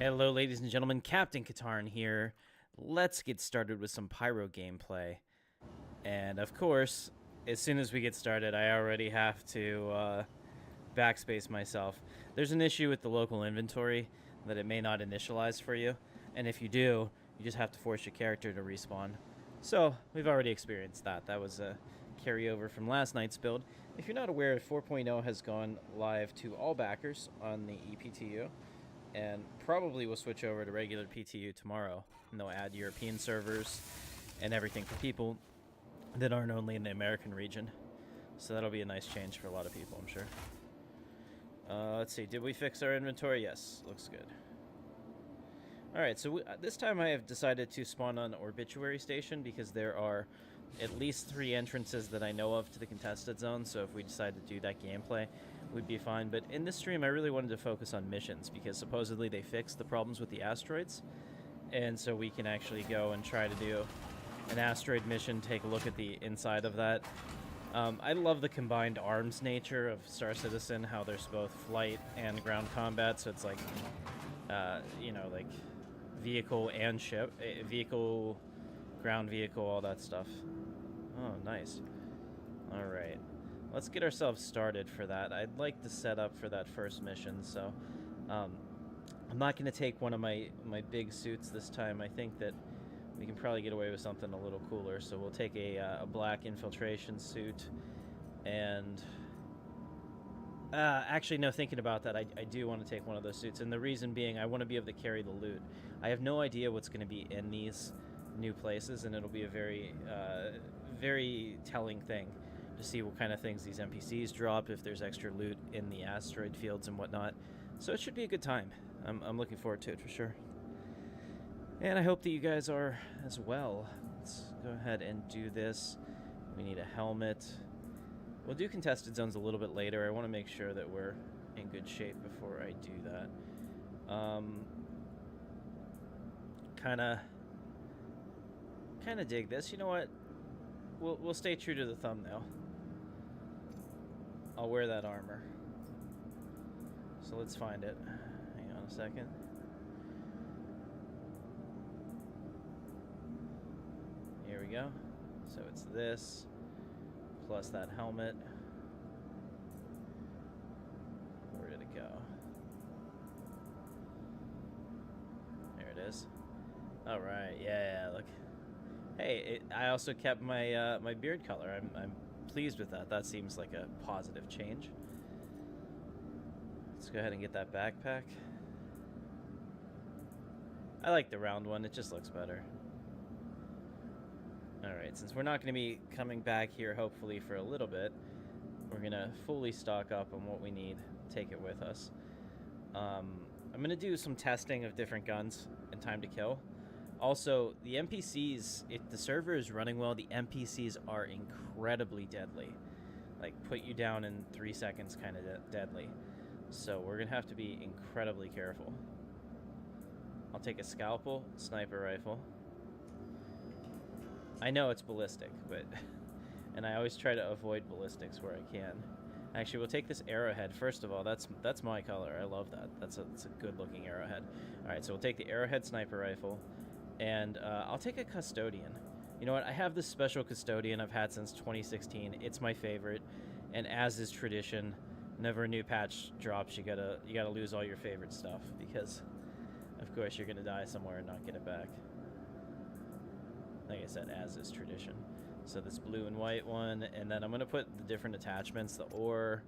Hello, ladies and gentlemen. Captain Katarn here. Let's get started with some Pyro gameplay. And of course, as soon as we get started, I already have to backspace myself. There's an issue with the local inventory that it may not initialize for you. And if you do, you just have to force your character to respawn. So, we've already experienced that. That was a carryover from last night's build. If you're not aware, 4.0 has gone live to all backers on the EPTU. And probably will switch over to regular PTU tomorrow. And they'll add European servers and everything for people that aren't only in the American region. So that'll be a nice change for a lot of people, I'm sure. Let's see, did we fix our inventory? Yes, looks good. Alright, so this time I have decided to spawn on Obituary Station because there are at least 3 entrances that I know of to the contested zone, so if we decide to do that gameplay, we'd be fine. But in this stream, I really wanted to focus on missions because supposedly they fixed the problems with the asteroids, and so we can actually go and try to do an asteroid mission, take a look at the inside of that. I love the combined arms nature of Star Citizen, how there's both flight and ground combat, so it's like, you know, like vehicle and ship, vehicle, ground vehicle, all that stuff. Oh, nice. Alright. Let's get ourselves started for that. I'd like to set up for that first mission, so I'm not going to take one of my big suits this time. I think that we can probably get away with something a little cooler, so we'll take a black infiltration suit, and actually, no, thinking about that, I do want to take one of those suits, and the reason being I want to be able to carry the loot. I have no idea what's going to be in these new places, and it'll be a very, very telling thing to see what kind of things these NPCs drop, if there's extra loot in the asteroid fields and whatnot. So it should be a good time. I'm looking forward to it for sure. And I hope that you guys are as well. Let's go ahead and do this. We need a helmet. We'll do contested zones a little bit later. I want to make sure that we're in good shape before I do that. Kind of dig this. You know what? We'll stay true to the thumbnail. I'll wear that armor. So let's find it. Hang on a second. Here we go. So it's this, plus that helmet. Where did it go? There it is. Alright, yeah, look. Hey, I also kept my my beard color. I'm pleased with that. That seems like a positive change. Let's go ahead and get that backpack. I like the round one. It just looks better. Alright, since we're not going to be coming back here, hopefully, for a little bit, we're going to fully stock up on what we need, take it with us. I'm going to do some testing of different guns and time to kill. Also, the NPCs, if the server is running well, the NPCs are incredibly deadly. Like, put you down in 3 seconds kind of deadly. So we're going to have to be incredibly careful. I'll take a scalpel, sniper rifle. I know it's ballistic, but... and I always try to avoid ballistics where I can. Actually, we'll take this arrowhead. First of all, that's my color. I love that. That's a good-looking arrowhead. Alright, so we'll take the arrowhead sniper rifle. And I'll take a custodian. You know what? I have this special custodian I've had since 2016. It's my favorite. And as is tradition, whenever a new patch drops, you gotta lose all your favorite stuff. Because, of course, you're gonna die somewhere and not get it back. Like I said, as is tradition. So this blue and white one, and then I'm going to put the different attachments, the ore,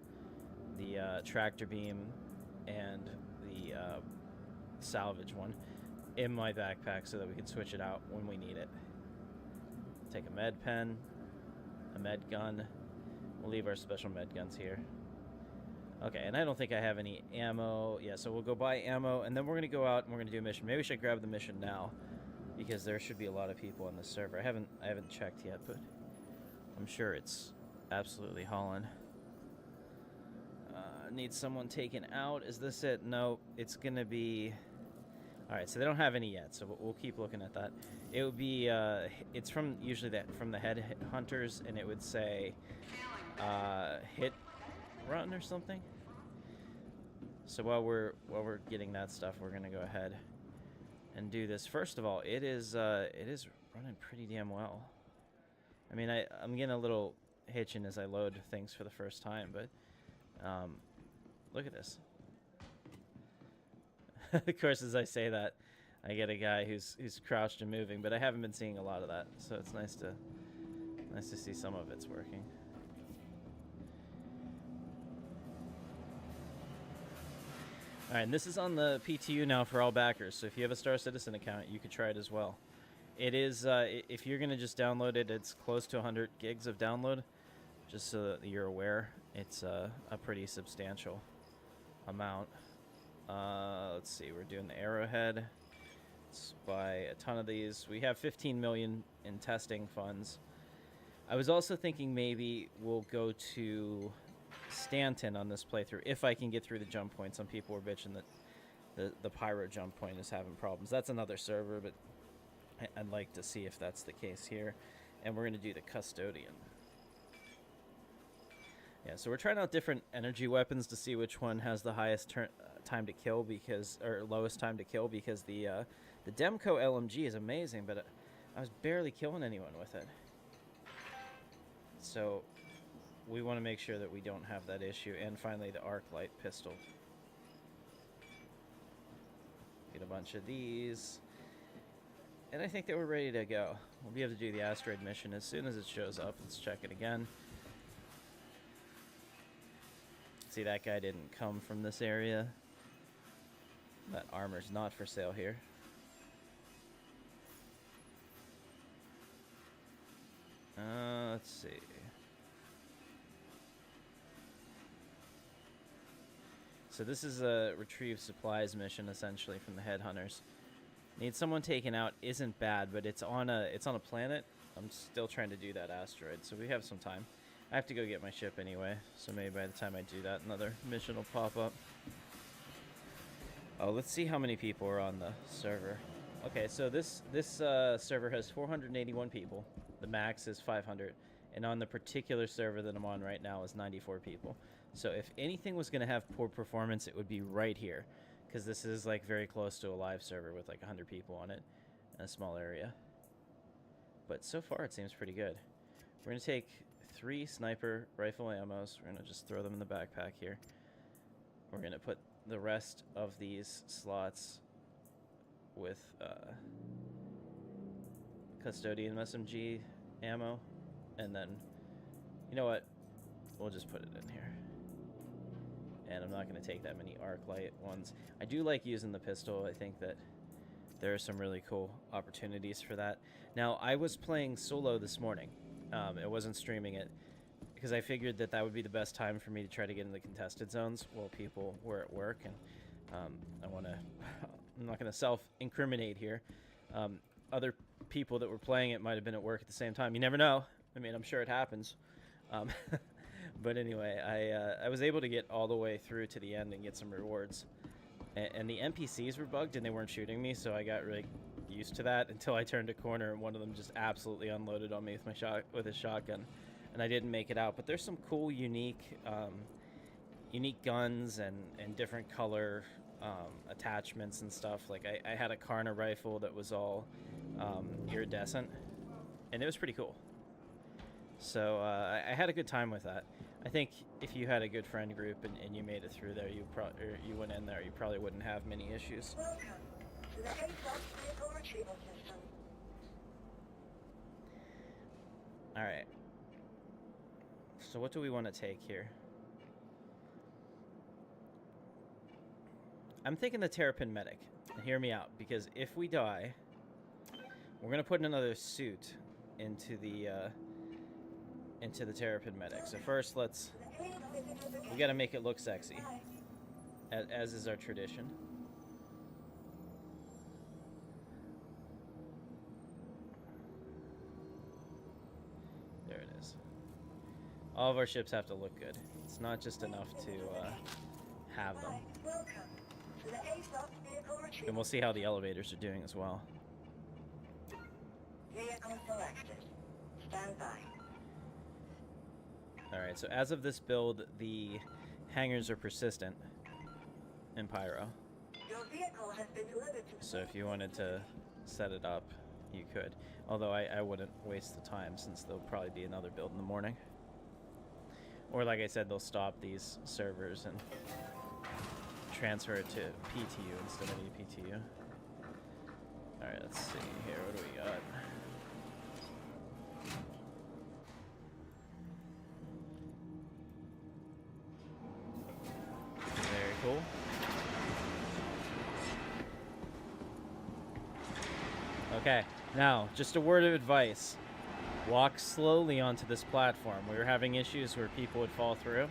the tractor beam, and the salvage one, in my backpack so that we can switch it out when we need it. Take a med pen, a med gun. We'll leave our special med guns here. Okay, and I don't think I have any ammo. Yeah, so we'll go buy ammo, and then we're going to go out and we're going to do a mission. Maybe we should grab the mission now, because there should be a lot of people on this server. I haven't checked yet, but I'm sure it's absolutely hauling. Need someone taken out. Is this it? No, it's gonna be... Alright, so they don't have any yet, so we'll keep looking at that. It would be, it's from, usually from the head hunters, and it would say, hit run or something. So while we're getting that stuff, we're gonna go ahead and do this. First of all, it is running pretty damn well. I mean, I'm getting a little hitching as I load things for the first time, but look at this. Of course, as I say that, I get a guy who's crouched and moving, but I haven't been seeing a lot of that, so it's nice to see some of it's working. All right, and this is on the EPTU now for all backers, so if you have a Star Citizen account, you could try it as well. It is, if you're going to just download it, it's close to 100 gigs of download, just so that you're aware. It's a pretty substantial amount. Let's see, we're doing the Arrowhead. Let's buy a ton of these. We have 15 million in testing funds. I was also thinking maybe we'll go to Stanton on this playthrough if I can get through the jump point. Some people were bitching that the Pyro jump point is having problems. That's another server, but I'd like to see if that's the case here. And we're going to do the Custodian. Yeah, so we're trying out different energy weapons to see which one has the highest time to kill, because, or lowest time to kill, because the Demco LMG is amazing, but I was barely killing anyone with it. So we want to make sure that we don't have that issue. And finally, the arc light pistol. Get a bunch of these. And I think that we're ready to go. We'll be able to do the asteroid mission as soon as it shows up. Let's check it again. See, that guy didn't come from this area. That armor's not for sale here. Let's see. So this is a retrieve supplies mission, essentially, from the headhunters. Need someone taken out isn't bad, but it's on a planet. I'm still trying to do that asteroid, so we have some time. I have to go get my ship anyway, so maybe by the time I do that, another mission will pop up. Oh, let's see how many people are on the server. Okay, so this server has 481 people. The max is 500, and on the particular server that I'm on right now is 94 people. So if anything was going to have poor performance, it would be right here, because this is like very close to a live server with like 100 people on it in a small area. But so far it seems pretty good. We're going to take 3 sniper rifle ammos. We're going to just throw them in the backpack here. We're going to put the rest of these slots with custodian SMG ammo, and then, you know what, we'll just put it in here. And I'm not going to take that many arc light ones. I do like using the pistol. I think that there are some really cool opportunities for that. Now, I was playing solo this morning. I wasn't streaming it because I figured that that would be the best time for me to try to get into contested zones while people were at work. And I'm not going to self-incriminate here. Other people that were playing it might have been at work at the same time. You never know. I mean, I'm sure it happens. But anyway, I was able to get all the way through to the end and get some rewards. And the NPCs were bugged and they weren't shooting me, so I got really used to that until I turned a corner and one of them just absolutely unloaded on me with his shotgun, and I didn't make it out. But there's some cool, unique guns and different color attachments and stuff. Like I had a Karna rifle that was all iridescent, and it was pretty cool. So I had a good time with that. I think if you had a good friend group and you made it through there, you went in there, you probably wouldn't have many issues. Welcome to the vehicle retrieval system. All right. So what do we want to take here? I'm thinking the Terrapin Medic. And hear me out, because if we die, we're gonna put another suit into the Terrapin Medic. So first, we gotta make it look sexy, as is our tradition. There it is. All of our ships have to look good. It's not just enough to have them. And we'll see how the elevators are doing as well. Vehicle selected. Stand by. Alright, so as of this build, the hangars are persistent. in Pyro. Your vehicle has been delivered to the So if you wanted to set it up, you could. Although I wouldn't waste the time since there'll probably be another build in the morning. Or like I said, they'll stop these servers and transfer it to PTU instead of EPTU. Alright, let's see here. What do we got? Very cool. Okay, now, just a word of advice. Walk slowly onto this platform. We were having issues where people would fall through.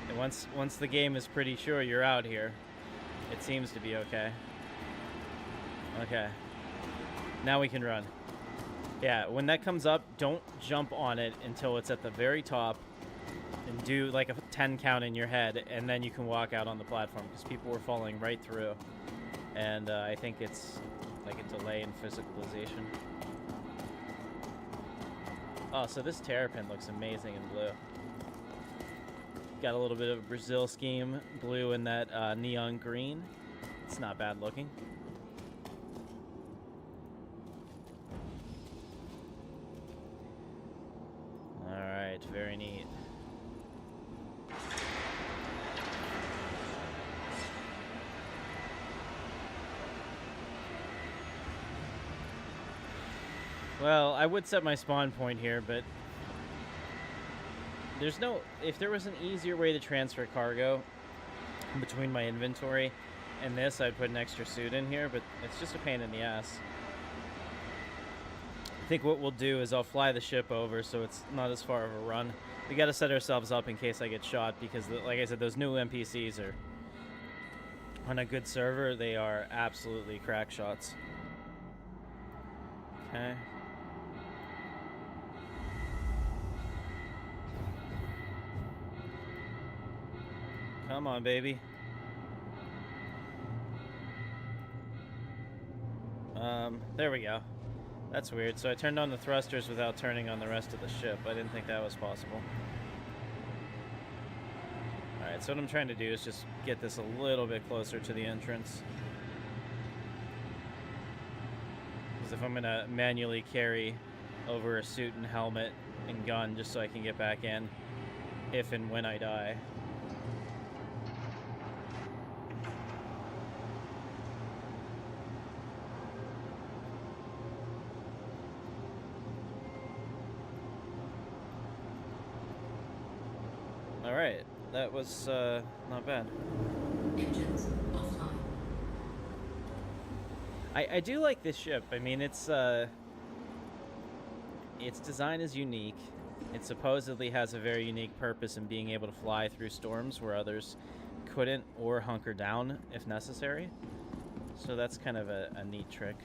And once the game is pretty sure you're out here, it seems to be okay. Okay. Now we can run. Yeah, when that comes up, don't jump on it until it's at the very top. And do like a 10 count in your head, and then you can walk out on the platform, because people were falling right through. And I think it's like a delay in physicalization. Oh, so this terrapin looks amazing in blue. Got a little bit of a Brazil scheme, blue and that neon green. It's not bad looking. Alright, very neat. Well, I would set my spawn point here, but there's no... If there was an easier way to transfer cargo between my inventory and this, I'd put an extra suit in here, but it's just a pain in the ass. I think what we'll do is I'll fly the ship over so it's not as far of a run. We gotta set ourselves up in case I get shot, because, like I said, those new NPCs are... On a good server, they are absolutely crack shots. Okay. Come on, baby. There we go. That's weird. So I turned on the thrusters without turning on the rest of the ship. I didn't think that was possible. Alright, so what I'm trying to do is just get this a little bit closer to the entrance. Because if I'm going to manually carry over a suit and helmet and gun just so I can get back in, if and when I die... Alright, that was not bad. Engines offline. I do like this ship. I mean, its design is unique. It supposedly has a very unique purpose in being able to fly through storms where others couldn't, or hunker down if necessary. So that's kind of a neat trick.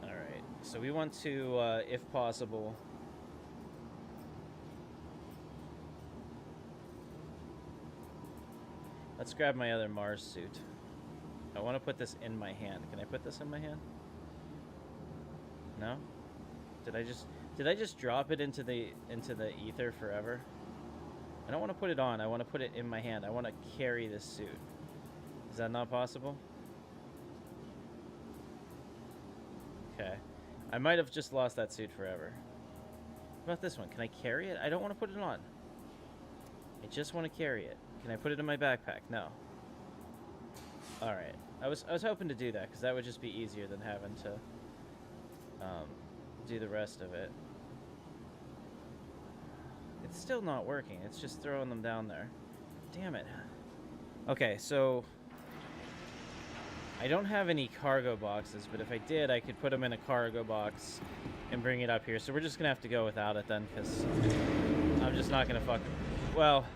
Alright, so we want to, if possible... Let's grab my other Mars suit. I want to put this in my hand. Can I put this in my hand? No? Did I just drop it into the ether forever? I don't want to put it on. I want to put it in my hand. I want to carry this suit. Is that not possible? Okay. I might have just lost that suit forever. What about this one? Can I carry it? I don't want to put it on. I just want to carry it. Can I put it in my backpack? No. Alright. I was hoping to do that, because that would just be easier than having to do the rest of it. It's still not working. It's just throwing them down there. Damn it. Okay, so... I don't have any cargo boxes, but if I did, I could put them in a cargo box and bring it up here. So we're just going to have to go without it then, because I'm just not going to fuck... Well...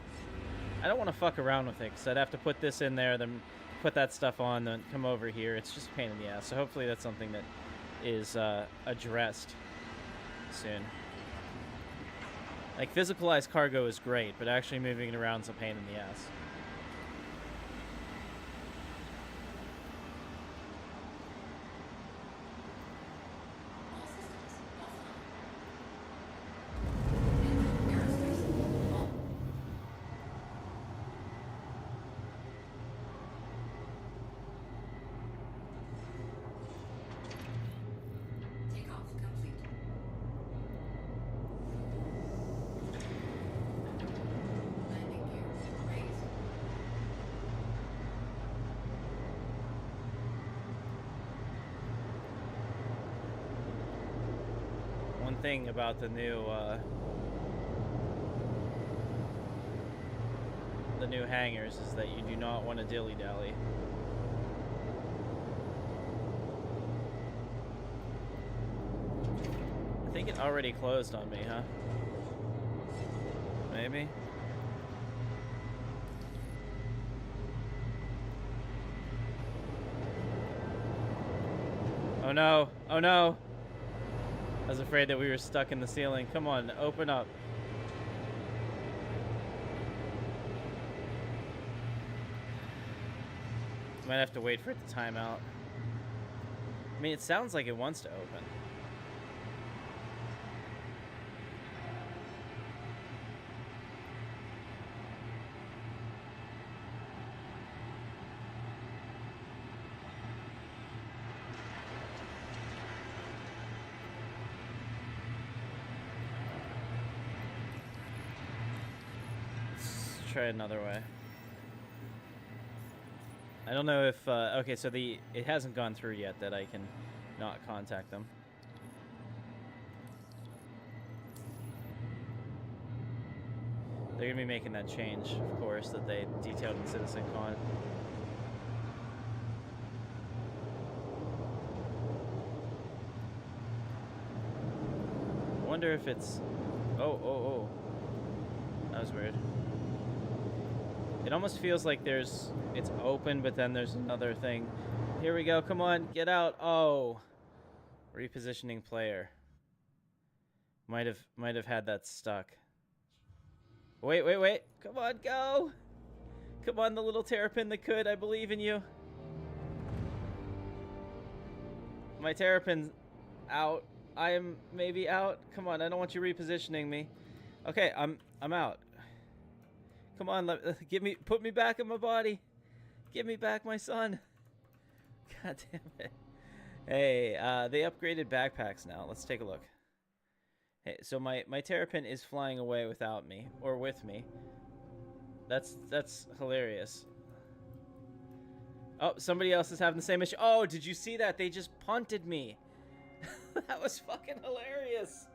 I don't want to fuck around with it, because I'd have to put this in there, then put that stuff on, then come over here. It's just a pain in the ass. So hopefully that's something that is addressed soon. Like, physicalized cargo is great, but actually moving it around is a pain in the ass. All systems thing about the new hangars is that you do not want to dilly-dally. I think it already closed on me, huh? Maybe? Oh no! Oh no! I was afraid that we were stuck in the ceiling. Come on, open up. Might have to wait for it to time out. I mean, it sounds like it wants to open. Let's try another way. I don't know if, okay, so it hasn't gone through yet that I can not contact them. They're gonna be making that change, of course, that they detailed in CitizenCon. I wonder if it's, oh. That was weird. It almost feels like it's open, but then there's another thing. Here we go. Come on, get out. Oh, repositioning player. Might have had that stuck. Wait. Come on, go. Come on, the little terrapin that could. I believe in you. My terrapin's out. I am maybe out. Come on, I don't want you repositioning me. Okay, I'm out. Come on, put me back in my body. Give me back my son. God damn it. Hey, they upgraded backpacks now. Let's take a look. Hey, so my terrapin is flying away without me, or with me. That's hilarious. Oh, somebody else is having the same issue. Oh, did you see that? They just punted me. That was fucking hilarious.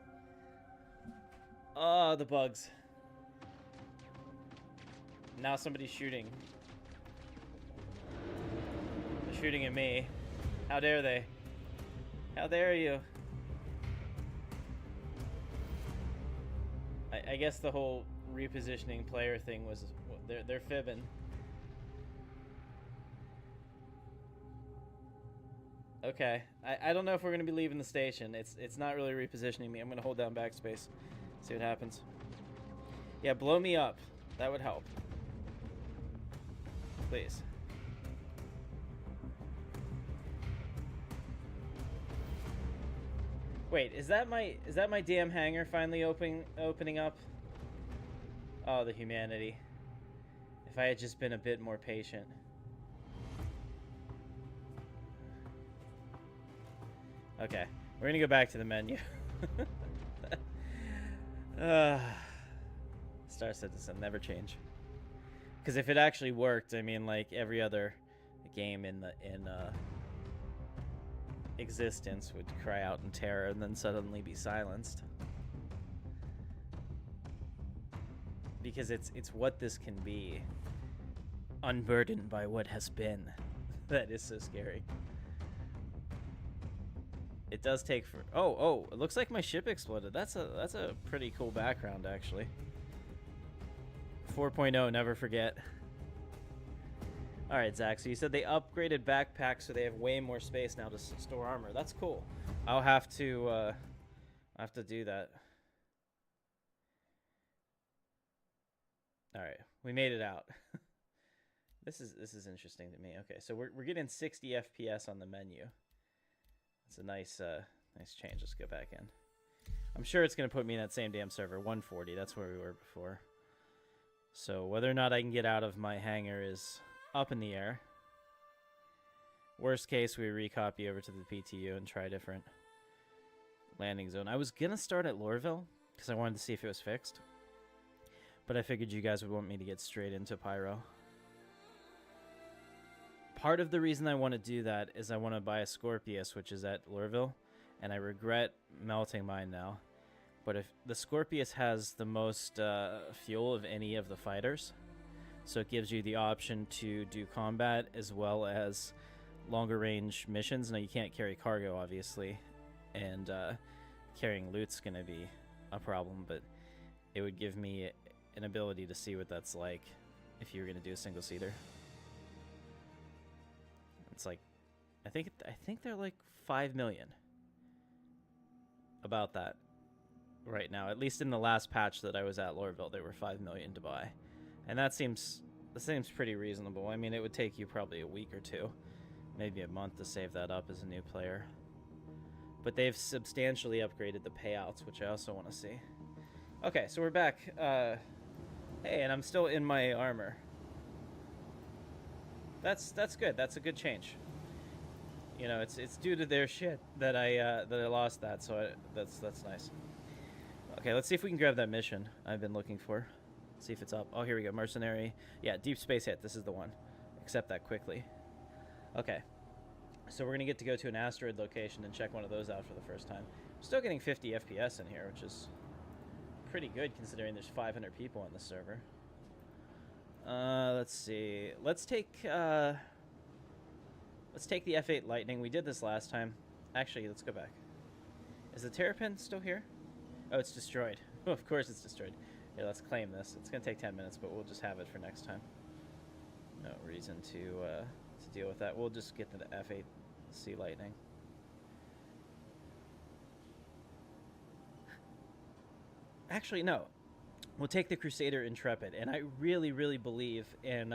Oh, the bugs. Now somebody's shooting. They're shooting at me. How dare they? How dare you? I guess the whole repositioning player thing was they're fibbing. Okay, I don't know if we're gonna be leaving the station. It's not really repositioning me. I'm gonna hold down backspace, see what happens. Yeah, blow me up. That would help. Please. Wait, is that my damn hangar finally opening up? Oh, the humanity. If I had just been a bit more patient. Okay, we're gonna go back to the menu. Star Citizen, never change. Because if it actually worked, I mean, like every other game in existence would cry out in terror and then suddenly be silenced. Because it's what this can be, unburdened by what has been. That is so scary. It does take for oh, it looks like my ship exploded. That's a pretty cool background, actually. 4.0, never forget. Alright, Zach, so you said they upgraded backpacks so they have way more space now to store armor. That's cool. I'll have to do that. Alright, we made it out. This is interesting to me. Okay, so we're getting 60 FPS on the menu. It's a nice change. Let's go back in. I'm sure it's gonna put me in that same damn server, 140. That's where we were before. So whether or not I can get out of my hangar is up in the air. Worst case, we recopy over to the PTU and try a different landing zone. I was gonna start at Lorville because I wanted to see if it was fixed, but I figured you guys would want me to get straight into Pyro. Part of the reason I want to do that is I want to buy a Scorpius, which is at Lorville, and I regret melting mine now. But if the Scorpius has the most fuel of any of the fighters, so it gives you the option to do combat as well as longer range missions. Now you can't carry cargo, obviously, and carrying loot's going to be a problem, but it would give me an ability to see what that's like if you were going to do a single-seater. It's like, I think they're like 5 million. About that right now. At least in the last patch that I was at Lorville, they were 5 million to buy. And that seems pretty reasonable. I mean, it would take you probably a week or two, maybe a month to save that up as a new player. But they've substantially upgraded the payouts, which I also want to see. Okay, so we're back. Hey, and I'm still in my armor. That's good. That's a good change. You know, it's due to their shit that I lost that, so that's nice. Okay, let's see if we can grab that mission I've been looking for. See if it's up. Oh, here we go. Mercenary. Yeah, deep space hit. This is the one. Accept that quickly. Okay. So we're going to get to go to an asteroid location and check one of those out for the first time. I'm still getting 50 FPS in here, which is pretty good considering there's 500 people on the server. Let's see. Let's take the F8 Lightning. We did this last time. Actually, let's go back. Is the Terrapin still here? Oh, it's destroyed. Of course it's destroyed. Yeah, let's claim this. It's going to take 10 minutes, but we'll just have it for next time. No reason to deal with that. We'll just get to the F8 Sea Lightning. Actually, no. We'll take the Crusader Intrepid, and I really, really believe in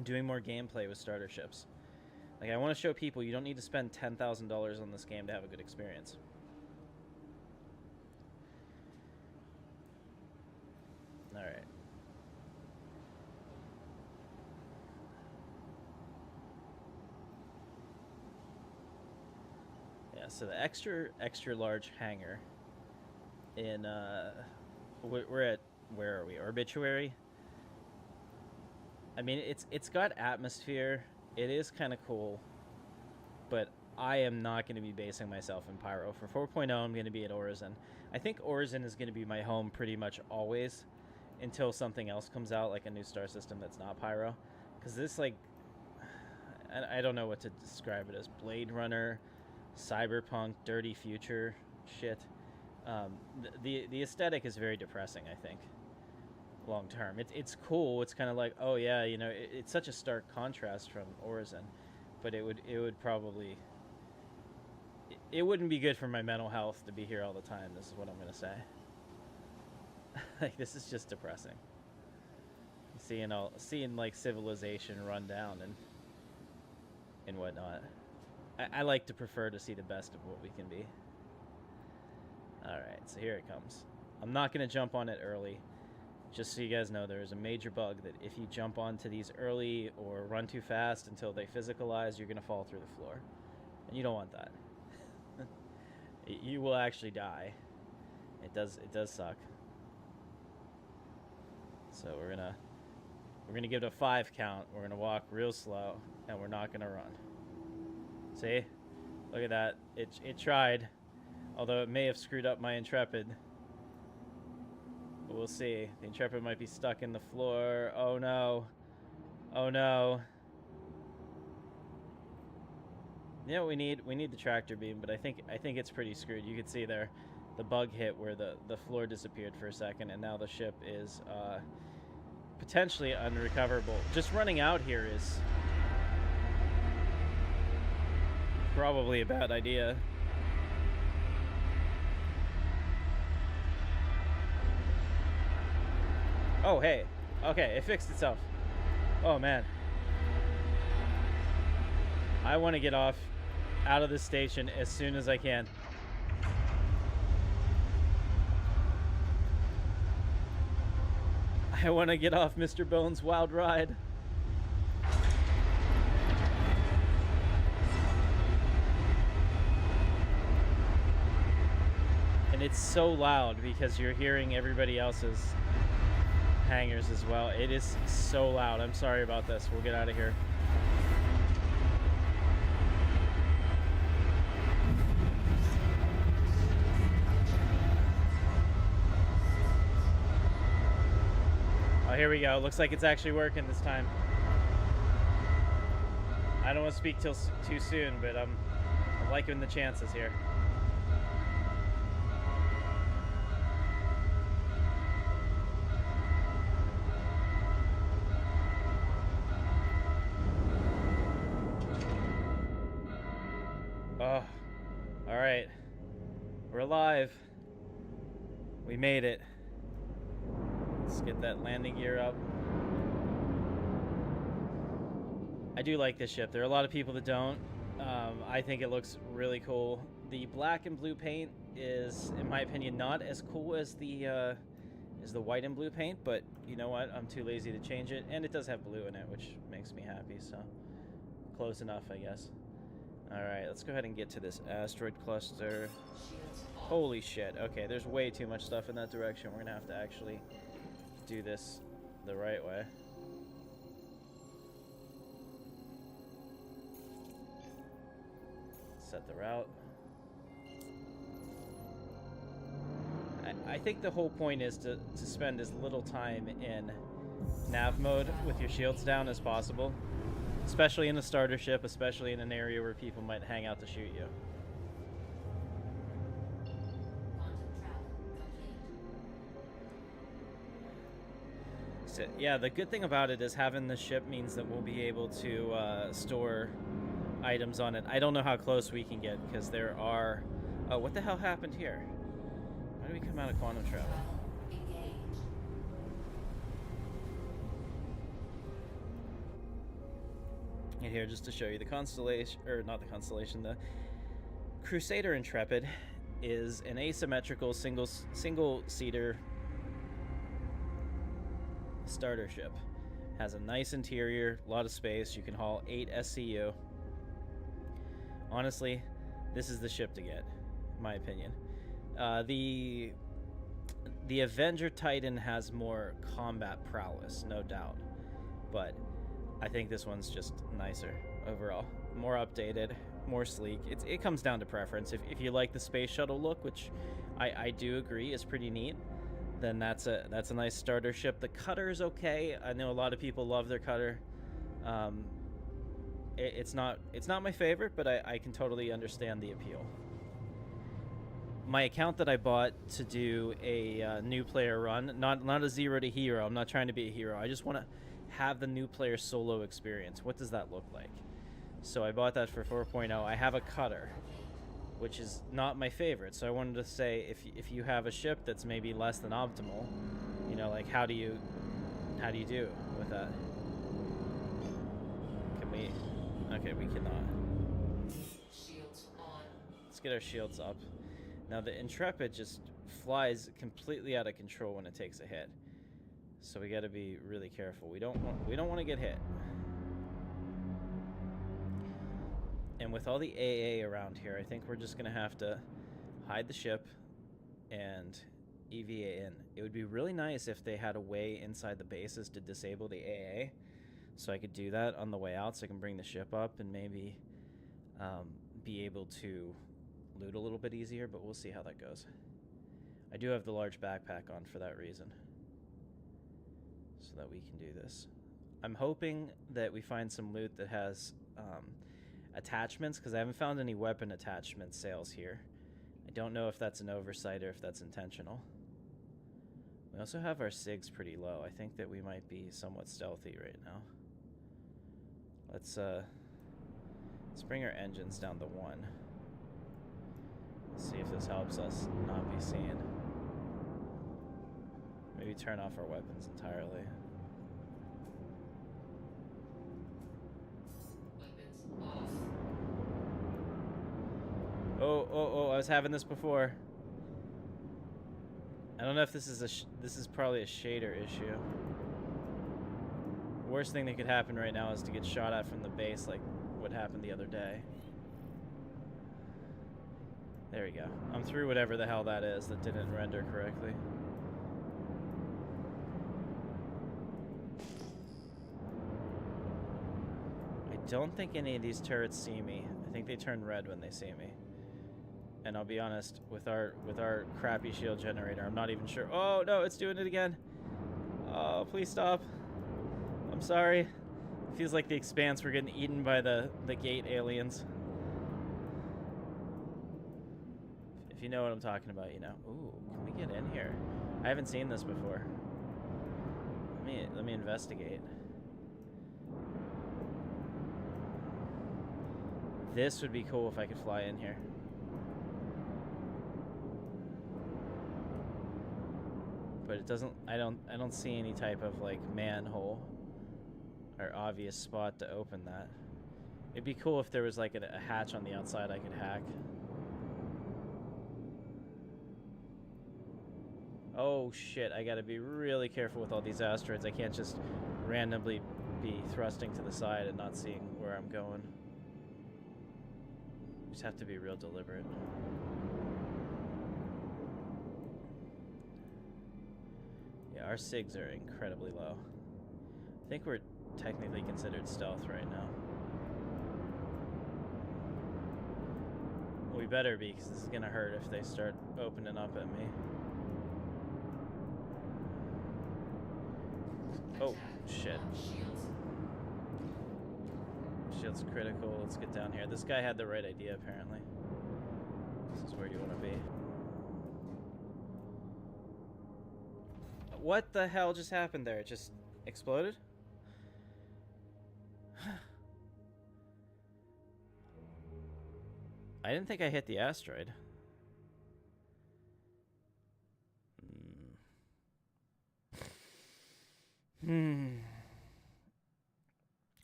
doing more gameplay with starter ships. Like, I want to show people you don't need to spend $10,000 on this game to have a good experience. All right. Yeah, so the extra large hangar in we're at, where are we? Obituary. I mean, it's got atmosphere. It is kind of cool, but I am not going to be basing myself in Pyro. For 4.0, I'm going to be at Orison. I think Orison is going to be my home pretty much always until something else comes out, like a new star system that's not Pyro. Because this, like, I don't know what to describe it as. Blade Runner, cyberpunk, dirty future shit. The aesthetic is very depressing, I think, long term. It's cool. It's kind of like, oh yeah, you know, it's such a stark contrast from Orison, but it would probably, it wouldn't be good for my mental health to be here all the time. This is what I'm gonna say. Like, this is just depressing. Seeing like civilization run down and whatnot. I like to prefer to see the best of what we can be. Alright, so here it comes. I'm not going to jump on it early. Just so you guys know, there is a major bug that if you jump onto these early or run too fast until they physicalize, you're going to fall through the floor. And you don't want that. You will actually die. It does suck. So we're gonna give it a 5 count. We're gonna walk real slow, and we're not gonna run. See? Look at that. It tried. Although it may have screwed up my Intrepid. But we'll see. The Intrepid might be stuck in the floor. Oh no. Oh no. You know what we need? We need the tractor beam, but I think it's pretty screwed. You can see there the bug hit where the floor disappeared for a second, and now the ship is potentially unrecoverable. Just running out here is probably a bad idea. Oh, hey. Okay, it fixed itself. Oh, man. I want to get off out of this station as soon as I can. I want to get off Mr. Bones' wild ride. And it's so loud because you're hearing everybody else's hangars as well. It is so loud. I'm sorry about this. We'll get out of here. Oh, here we go. Looks like it's actually working this time. I don't want to speak too soon, but I'm liking the chances here. Oh, all right. We're alive. We made it. Let's get that landing gear up. I do like this ship. There are a lot of people that don't. I think it looks really cool. The black and blue paint is, in my opinion, not as cool as the white and blue paint, but you know what? I'm too lazy to change it, and it does have blue in it, which makes me happy, so close enough, I guess. Alright, let's go ahead and get to this asteroid cluster. Holy shit. Okay, there's way too much stuff in that direction. We're gonna have to actually do this the right way. Set the route. I think the whole point is to spend as little time in nav mode with your shields down as possible. Especially in a starter ship, especially in an area where people might hang out to shoot you. So, yeah, the good thing about it is having the ship means that we'll be able to store items on it. I don't know how close we can get because there are... Oh, what the hell happened here? Why did we come out of quantum travel? And here, just to show you the constellation, or not the constellation, the Crusader Intrepid is an asymmetrical single-seater starter ship. Has a nice interior, a lot of space. You can haul 8 SCU. Honestly, this is the ship to get, in my opinion. The Avenger Titan has more combat prowess, no doubt, but I think this one's just nicer overall. More updated, more sleek. It comes down to preference. If you like the space shuttle look, which I do agree is pretty neat, then that's a nice starter ship. The cutter is okay. I know a lot of people love their cutter. It's not my favorite, but I can totally understand the appeal. My account that I bought to do a new player run, not a 0 to hero. I'm not trying to be a hero. I just want to have the new player solo experience. What does that look like? So I bought that for 4.0. I have a cutter, which is not my favorite. So I wanted to say, if you have a ship that's maybe less than optimal, you know, like how do you do with that? Can we? Okay, we cannot. Shields on. Let's get our shields up. Now the Intrepid just flies completely out of control when it takes a hit. So we got to be really careful. We don't want to get hit. And with all the AA around here, I think we're just going to have to hide the ship and EVA in. It would be really nice if they had a way inside the bases to disable the AA, so I could do that on the way out, so I can bring the ship up and maybe be able to loot a little bit easier, but we'll see how that goes. I do have the large backpack on for that reason, so that we can do this. I'm hoping that we find some loot that has attachments, because I haven't found any weapon attachment sales here. I don't know if that's an oversight or if that's intentional. We also have our SIGs pretty low. I think that we might be somewhat stealthy right now. Let's bring our engines down to 1. See if this helps us not be seen. Maybe turn off our weapons entirely. Weapons off. Oh, I was having this before. I don't know if this is this is probably a shader issue. Worst thing that could happen right now is to get shot at from the base like what happened the other day. There we go. I'm through whatever the hell that is that didn't render correctly. I don't think any of these turrets see me. I think they turn red when they see me. And I'll be honest, with our crappy shield generator, I'm not even sure. Oh no, it's doing it again. Oh, please stop. I'm sorry. It feels like the Expanse were getting eaten by the gate aliens. If you know what I'm talking about, you know. Ooh, can we get in here? I haven't seen this before. Let me investigate. This would be cool if I could fly in here. But it doesn't. I don't see any type of like manhole or obvious spot to open that. It'd be cool if there was like a hatch on the outside I could hack. Oh shit, I gotta be really careful with all these asteroids. I can't just randomly be thrusting to the side and not seeing where I'm going. Just have to be real deliberate. Yeah, our SIGs are incredibly low. I think we're technically considered stealth right now. We better be, because this is gonna hurt if they start opening up at me. Oh, shit. Shield's critical. Let's get down here. This guy had the right idea, apparently. This is where you want to be. What the hell just happened there? It just exploded? I didn't think I hit the asteroid. I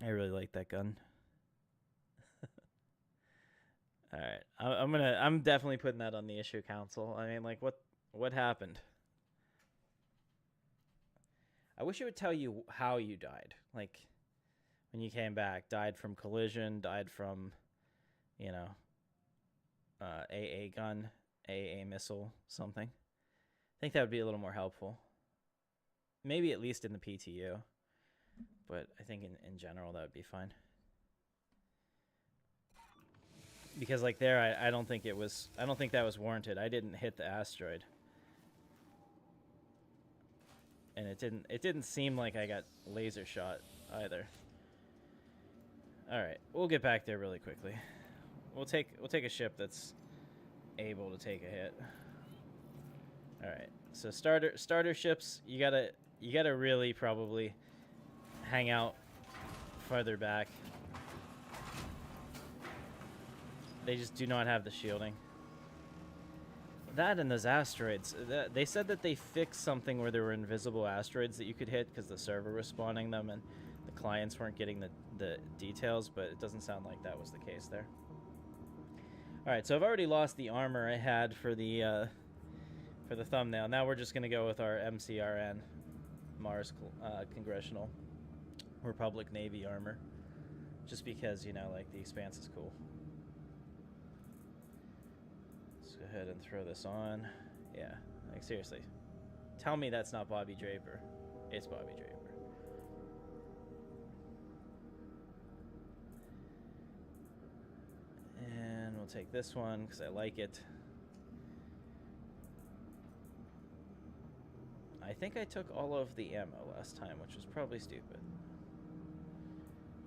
really like that gun. All right, I'm definitely putting that on the issue council. I mean, like, what happened? I wish it would tell you how you died. Like, when you came back, died from collision, died from, you know, AA gun, AA missile, something. I think that would be a little more helpful. Maybe at least in the PTU. But I think in general that would be fine. Because like there, I don't think that was warranted. I didn't hit the asteroid. And it didn't seem like I got laser shot either. Alright, we'll get back there really quickly. We'll take a ship that's able to take a hit. Alright, so starter ships, you gotta really probably hang out farther back. They just do not have the shielding. That and those asteroids. They said that they fixed something where there were invisible asteroids that you could hit because the server was spawning them and the clients weren't getting the details, but it doesn't sound like that was the case there. Alright, so I've already lost the armor I had for the thumbnail. Now we're just going to go with our MCRN, Mars Congressional Republic Navy armor. Just because, you know, like, the Expanse is cool. Let's go ahead and throw this on. Yeah, like, seriously. Tell me that's not Bobby Draper. It's Bobby Draper. And we'll take this one because I like it. I think I took all of the ammo last time, which was probably stupid.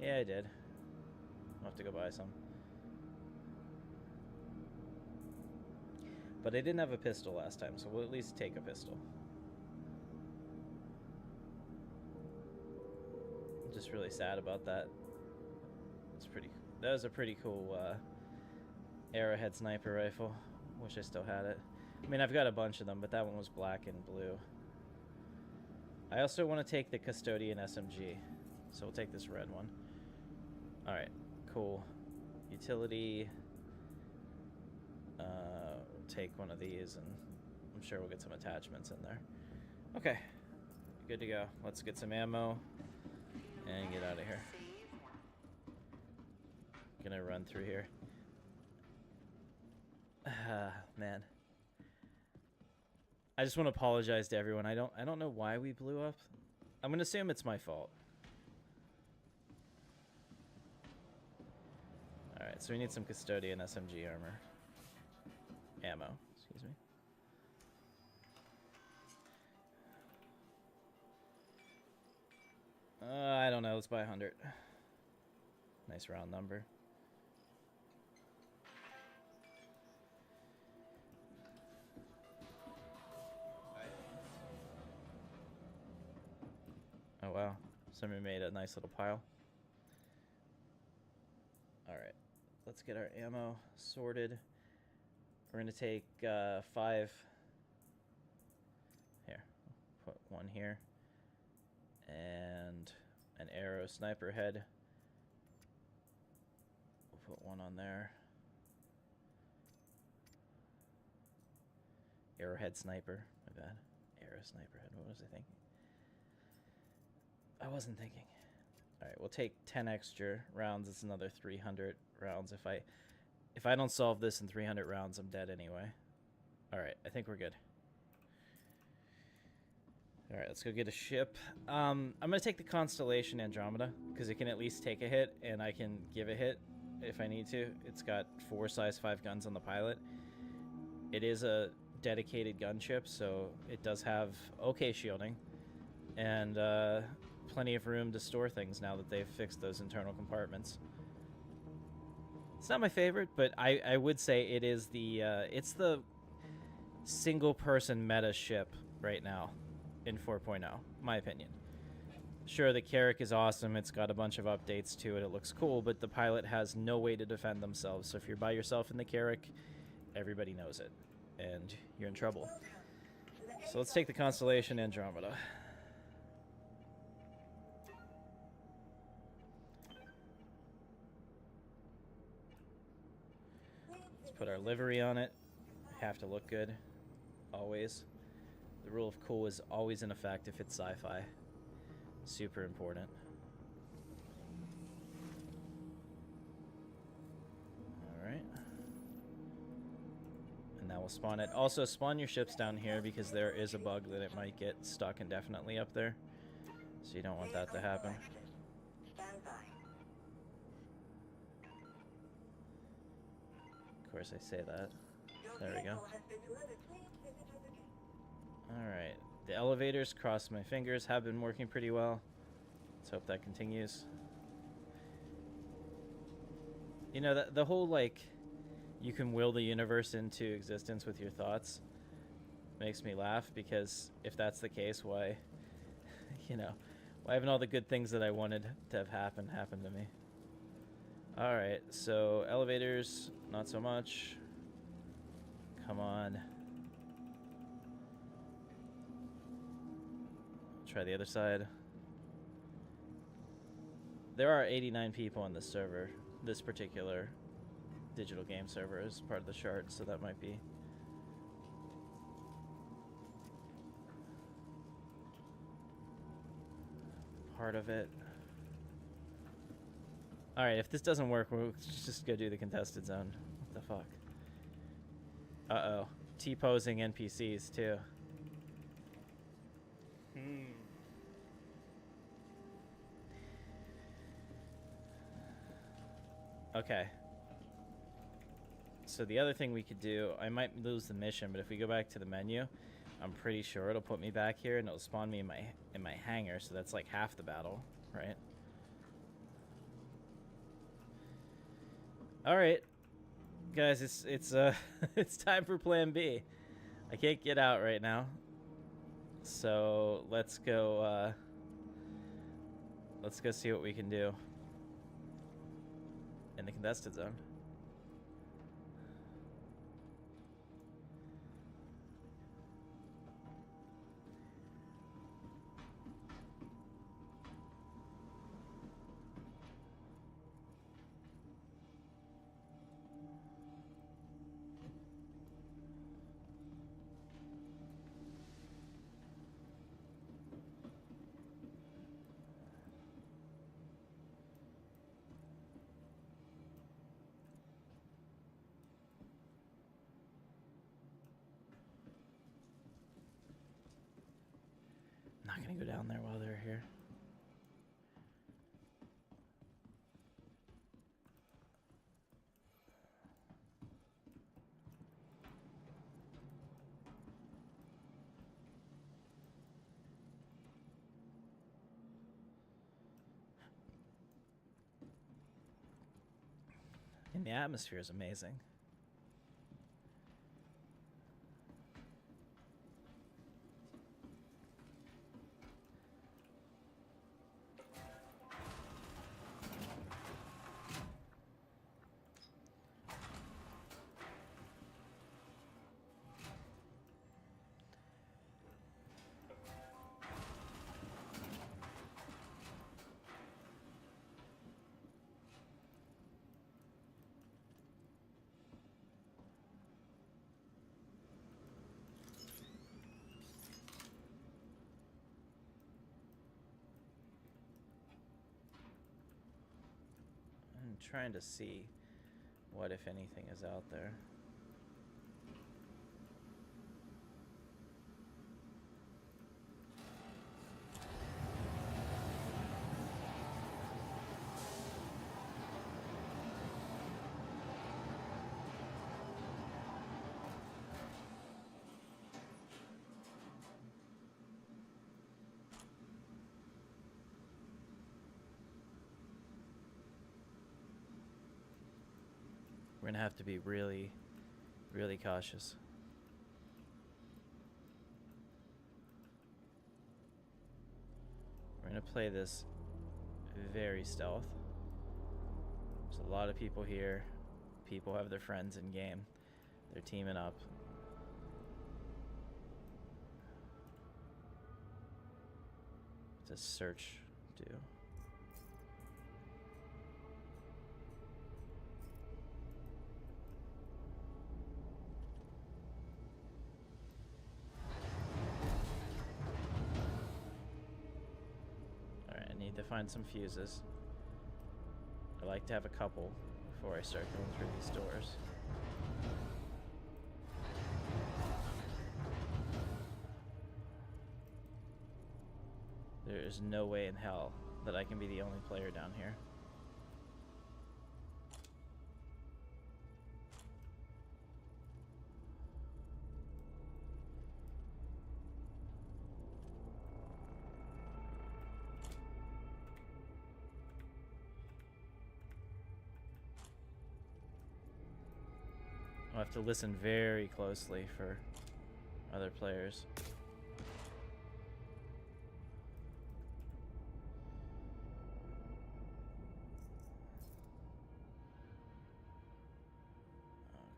Yeah, I did. I'll have to go buy some. But I didn't have a pistol last time, so we'll at least take a pistol. I'm just really sad about that. That was a pretty cool Arrowhead sniper rifle. Wish I still had it. I mean, I've got a bunch of them, but that one was black and blue. I also want to take the Custodian SMG, so we'll take this red one. Alright, cool. Utility. We'll take one of these, and I'm sure we'll get some attachments in there. Okay, good to go. Let's get some ammo and get out of here. Gonna run through here. Man. I just want to apologize to everyone. I don't know why we blew up. I'm gonna assume it's my fault. Alright, so we need some Custodian SMG armor. Ammo, excuse me. I don't know. Let's buy 100. Nice round number. Oh wow, somebody made a nice little pile. Alright, let's get our ammo sorted. We're gonna take 5. Here, put 1 here. And an arrow sniper head. We'll put 1 on there. Arrowhead sniper, my bad. Arrow sniper head, what was I thinking? I wasn't thinking. Alright, we'll take 10 extra rounds. It's another 300 rounds. If I don't solve this in 300 rounds, I'm dead anyway. Alright, I think we're good. Alright, let's go get a ship. I'm going to take the Constellation Andromeda, because it can at least take a hit, and I can give a hit if I need to. It's got 4 size 5 guns on the pilot. It is a dedicated gunship, so it does have okay shielding. And, plenty of room to store things now that they've fixed those internal compartments. It's not my favorite, but I would say it is the it's the single person meta ship right now in 4.0, my opinion. Sure, the Carrack is awesome. It's got a bunch of updates to it. It looks cool, but the pilot has no way to defend themselves. So if you're by yourself in the Carrack, everybody knows it, and you're in trouble. So let's take the Constellation Andromeda. Put our livery on it. Have to look good, always. The rule of cool is always in effect if it's sci-fi. Super important. Alright. And now we'll spawn it. Also, spawn your ships down here because there is a bug that it might get stuck indefinitely up there. So you don't want that to happen. Stand by. Of course I say that. There we go. Alright. The elevators, cross my fingers, have been working pretty well. Let's hope that continues. You know, the whole, like, you can will the universe into existence with your thoughts makes me laugh, because if that's the case, why, you know, why haven't all the good things that I wanted to have happened to me? Alright, so elevators, not so much. Come on. Try the other side. There are 89 people on this server, this particular digital game server is part of the shard, so that might be part of it. Alright, if this doesn't work, we'll just go do the contested zone. What the fuck? Uh-oh. T-posing NPCs, too. Okay. So the other thing we could do, I might lose the mission, but if we go back to the menu, I'm pretty sure it'll put me back here and it'll spawn me in my hangar, so that's like half the battle, right? Alright. Guys, it's it's time for plan B. I can't get out right now. So let's go see what we can do in the contested zone. Not gonna go down there while they're here. And the atmosphere is amazing. I'm trying to see what, if anything, is out there. We're gonna have to be really, really cautious. We're gonna play this very stealth. There's a lot of people here. People have their friends in game. They're teaming up. What does search do? To find some fuses. I like to have a couple before I start going through these doors. There is no way in hell that I can be the only player down here. I'll have to listen very closely for other players.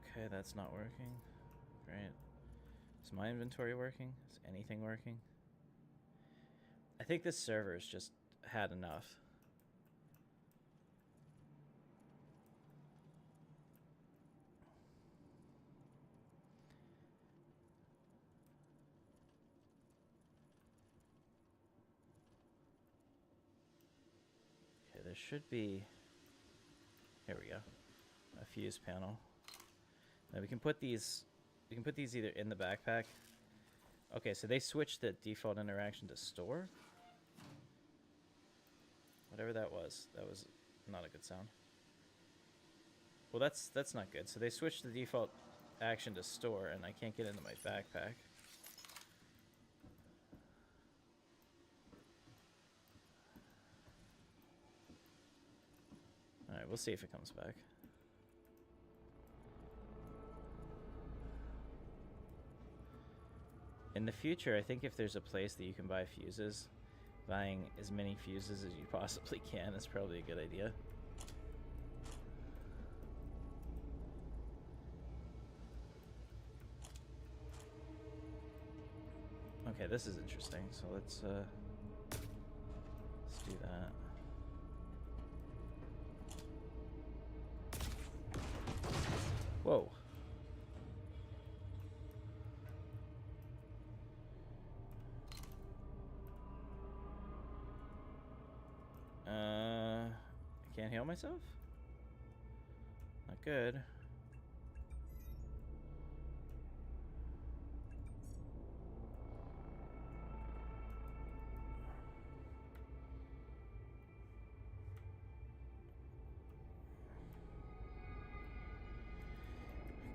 Okay, that's not working. Great. Is my inventory working? Is anything working? I think this server's just had enough. There should be, here we go, a fuse panel. Now we can put these either in the backpack. Okay, so they switched the default interaction to store. Whatever that was not a good sound. Well, that's not good. So they switched the default action to store, and I can't get into my backpack. Alright, we'll see if it comes back. In the future, I think if there's a place that you can buy fuses, buying as many fuses as you possibly can is probably a good idea. Okay, this is interesting, so let's do that. Whoa. I can't heal myself? Not good.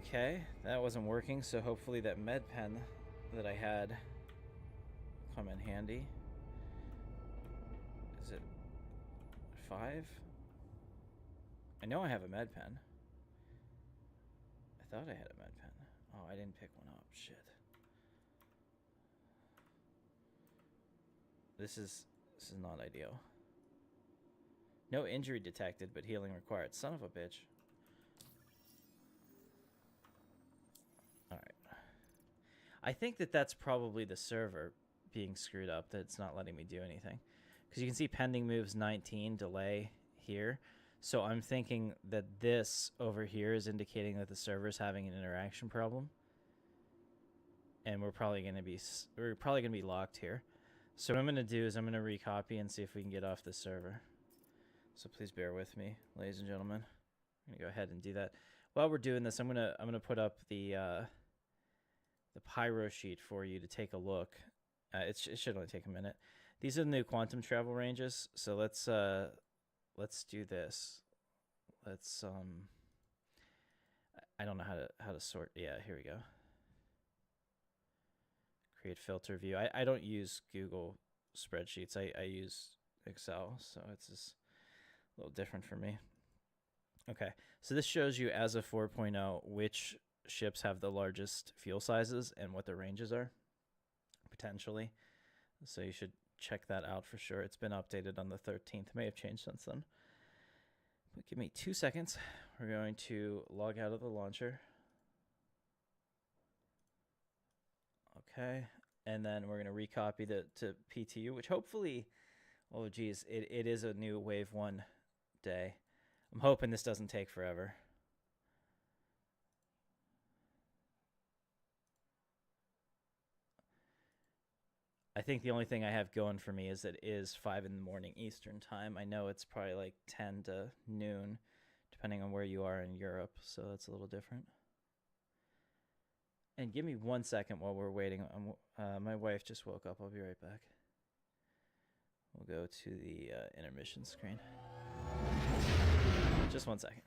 Okay, that wasn't working, so hopefully that med pen that I had come in handy. Is it 5? I know I have a med pen. thought I had a med pen. Oh, I didn't pick one up. Shit. This is not ideal. No injury detected, but healing required. Son of a bitch. Alright. I think that that's probably the server being screwed up, that it's not letting me do anything. Because you can see pending moves 19, delay here. So I'm thinking that this over here is indicating that the server's having an interaction problem. And we're probably going to be locked here. So what I'm going to do is I'm going to recopy and see if we can get off the server. So please bear with me, ladies and gentlemen. I'm going to go ahead and do that. While we're doing this, I'm going to put up the pyro sheet for you to take a look. It should only take a minute. These are the new quantum travel ranges. So let's do this. Let's I don't know how to sort. Yeah, here we go. Create filter view. I don't use Google spreadsheets. I use Excel, so it's just a little different for me. Okay, so this shows you as of 4.0 which ships have the largest fuel sizes and what their ranges are, potentially. So you should check that out for sure. It's been updated on the 13th. It may have changed since then. But give me 2 seconds. We're going to log out of the launcher. Okay, and then we're going to recopy to PTU, which hopefully, oh geez, it is a new Wave 1 day. I'm hoping this doesn't take forever. I think the only thing I have going for me is that it is 5 in the morning Eastern time. I know it's probably like 10 to noon, depending on where you are in Europe, so that's a little different. And give me 1 second while we're waiting. My wife just woke up. I'll be right back. We'll go to the intermission screen. Just 1 second.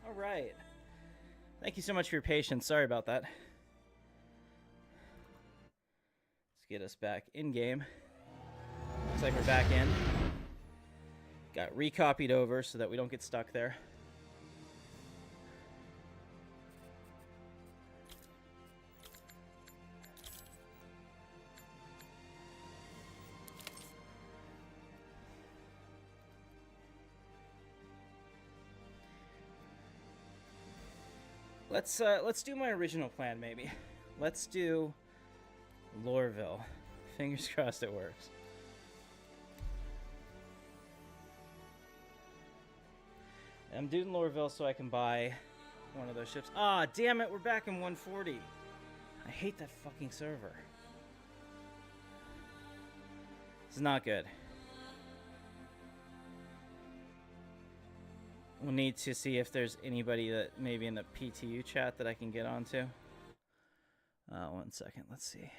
All right. Thank you so much for your patience. Sorry about that. Let's get us back in game. Looks like we're back in. Got recopied over so that we don't get stuck there. Let's do my original plan maybe. Let's do Loreville. Fingers crossed it works. I'm doing Loreville so I can buy one of those ships. Ah, damn it, we're back in 140. I hate that fucking server. This is not good. We'll need to see if there's anybody that maybe in the PTU chat that I can get onto. 1 second, let's see.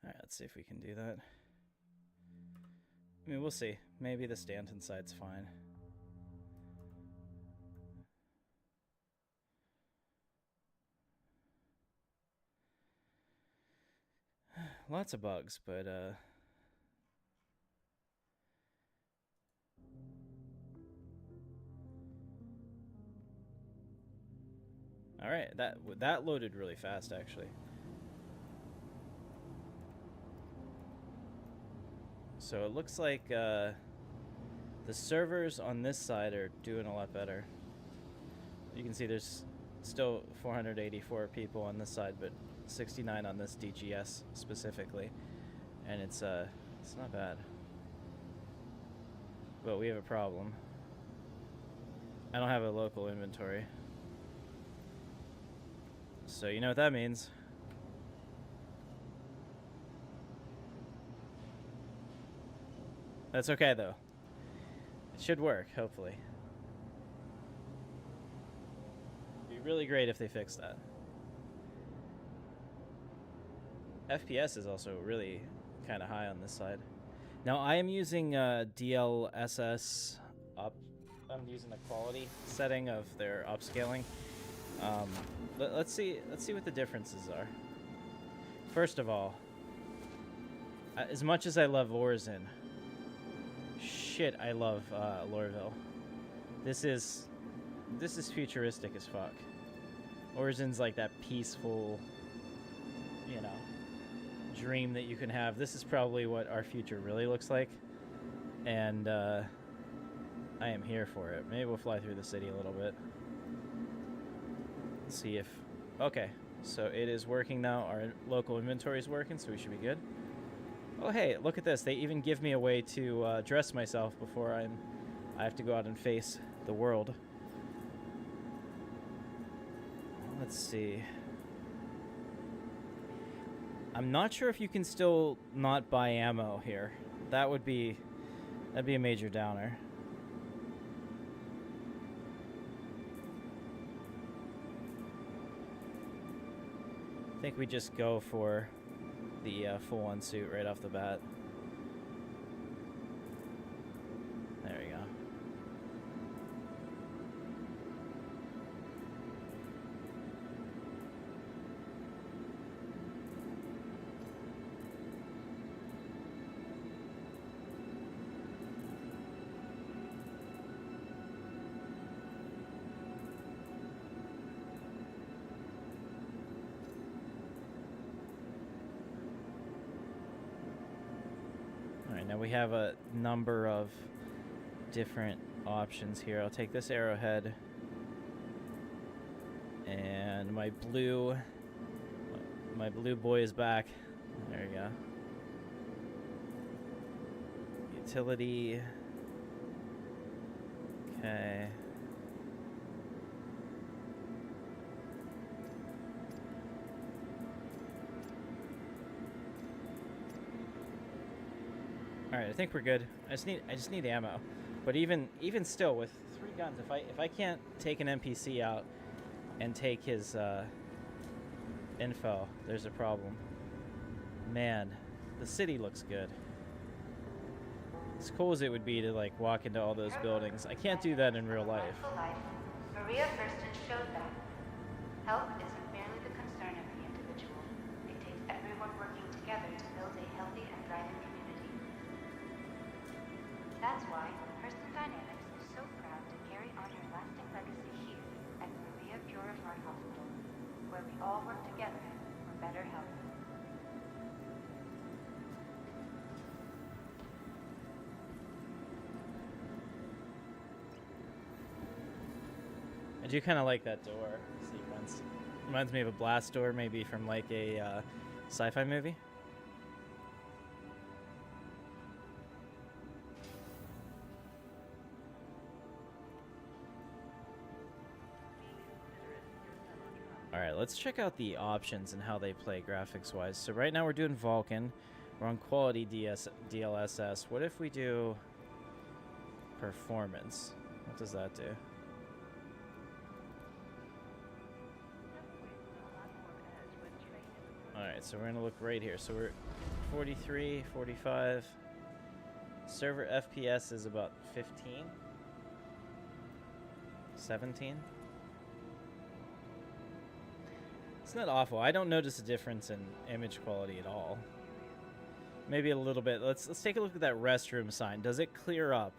Alright, let's see if we can do that. I mean, we'll see. Maybe the Stanton side's fine. Lots of bugs, but alright, that loaded really fast actually. So it looks like the servers on this side are doing a lot better. You can see there's still 484 people on this side, but 69 on this DGS specifically, and it's not bad. But we have a problem. I don't have a local inventory. So you know what that means. That's okay though. It should work, hopefully. It'd be really great if they fix that. FPS is also really kind of high on this side. Now I am using DLSS up. I'm using the quality setting of their upscaling. Let's see what the differences are. First of all, as much as I love Origin, shit, I love Loreville. This is futuristic as fuck. Origin's like that peaceful, you know, dream that you can have. This is probably what our future really looks like, and I am here for it. Maybe we'll fly through the city a little bit. Let's see if... Okay, so it is working now. Our local inventory is working, so we should be good. Oh hey, look at this. They even give me a way to dress myself before I have to go out and face the world. Let's see. I'm not sure if you can still not buy ammo here. That'd be a major downer. I think we just go for the full-on suit right off the bat. There we go. Now we have a number of different options here. I'll take this arrowhead, and my blue boy is back. There we go. Utility. Okay. Alright, I think we're good. I just need ammo. But even still, with 3 guns, if I can't take an NPC out and take his info, there's a problem. Man, the city looks good. As cool as it would be to like walk into all those buildings, I can't do that in real life. Maria Thurston showed that. Health is a together to build a healthy and thriving community. That's why Hurston Dynamics is so proud to carry on her lasting legacy here at Maria Cure Heart Hospital, where we all work together for better health. I do kind of like that door sequence. Reminds me of a blast door, maybe from like a sci-fi movie. All right, let's check out the options and how they play graphics-wise. So right now we're doing Vulkan. We're on quality DLSS. What if we do performance? What does that do? Alright, so we're going to look right here. So we're 43, 45. Server FPS is about 15. 17. It's not awful. I don't notice a difference in image quality at all. Maybe a little bit. Let's take a look at that restroom sign. Does it clear up?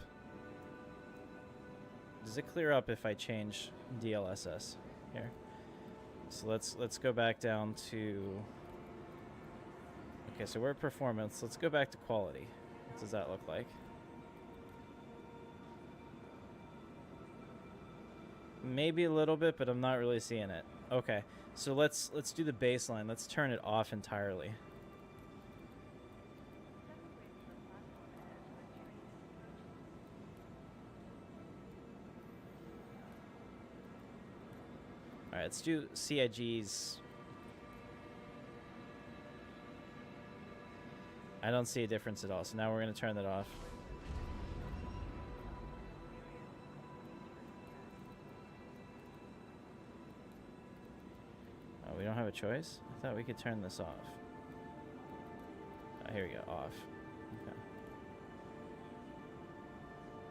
Does it clear up if I change DLSS here? So let's go back down to... Okay, so we're at performance. Let's go back to quality. What does that look like? Maybe a little bit, but I'm not really seeing it. Okay, so let's do the baseline. Let's turn it off entirely. All right, let's do CIGs. I don't see a difference at all, so now we're going to turn that off. Oh, we don't have a choice? I thought we could turn this off. Oh, here we go, off.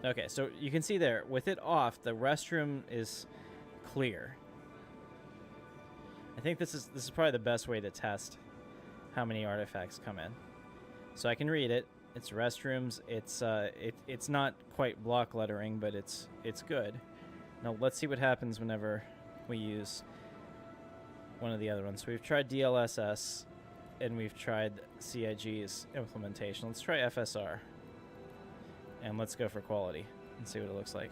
Okay. Okay, so you can see there, with it off, the restroom is clear. I think this is probably the best way to test how many artifacts come in. So I can read it. It's restrooms. It's not quite block lettering, but it's good. Now let's see what happens whenever we use one of the other ones. So we've tried DLSS and we've tried CIG's implementation. Let's try FSR. And let's go for quality and see what it looks like.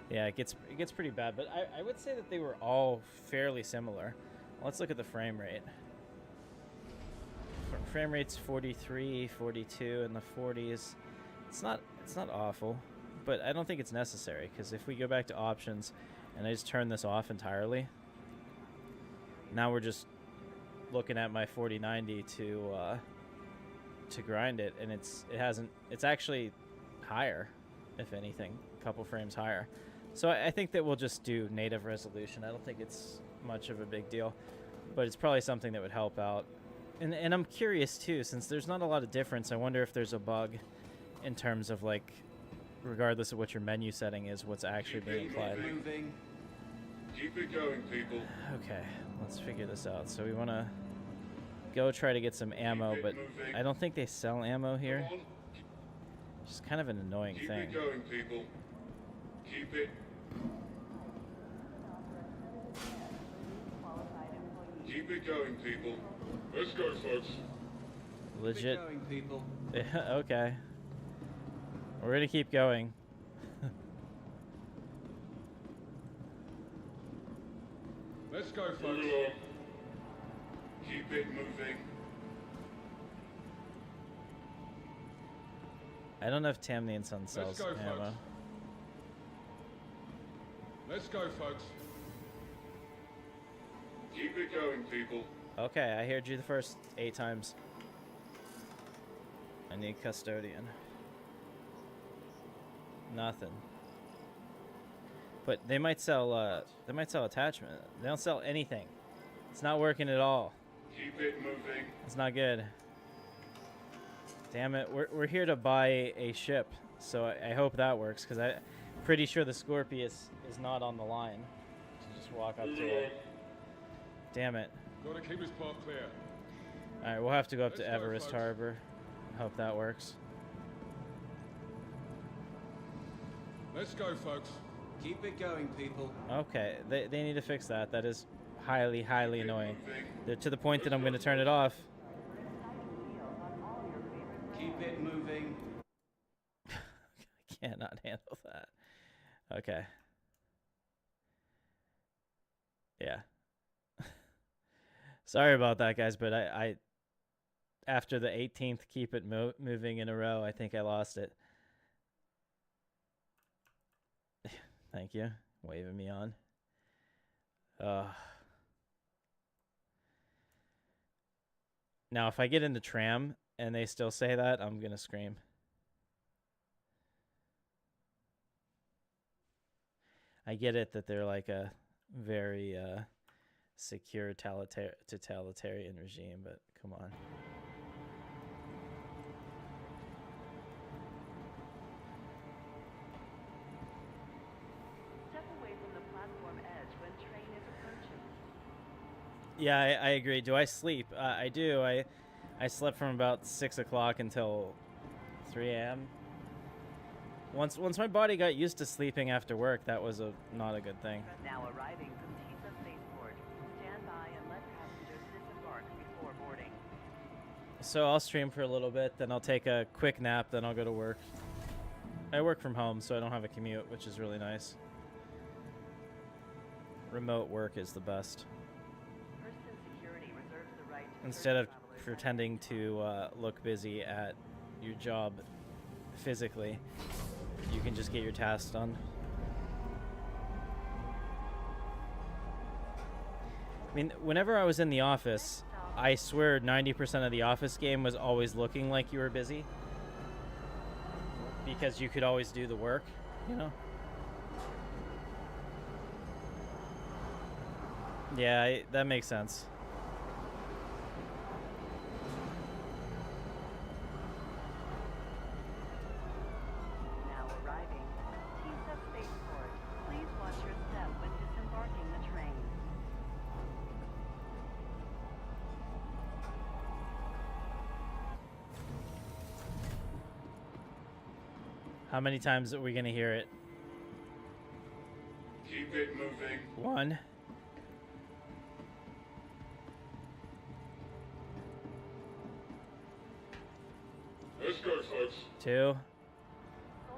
Yeah, it gets pretty bad, but I would say that they were all fairly similar. Let's look at the frame rate. Frame rate's 43, 42 in the 40s. It's not awful, but I don't think it's necessary, because if we go back to options and I just turn this off entirely, now we're just looking at my 4090 to grind it, and it's actually higher, if anything, a couple frames higher. So I think that we'll just do native resolution. I don't think it's much of a big deal, but it's probably something that would help out. And I'm curious too, since there's not a lot of difference, I wonder if there's a bug in terms of, like, regardless of what your menu setting is, what's actually being applied. Keep it going, people. Okay, let's figure this out. So we want to go try to get some ammo, but I don't think they sell ammo here. Which is kind of an annoying thing. Keep it going, people. Keep it. Keep it going, people. Let's go, folks. Legit. Keep going, people. Yeah, okay. We're gonna keep going. Let's go, folks. Move along. Keep it moving. I don't know if Tamni and Son sells go, ammo. folks. Let's go, folks. Keep it going, people. Okay, I heard you the first 8 times. I need custodian. Nothing. But they might sell attachment. They don't sell anything. It's not working at all. Keep it moving. It's not good. Damn it, we're here to buy a ship, so I hope that works, because I'm pretty sure the Scorpius is not on the line. So just walk up to it. Damn it. Gotta keep his path clear. All right, we'll have to go up to Let's go, Everest folks. Harbor. Hope that works. Let's go, folks. Keep it going, people. Okay, they need to fix that. That is highly, highly annoying. Moving. They're to the point that I'm going to turn it off. Keep it moving. I cannot handle that. Okay. Yeah. Sorry about that, guys, but I after the 18th keep it moving in a row, I think I lost it. Thank you. Waving me on. Now, if I get in the tram and they still say that, I'm going to scream. I get it that they're like a very secure totalitarian regime, but come on. Step away from the platform edge when train is approaching. Yeah, I agree. Do I sleep? I do. I slept from about 6 o'clock until 3 a.m. Once my body got used to sleeping after work, that was not a good thing. Now arriving from Tisa Spaceport. Stand by and let passengers disembark before boarding. So I'll stream for a little bit, then I'll take a quick nap, then I'll go to work. I work from home, so I don't have a commute, which is really nice. Remote work is the best. Person security reserves the right to Instead of search travelers pretending to look busy at your job physically, you can just get your tasks done. I mean, whenever I was in the office, I swear 90% of the office game was always looking like you were busy. Because you could always do the work, you know? Yeah, that makes sense. now arriving. Tisa Spaceport. Please watch your step when disembarking the train. How many times are we going to hear it? Keep it moving. 1. Let's go, folks. 2.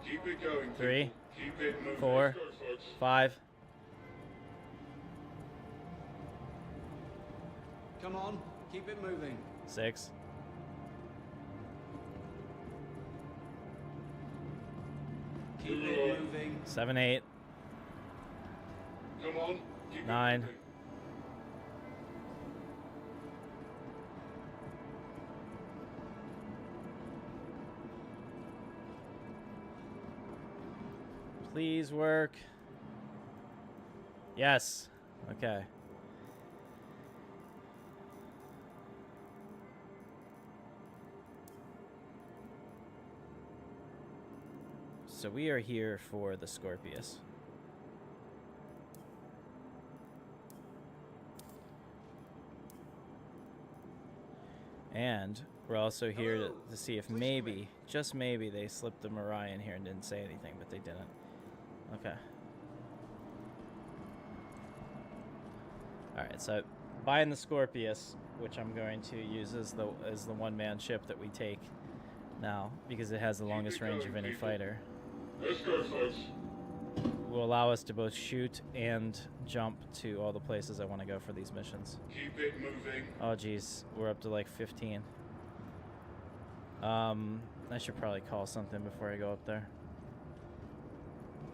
Keep it going. 3. People. Keep it moving. 4. Let's go, folks. 5. Come on, keep it moving. 6. Keep it moving. 7, 8. Come on. Keep 9. it moving. Please work. Yes. Okay. So we are here for the Scorpius. And we're also here to see if maybe, just maybe, they slipped the Mariah in here and didn't say anything, but they didn't. Okay. Alright, so buying the Scorpius, which I'm going to use as the one-man ship that we take now, because it has the longest range of any fighter, Let's go, folks. will allow us to both shoot and jump to all the places I want to go for these missions. Keep it moving. Oh geez, we're up to like 15. I should probably call something before I go up there.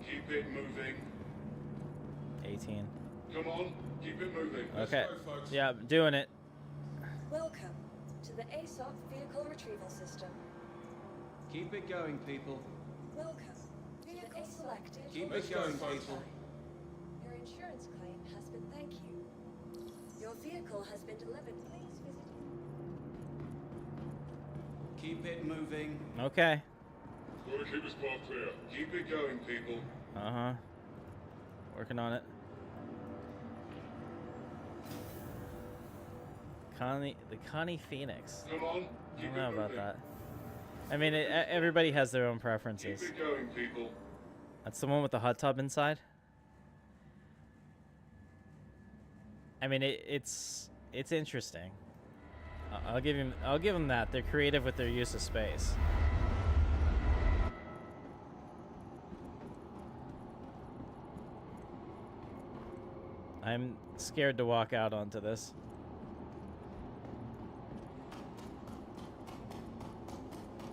Keep it moving. 18. Come on. Keep it moving. Let's Okay. go, folks. Yeah, I'm doing it. Welcome to the ASOC Vehicle Retrieval System. Keep it going, people. Welcome. Vehicle selected. Keep Let's it go, going, folks. people. Your insurance claim has been thank you. Your vehicle has been delivered. Please visit. Keep it moving. Okay. Gotta keep his path clear. Keep it going, people. Uh-huh. Working on it. Connie Phoenix. Come on, I keep don't know it about moving. that. I mean, everybody has their own Keep preferences. it going, people. That's the one with the hot tub inside. I mean, it's interesting. I'll give him that. They're creative with their use of space. I'm scared to walk out onto this.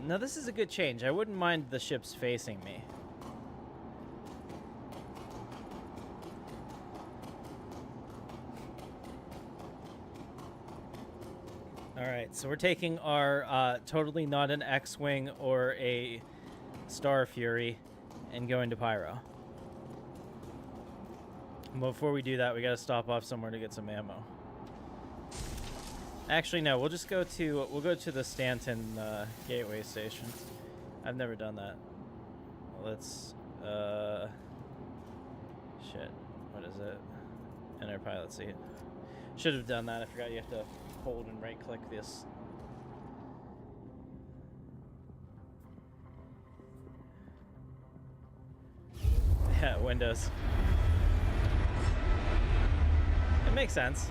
No, this is a good change. I wouldn't mind the ships facing me. Alright, so we're taking our totally not an X-Wing or a Star Fury and going to Pyro. Before we do that, we gotta stop off somewhere to get some ammo. Actually, no. We'll go to the Stanton Gateway Station. I've never done that. Let's shit. What is it? Enter pilot seat. Should have done that. I forgot you have to hold and right-click this. Yeah, Windows. It makes sense.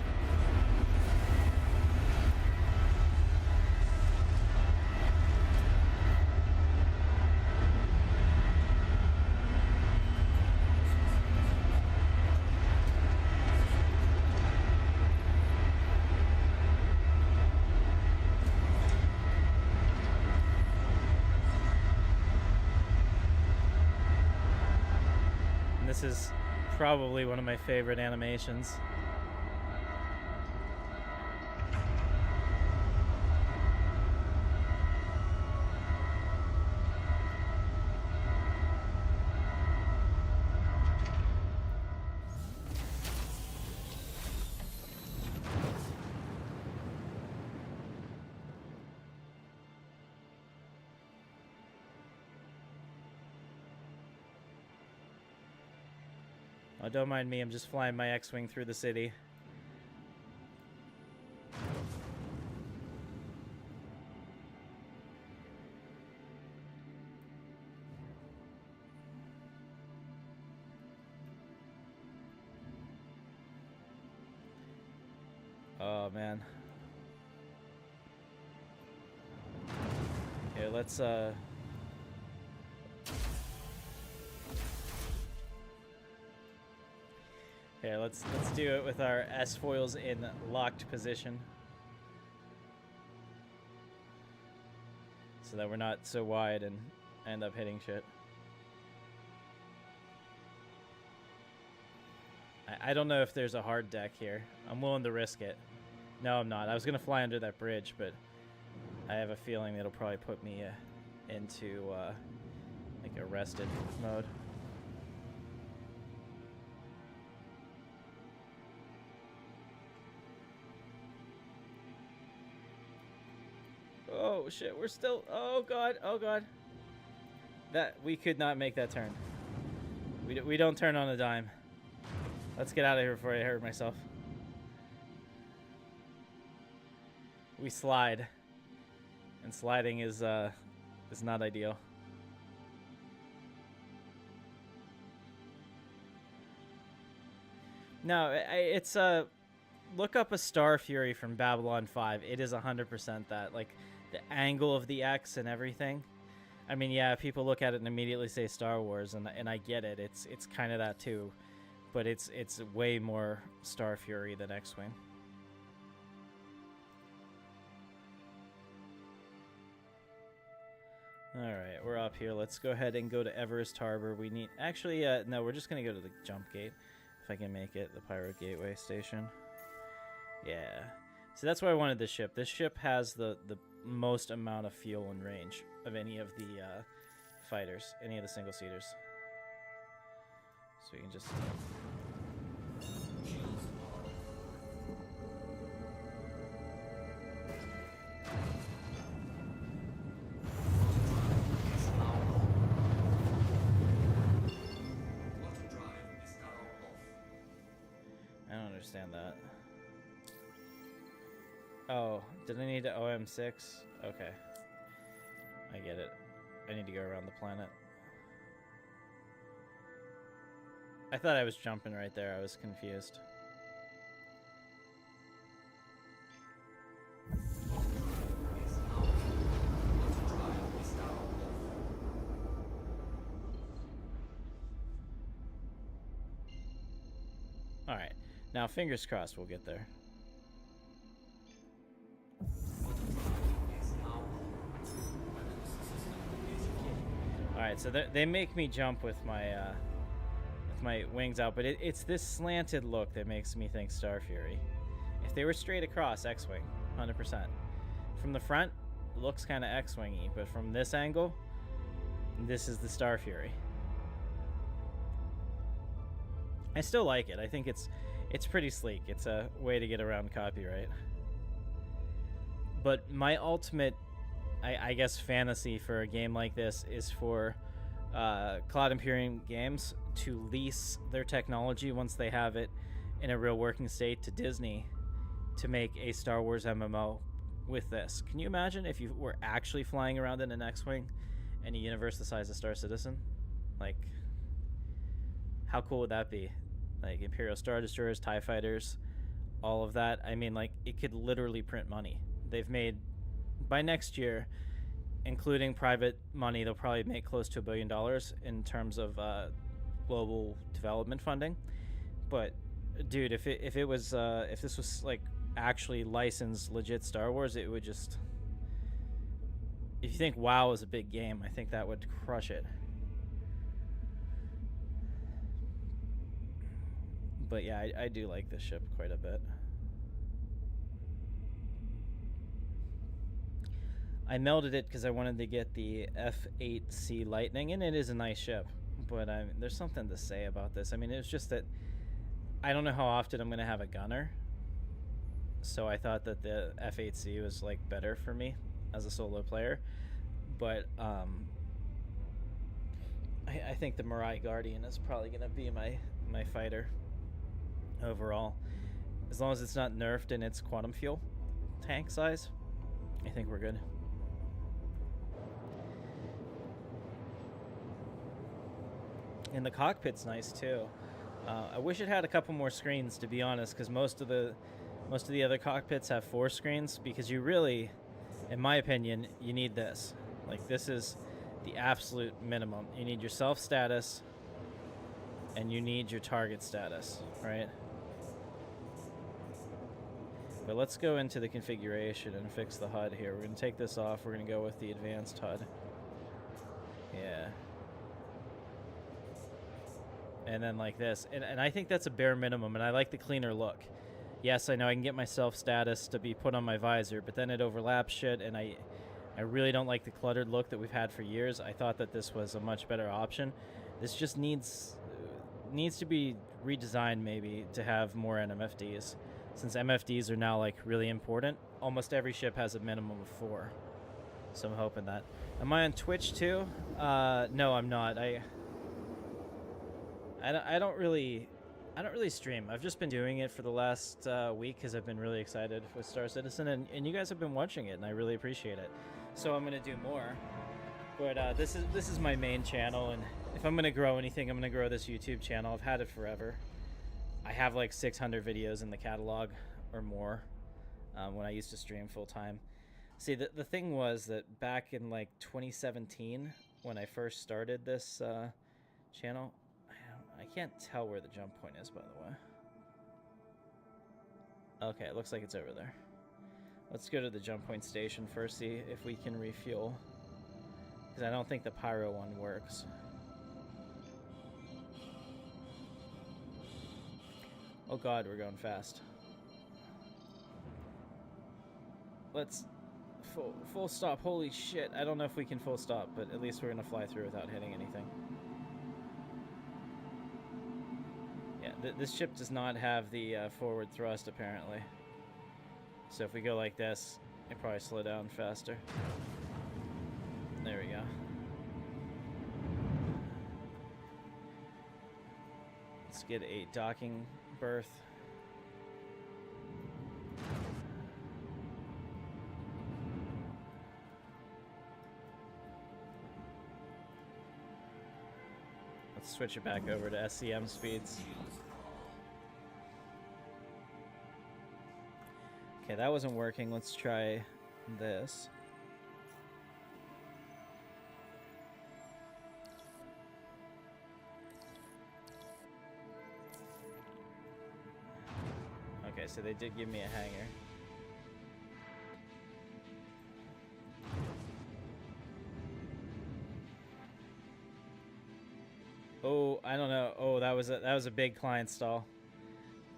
And this is probably one of my favorite animations. Oh, don't mind me, I'm just flying my X-Wing through the city. Oh, man. Here, let's, Here, let's do it with our S-foils in locked position. So that we're not so wide and end up hitting shit. I don't know if there's a hard deck here. I'm willing to risk it. No, I'm not. I was going to fly under that bridge, but I have a feeling it'll probably put me into like arrested mode. Oh shit, we're still, oh god, that, we could not make that turn. We don't turn on a dime. Let's get out of here before I hurt myself. We slide, and sliding is not ideal. No, it's look up a Star Fury from Babylon 5. It is 100% that, like, the angle of the X and everything. I mean, yeah, people look at it and immediately say Star Wars, and I get it. It's kind of that too, but it's way more Star Fury than X-Wing. All right, we're up here. Let's go ahead and go to Everest Harbor. We need, actually, no, we're just gonna go to the jump gate if I can make it, the Pyro Gateway Station. Yeah. So that's why I wanted this ship. This ship has the most amount of fuel and range of any of the fighters, any of the single-seaters. So we can just... I don't understand that. Oh, did I need to OM6? Okay. I get it. I need to go around the planet. I thought I was jumping right there. I was confused. Alright. Now, fingers crossed we'll get there. Alright, so they make me jump with my wings out, but it's this slanted look that makes me think Star Fury. If they were straight across, X-Wing, 100%. From the front, looks kind of X-Wing-y, but from this angle, this is the Star Fury. I still like it. I think it's pretty sleek. It's a way to get around copyright. But my ultimate, I guess, fantasy for a game like this is for Cloud Imperium Games to lease their technology once they have it in a real working state to Disney to make a Star Wars MMO with this. Can you imagine if you were actually flying around in an X-Wing in a universe the size of Star Citizen? Like, how cool would that be? Like, Imperial Star Destroyers, TIE Fighters, all of that. I mean, like, it could literally print money. They've made, by next year, including private money, they'll probably make close to $1 billion in terms of global development funding. But, dude, if this was, like, actually licensed legit Star Wars, it would just... If you think WoW is a big game, I think that would crush it. But yeah, I do like this ship quite a bit. I melded it because I wanted to get the F8C Lightning, and it is a nice ship. But there's something to say about this. I mean, it's just that I don't know how often I'm going to have a gunner. So I thought that the F8C was, like, better for me as a solo player. But I think the Mirai Guardian is probably going to be my fighter overall. As long as it's not nerfed in its quantum fuel tank size, I think we're good. And the cockpit's nice too. I wish it had a couple more screens, to be honest, because most of the other cockpits have 4 screens, because you really, in my opinion, you need this. Like, this is the absolute minimum. You need your self status and you need your target status, right? But let's go into the configuration and fix the HUD here. We're going to take this off. We're going to go with the advanced HUD. Yeah. And then like this. And I think that's a bare minimum, and I like the cleaner look. Yes, I know I can get my self-status to be put on my visor, but then it overlaps shit, and I really don't like the cluttered look that we've had for years. I thought that this was a much better option. This just needs to be redesigned maybe to have more NMFDs. Since MFDs are now, like, really important, almost every ship has a minimum of 4. So I'm hoping that. Am I on Twitch too? No, I'm not. I don't really stream. I've just been doing it for the last week because I've been really excited with Star Citizen, and you guys have been watching it, and I really appreciate it. So I'm gonna do more. But this is my main channel, and if I'm gonna grow anything, I'm gonna grow this YouTube channel. I've had it forever. I have like 600 videos in the catalog or more when I used to stream full time. See, the thing was that back in like 2017, when I first started this channel, I can't tell where the jump point is, by the way. Okay, it looks like it's over there. Let's go to the jump point station first, see if we can refuel. Because I don't think the Pyro one works. Oh god, we're going fast. Let's full stop. Holy shit. I don't know if we can full stop, but at least we're going to fly through without hitting anything. Yeah, this ship does not have the forward thrust, apparently. So if we go like this, it'll probably slow down faster. There we go. Let's get a docking berth. switch it back over to SCM speeds. Okay, that wasn't working. Let's try this. Okay, so they did give me a hanger. Oh, I don't know. Oh, that was a big client stall.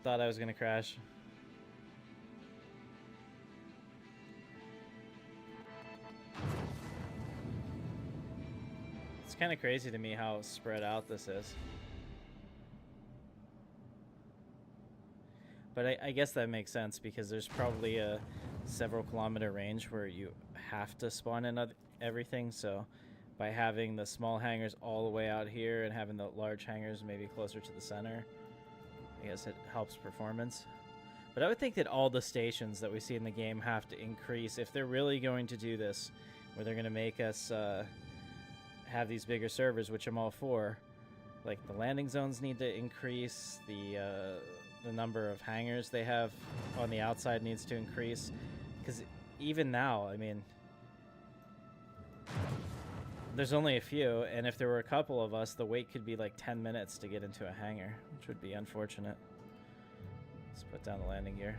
Thought I was gonna crash. It's kind of crazy to me how spread out this is. But I guess that makes sense because there's probably a several kilometer range where you have to spawn in everything. So by having the small hangars all the way out here and having the large hangars maybe closer to the center, I guess it helps performance. But I would think that all the stations that we see in the game have to increase if they're really going to do this, where they're going to make us have these bigger servers, which I'm all for. Like the landing zones need to increase, the number of hangars they have on the outside needs to increase, because even now, I mean, there's only a few, and if there were a couple of us, the wait could be like 10 minutes to get into a hangar, which would be unfortunate. Let's put down the landing gear.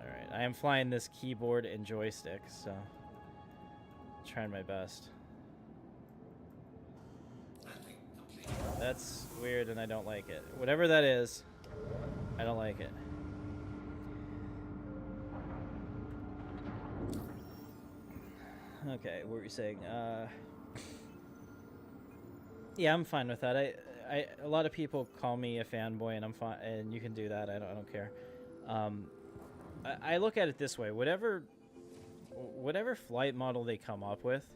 Alright, I am flying this keyboard and joystick, so trying my best. That's weird and I don't like it. Whatever that is, I don't like it. Okay, what were you saying? Yeah, I'm fine with that. A lot of people call me a fanboy, and I'm fine, and you can do that. I don't care. I look at it this way: whatever flight model they come up with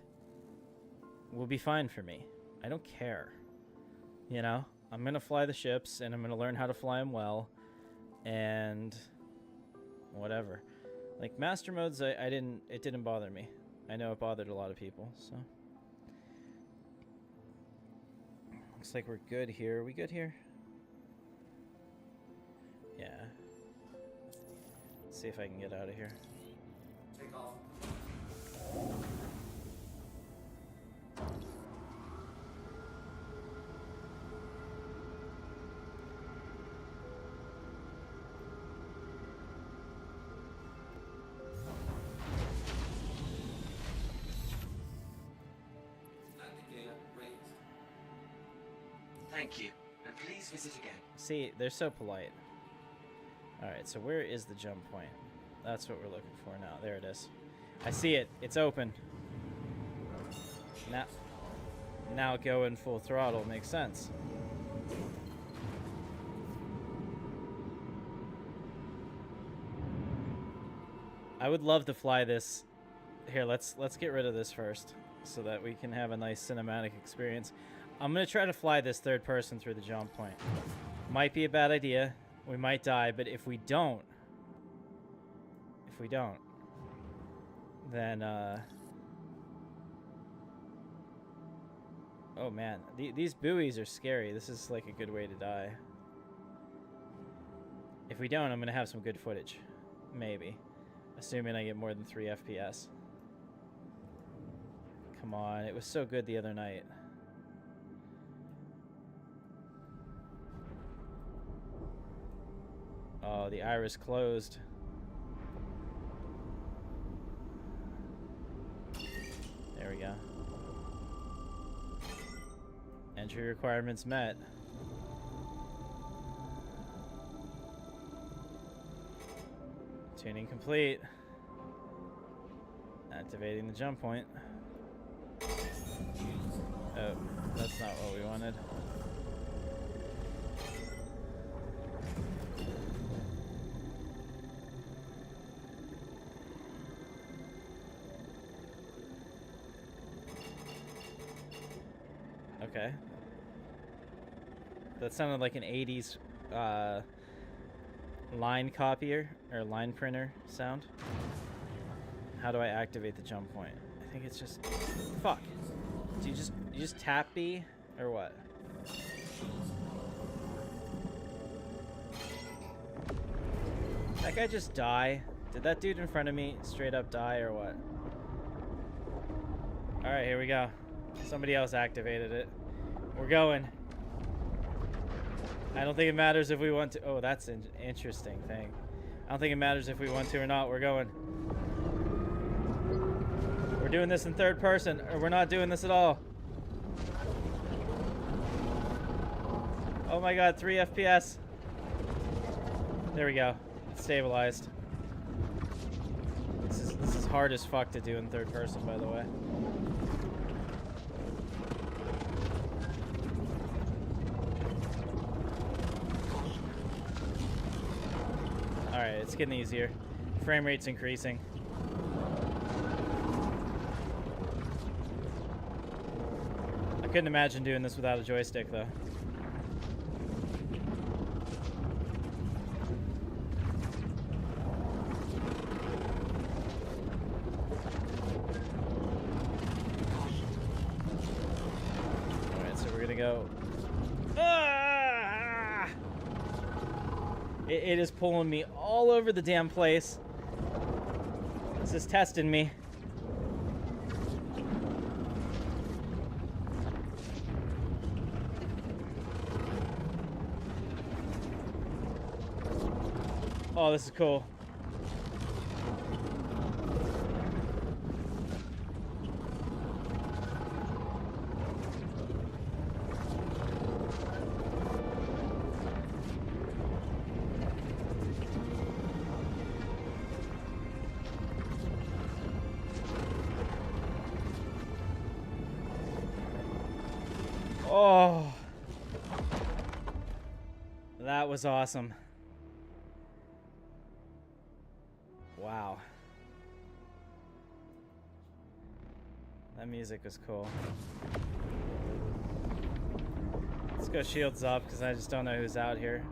will be fine for me. I don't care. You know, I'm gonna fly the ships, and I'm gonna learn how to fly them well, and whatever. Like master modes, it didn't bother me. I know it bothered a lot of people, so. Looks like we're good here. Are we good here? Yeah. Let's see if I can get out of here. Take off. Thank you, and please visit again. See, they're so polite. Alright, so where is the jump point? That's what we're looking for now. There it is. I see it. It's open. Now going full throttle makes sense. I would love to fly this. Here, let's get rid of this first so that we can have a nice cinematic experience. I'm going to try to fly this third person through the jump point. Might be a bad idea. We might die, but if we don't, then, oh man, these buoys are scary. This is like a good way to die. If we don't, I'm going to have some good footage. Maybe. Assuming I get more than 3 FPS. Come on, it was so good the other night. Oh, the iris closed. There we go. Entry requirements met. Tuning complete. Activating the jump point. Oh, that's not what we wanted. Okay. That sounded like an 80s line copier or line printer sound. How do I activate the jump point? I think it's just... Fuck. Do you just tap B? Or what? That guy just die? Did that dude in front of me straight up die or what? Alright, here we go. Somebody else activated it. We're going. I don't think it matters if we want to... Oh, that's an interesting thing. I don't think it matters if we want to or not. We're going. We're doing this in third person, or we're not doing this at all. Oh my god, 3 FPS. There we go. It's stabilized. This is hard as fuck to do in third person, by the way. Alright, it's getting easier. Frame rate's increasing. I couldn't imagine doing this without a joystick, though. Alright, so we're gonna go... Ah! It is pulling me all over the damn place. This is testing me. Oh, this is cool. Oh, that was awesome. Wow. That music was cool. Let's go shields up because I just don't know who's out here.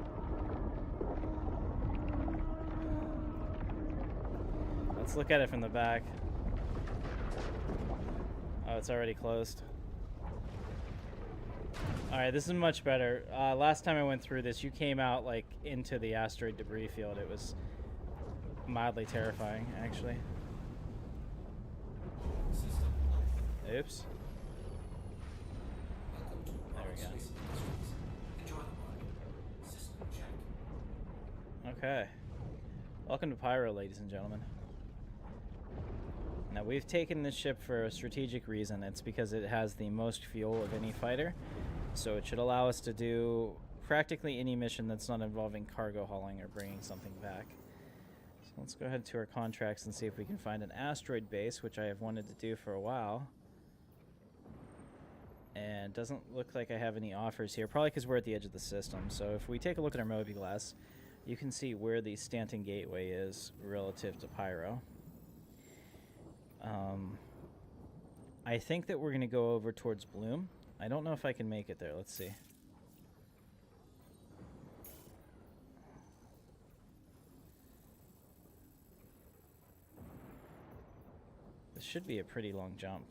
Let's look at it from the back. Oh, it's already closed. Alright, this is much better. Last time I went through this, you came out like into the asteroid debris field. It was mildly terrifying, actually. Oops. There we go. Okay. Welcome to Pyro, ladies and gentlemen. Now, we've taken this ship for a strategic reason. It's because it has the most fuel of any fighter. So it should allow us to do practically any mission that's not involving cargo hauling or bringing something back. So let's go ahead to our contracts and see if we can find an asteroid base, which I have wanted to do for a while. And doesn't look like I have any offers here, probably because we're at the edge of the system. So if we take a look at our Moby Glass, you can see where the Stanton Gateway is relative to Pyro. I think that we're going to go over towards Bloom. I don't know if I can make it there. Let's see. This should be a pretty long jump.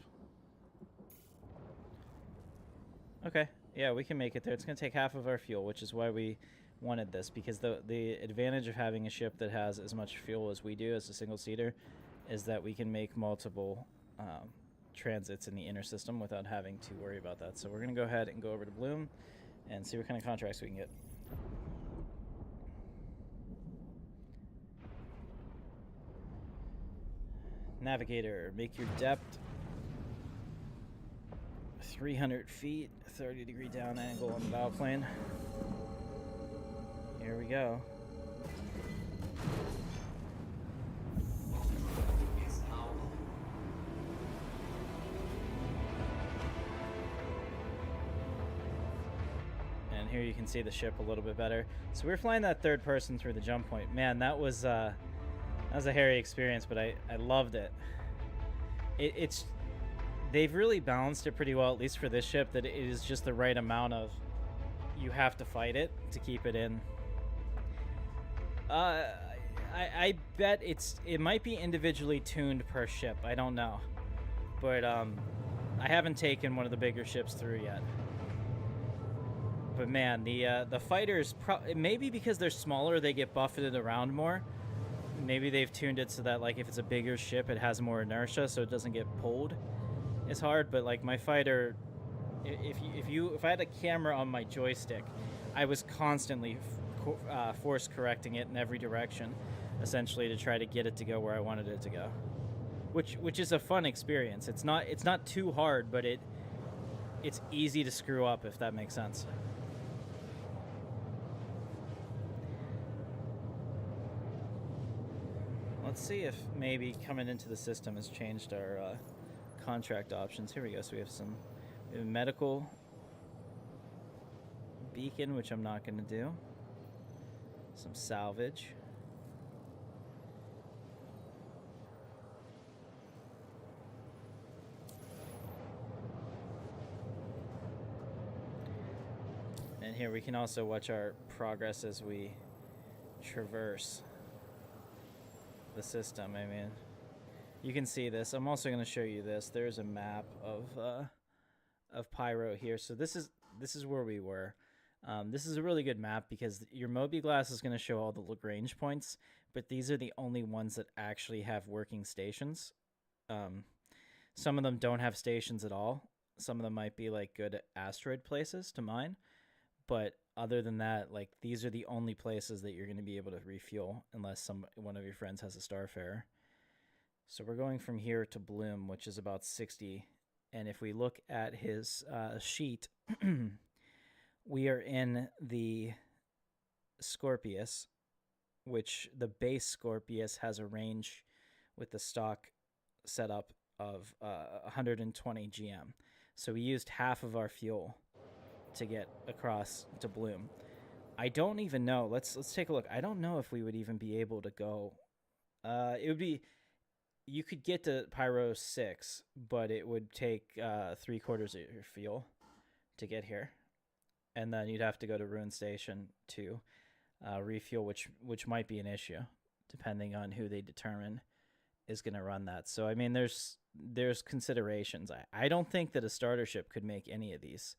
Okay, yeah, we can make it there. It's going to take half of our fuel, which is why we wanted this, because the advantage of having a ship that has as much fuel as we do as a single-seater is that we can make multiple transits in the inner system without having to worry about that. So we're going to go ahead and go over to Bloom and see what kind of contracts we can get. Navigator, make your depth 300 feet, 30-degree down angle on the bow plane. Here we go. And here you can see the ship a little bit better. So we're flying that third person through the jump point. Man, that was a hairy experience, but I loved it. They've really balanced it pretty well, at least for this ship, that it is just the right amount of you have to fight it to keep it in. I bet it might be individually tuned per ship. I don't know, but I haven't taken one of the bigger ships through yet. But man, the fighters maybe because they're smaller, they get buffeted around more. Maybe they've tuned it so that like if it's a bigger ship, it has more inertia, so it doesn't get pulled as hard. But like my fighter, if I had a camera on my joystick, I was constantly force correcting it in every direction, essentially to try to get it to go where I wanted it to go, which is a fun experience. It's not too hard, but it's easy to screw up, if that makes sense. Let's see if maybe coming into the system has changed our contract options. Here we go. So we have a medical beacon, which I'm not going to do. Some salvage. And here we can also watch our progress as we traverse the system. I mean, you can see this. I'm also going to show you this. There's a map of Pyro here. So this is where we were. This is a really good map because your Moby glass is going to show all the Lagrange points, but these are the only ones that actually have working stations. Some of them don't have stations at all. Some of them might be like good asteroid places to mine, but other than that, like these are the only places that you're going to be able to refuel unless one of your friends has a Starfarer. So we're going from here to Bloom, which is about 60. And if we look at his sheet, we are in the Scorpius, which the base Scorpius has a range with the stock setup of 120 GM. So we used half of our fuel to get across to Bloom. I don't even know. Let's take a look. I don't know if we would even be able to go. It would be. You could get to Pyro 6, but it would take 3/4 of your fuel to get here, and then you'd have to go to Ruin Station to refuel, which might be an issue depending on who they determine is going to run that. So I mean, there's considerations. I don't think that a starter ship could make any of these.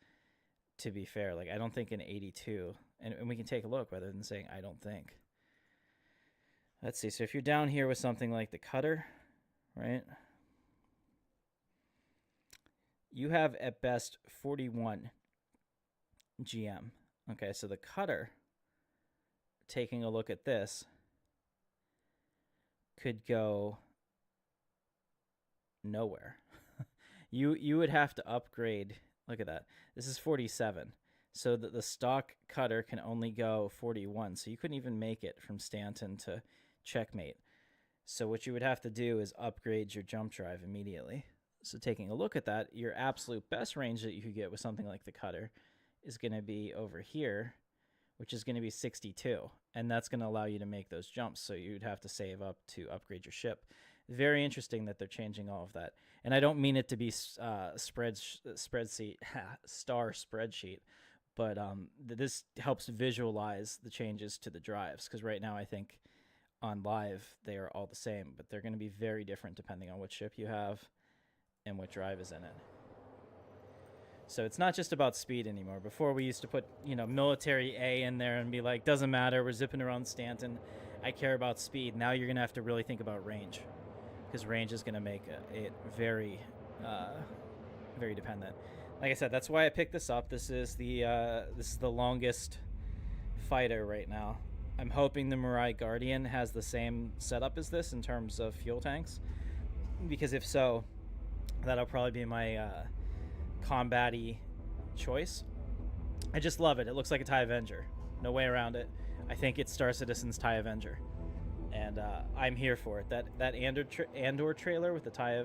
To be fair, like I don't think an 82, and we can take a look rather than saying I don't think. Let's see. So if you're down here with something like the cutter, right? You have at best 41 GM. Okay, so the cutter, taking a look at this, could go nowhere. You would have to upgrade. Look at that. This is 47. So the stock cutter can only go 41. So you couldn't even make it from Stanton to Checkmate. So what you would have to do is upgrade your jump drive immediately. So taking a look at that, your absolute best range that you could get with something like the cutter is going to be over here, which is going to be 62. And that's going to allow you to make those jumps. So you'd have to save up to upgrade your ship. Very interesting that they're changing all of that. And I don't mean it to be star spreadsheet, but this helps visualize the changes to the drives, because right now I think on live they are all the same, but they're going to be very different depending on what ship you have and what drive is in it. So it's not just about speed anymore. Before we used to put, military A in there and be like, doesn't matter, we're zipping around Stanton, I care about speed. Now you're going to have to really think about range, because range is going to make it very, very dependent. Like I said, that's why I picked this up. This is the longest fighter right now. I'm hoping the Mirai Guardian has the same setup as this in terms of fuel tanks, because if so, that'll probably be my combat-y choice. I just love it. It looks like a TIE Avenger. No way around it. I think it's Star Citizen's TIE Avenger. And I'm here for it. That Andor trailer with the TIE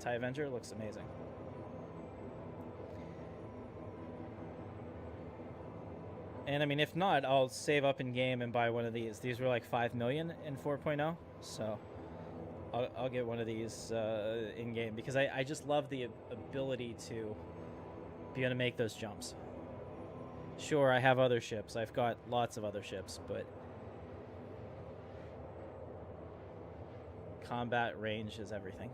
Avenger looks amazing. And I mean, if not, I'll save up in game and buy one of these. These were like 5 million in 4.0, so I'll get one of these in game, because I just love the ability to be able to make those jumps. Sure, I have other ships. I've got lots of other ships, but combat range is everything.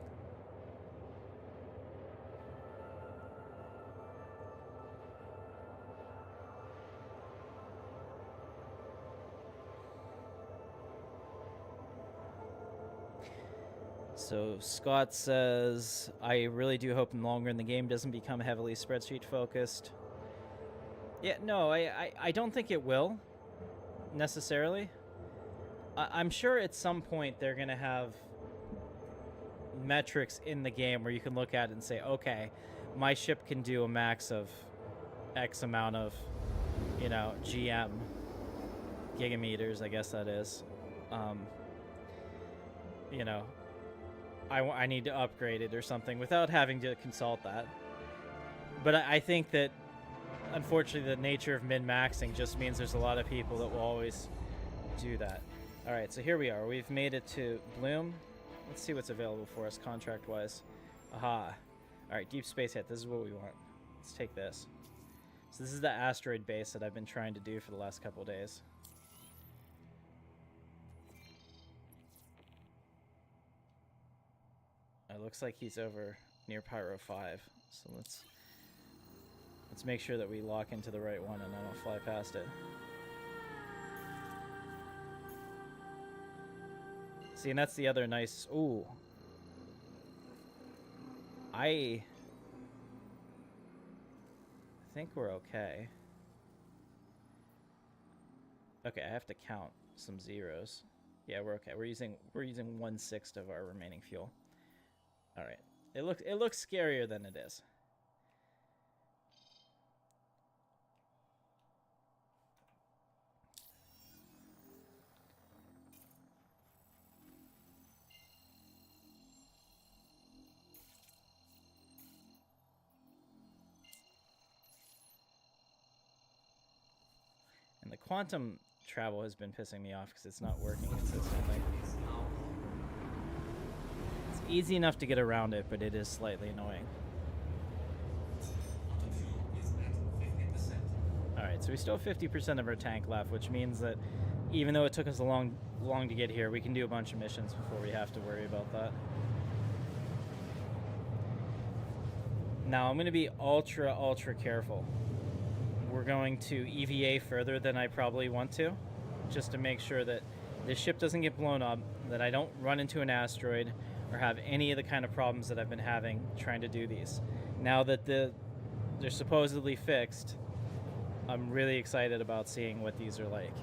So Scott says, I really do hope longer in the game doesn't become heavily spreadsheet focused. Yeah, no, I don't think it will, necessarily. I'm sure at some point they're going to have metrics in the game where you can look at it and say, okay, my ship can do a max of X amount of, you know, GM, gigameters, I guess that is. You know, I need to upgrade it or something without having to consult that. But I think that, unfortunately, the nature of min-maxing just means there's a lot of people that will always do that. All right, so here we are. We've made it to Bloom. Let's see what's available for us contract-wise. Aha. All right, deep space hit. This is what we want. Let's take this. So this is the asteroid base that I've been trying to do for the last couple of days. It looks like he's over near Pyro 5. So let's make sure that we lock into the right one and then I'll fly past it. See, and that's the other nice... Ooh. I think we're okay. Okay, I have to count some zeros. Yeah, we're okay. We're using 1/6 of our remaining fuel. All right. It looks scarier than it is. And the quantum travel has been pissing me off because it's not working consistently. It's easy enough to get around it, but it is slightly annoying. Alright, so we still have 50% of our tank left, which means that even though it took us long to get here, we can do a bunch of missions before we have to worry about that. Now, I'm going to be ultra careful. We're going to EVA further than I probably want to, just to make sure that this ship doesn't get blown up, that I don't run into an asteroid, or have any of the kind of problems that I've been having trying to do these. Now that they're supposedly fixed, I'm really excited about seeing what these are like.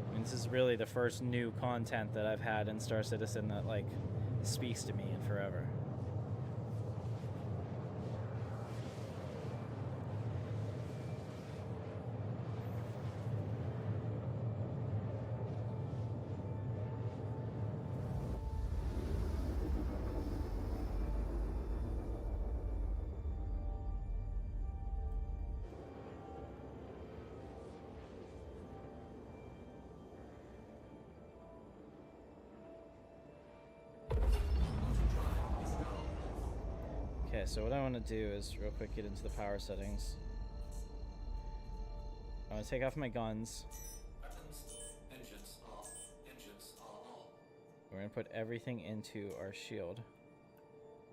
I mean, this is really the first new content that I've had in Star Citizen that, like, speaks to me in forever. Okay, so what I want to do is real quick get into the power settings. I want to take off my guns. Engines off. Engines are on. We're going to put everything into our shield.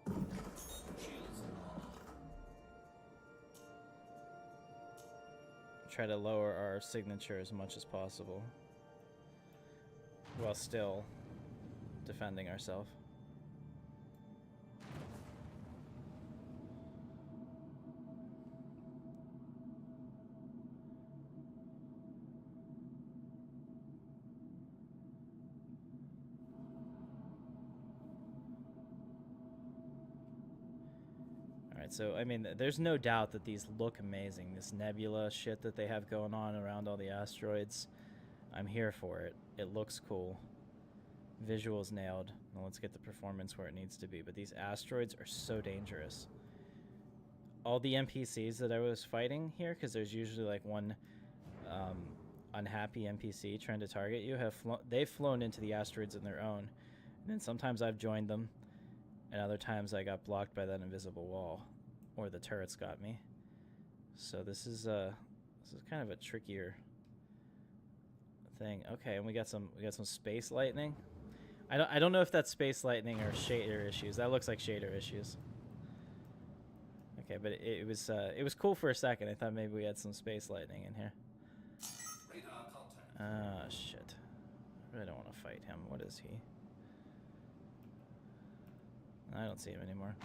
Shields are on. Try to lower our signature as much as possible, while still defending ourselves. So, I mean, there's no doubt that these look amazing. This nebula shit that they have going on around all the asteroids, I'm here for it. It looks cool. Visuals nailed. Now let's get the performance where it needs to be. But these asteroids are so dangerous. All the NPCs that I was fighting here, because there's usually like one unhappy NPC trying to target you, they've flown into the asteroids on their own. And then sometimes I've joined them, and other times I got blocked by that invisible wall. Or the turrets got me. So this is kind of a trickier thing. Okay, and we got some space lightning. I don't know if that's space lightning or shader issues. That looks like shader issues. Okay, but it was cool for a second. I thought maybe we had some space lightning in here. Radar contact. Ah, shit. I really don't want to fight him. What is he? I don't see him anymore.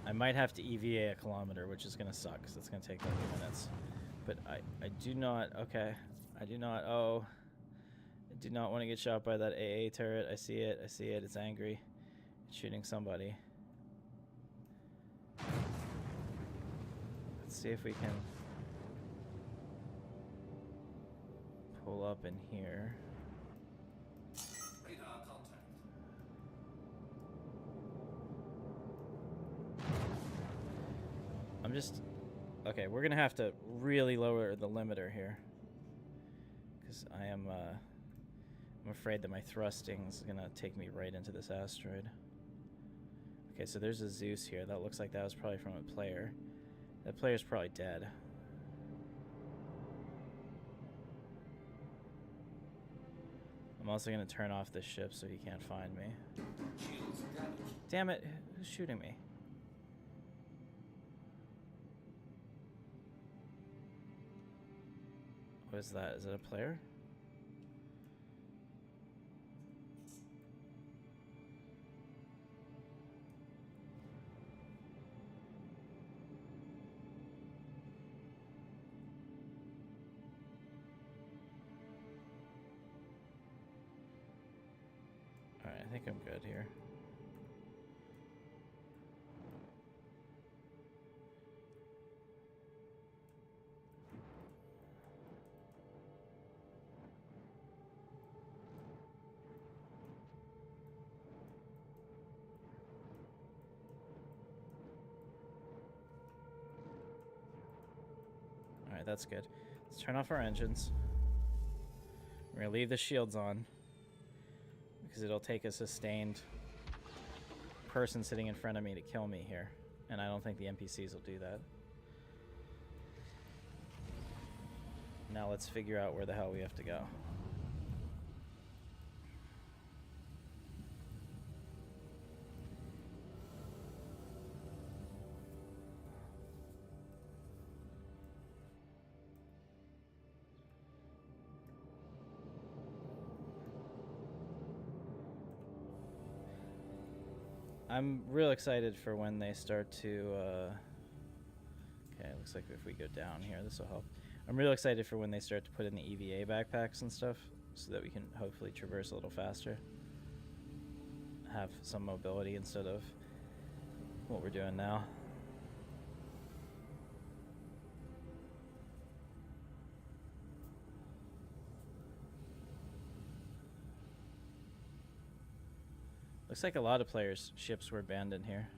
I might have to EVA a kilometer, which is going to suck, because it's going to take like minutes. But I do not... Okay. I do not... Oh. I do not want to get shot by that AA turret. I see it. I see it. It's angry. It's shooting somebody. Let's see if we can pull up in here. Radar contact. I'm just... Okay, we're going to have to really lower the limiter here. Because I'm afraid that my thrusting is going to take me right into this asteroid. Okay, so there's a Zeus here. That looks like that was probably from a player. That player's probably dead. I'm also going to turn off this ship so he can't find me. Shields damaged. Damn it, who's shooting me? What is that? Is it a player? Alright, I think I'm good here. Alright, that's good. Let's turn off our engines. We're gonna leave the shields on, because it'll take a sustained person sitting in front of me to kill me here. And I don't think the NPCs will do that. Now let's figure out where the hell we have to go. I'm real excited for when they start to, okay, looks like if we go down here, this will help. I'm real excited for when they start to put in the EVA backpacks and stuff, so that we can hopefully traverse a little faster. Have some mobility instead of what we're doing now. Looks like a lot of players' ships were abandoned here.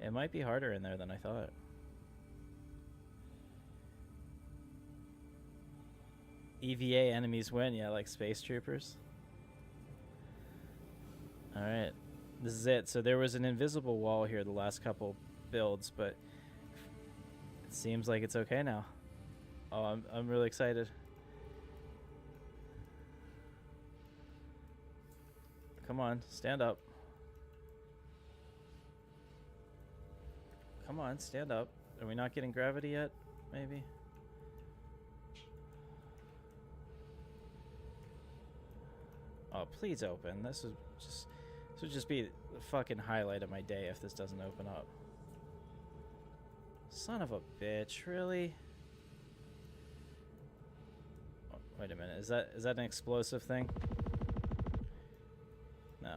It might be harder in there than I thought. EVA enemies win, yeah, like space troopers. Alright, this is it. So there was an invisible wall here the last couple builds, but it seems like it's okay now. Oh, I'm really excited. Come on, stand up. Come on, stand up. Are we not getting gravity yet? Maybe? Oh, please open. This would just be the fucking highlight of my day if this doesn't open up. Son of a bitch, really? Oh, wait a minute. Is that an explosive thing? No.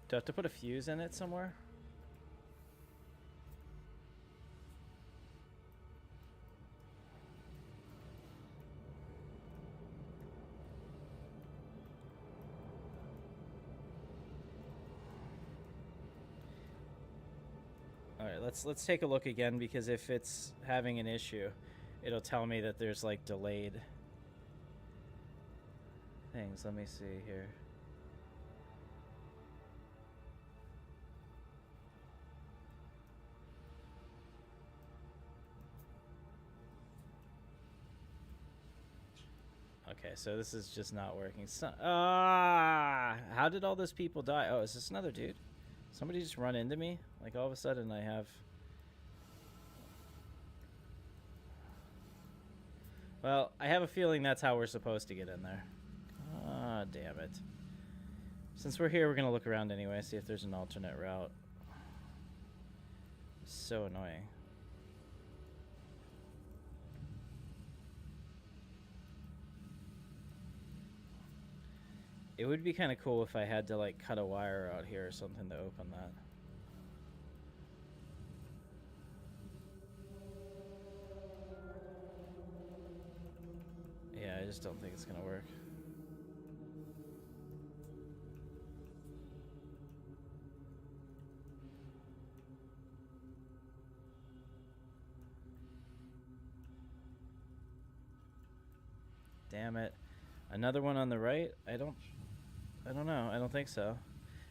Do I have to put a fuse in it somewhere? Alright, let's take a look again, because if it's having an issue, it'll tell me that there's like delayed things. Let me see here. Okay, so this is just not working. How did all those people die? Oh, is this another dude? Somebody just run into me? Like all of a sudden I have... Well, I have a feeling that's how we're supposed to get in there. Ah, damn it. Since we're here, we're going to look around anyway, see if there's an alternate route. So annoying. It would be kind of cool if I had to like cut a wire out here or something to open that. Yeah, I just don't think it's gonna work. Damn it. Another one on the right? I don't know. I don't think so.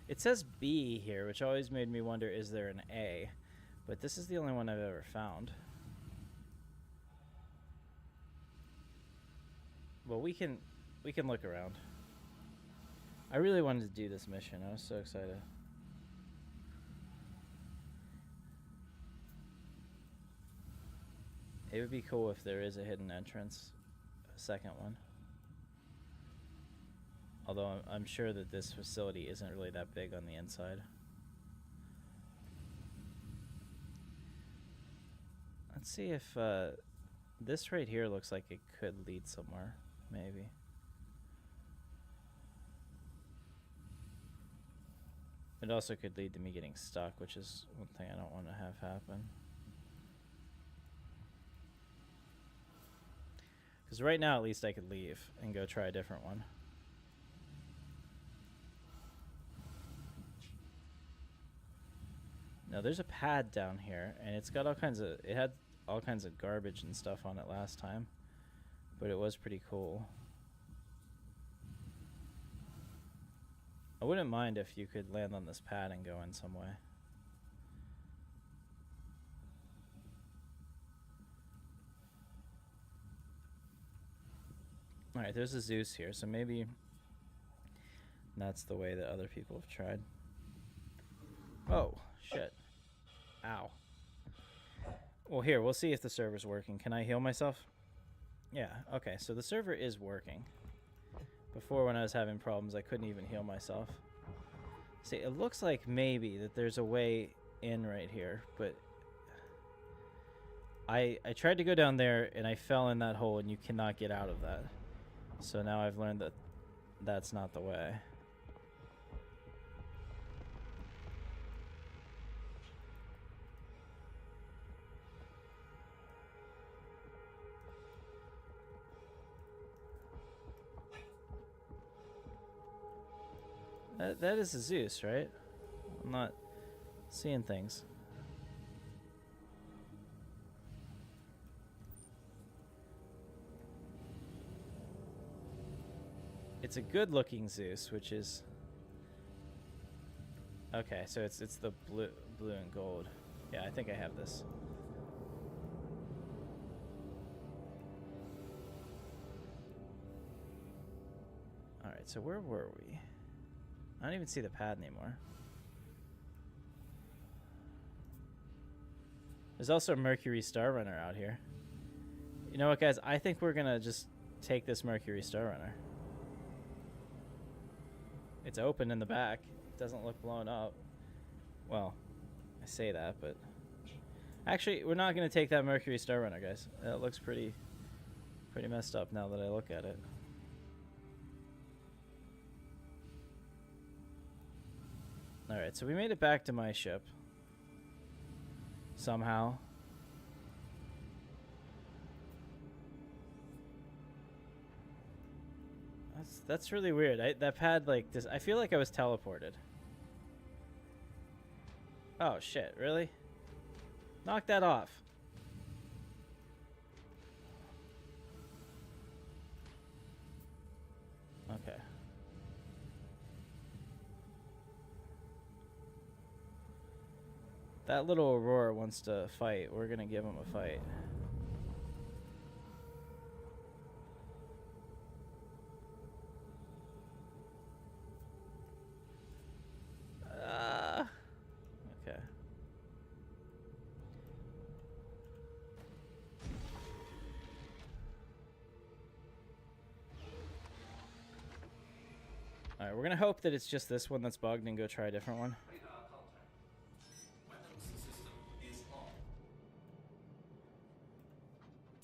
It says B here, which always made me wonder, is there an A? But this is the only one I've ever found. Well, we can look around. I really wanted to do this mission. I was so excited. It would be cool if there is a hidden entrance, a second one. Although I'm sure that this facility isn't really that big on the inside. Let's see if this right here looks like it could lead somewhere, maybe. It also could lead to me getting stuck, which is one thing I don't want to have happen. Because right now, at least I could leave and go try a different one. Now there's a pad down here, and it's got all kinds of, it had all kinds of garbage and stuff on it last time, but it was pretty cool. I wouldn't mind if you could land on this pad and go in some way. Alright, there's a Zeus here, so maybe that's the way that other people have tried. Oh, shit. Ow. Well, here, we'll see if the server's working. Can I heal myself? Yeah, okay, so the server is working. Before, when I was having problems, I couldn't even heal myself. See, it looks like maybe that there's a way in right here, but I tried to go down there, and I fell in that hole, and you cannot get out of that. So now I've learned that that's not the way. That is a Zeus, right? I'm not seeing things. It's a good-looking Zeus, which is okay. So it's the blue and gold. Yeah, I think I have this. All right. So where were we? I don't even see the pad anymore. There's also a Mercury Star Runner out here. You know what, guys? I think we're gonna just take this Mercury Star Runner. It's open in the back. It doesn't look blown up. Well, I say that, but actually, we're not gonna take that Mercury Star Runner, guys. It looks pretty messed up now that I look at it. Alright, so we made it back to my ship. Somehow. That's really weird. That pad, like, this, I feel like I was teleported. Oh, shit, really? Knock that off. Okay. That little Aurora wants to fight. We're gonna give him a fight. Alright, we're gonna hope that it's just this one that's bugged and go try a different one. Radar contact. Weapons system is off.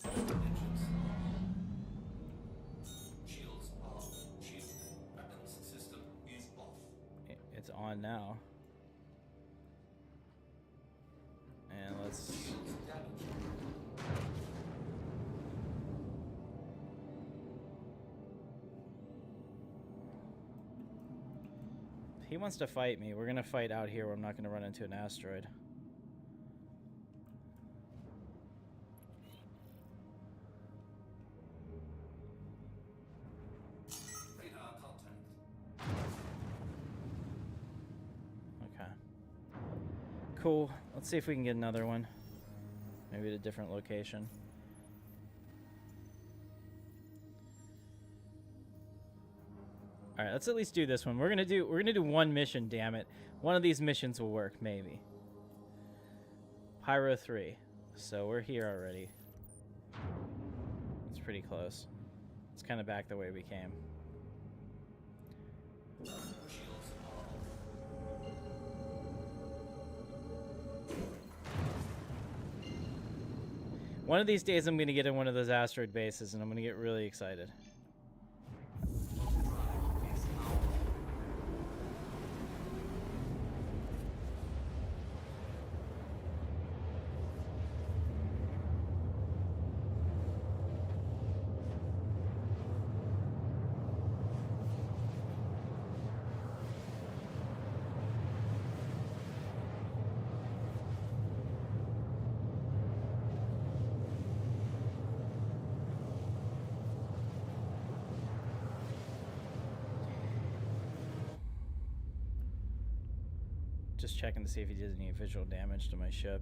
Engines on. Shields on. Shield. Weapons system is off. It's on now. And let's... Shields damaged. If he wants to fight me, we're gonna fight out here where I'm not gonna run into an asteroid. Radar contact. Okay. Cool. Let's see if we can get another one. Maybe at a different location. All right, let's at least do this one. We're gonna do one mission. Damn it, one of these missions will work, maybe. Pyro 3. So we're here already. It's pretty close. It's kind of back the way we came. One of these days, I'm gonna get in one of those asteroid bases, and I'm gonna get really excited. Just checking to see if he did any visual damage to my ship.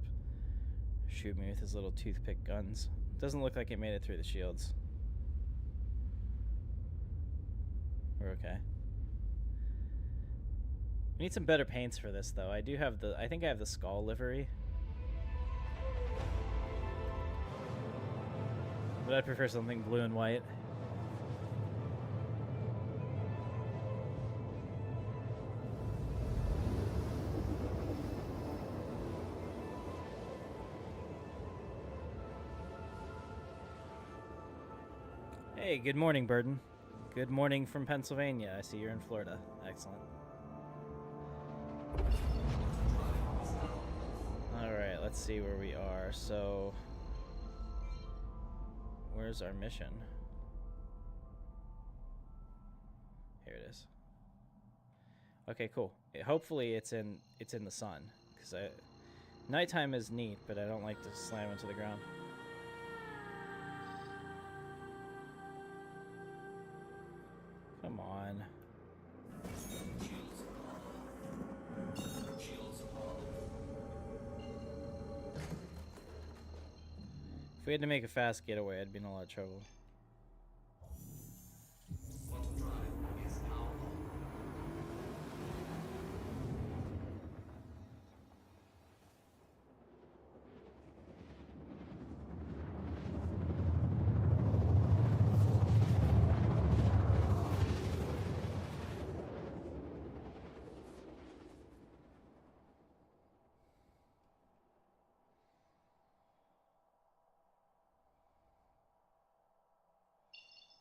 Shoot me with his little toothpick guns. Doesn't look like it made it through the shields. We're okay. We need some better paints for this, though. I think I have the skull livery. But I'd prefer something blue and white. Hey, good morning, Burden. Good morning from Pennsylvania. I see you're in Florida. Excellent. Alright, let's see where we are. So, where's our mission? Here it is. Okay, cool. Hopefully it's in the sun, because nighttime is neat, but I don't like to slam into the ground. Come on. If we had to make a fast getaway, I'd be in a lot of trouble. Quantum drive is now on.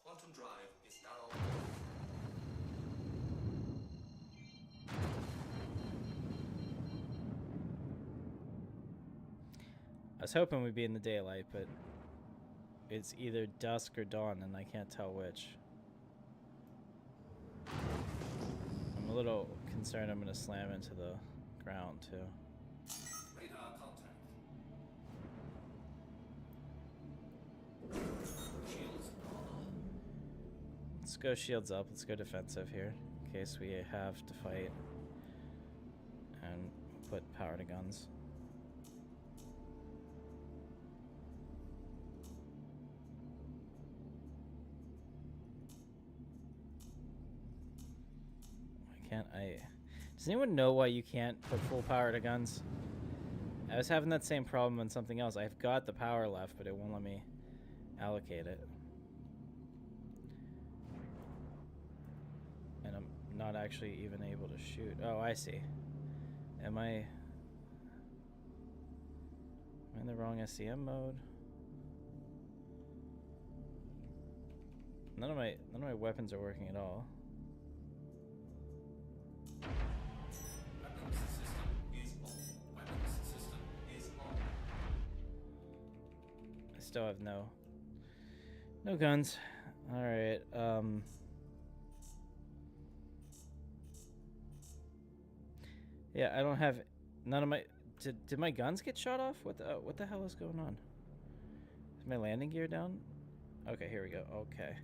Quantum drive is now on. I was hoping we'd be in the daylight, but it's either dusk or dawn, and I can't tell which. I'm a little concerned I'm going to slam into the ground, too. Radar contact. Shields on. Let's go shields up. Let's go defensive here, in case we have to fight. And put power to guns. Does anyone know why you can't put full power to guns? I was having that same problem on something else. I've got the power left, but it won't let me allocate it. And I'm not not actually even able to shoot. Oh, I see. Am I in the wrong SCM mode? None of my weapons are working at all. Weapons system is on. Weapons system is on. I still have no guns. All right. Yeah, I don't have none of my. Did my guns get shot off? What the hell is going on? Is my landing gear down? Okay, here we go. Okay.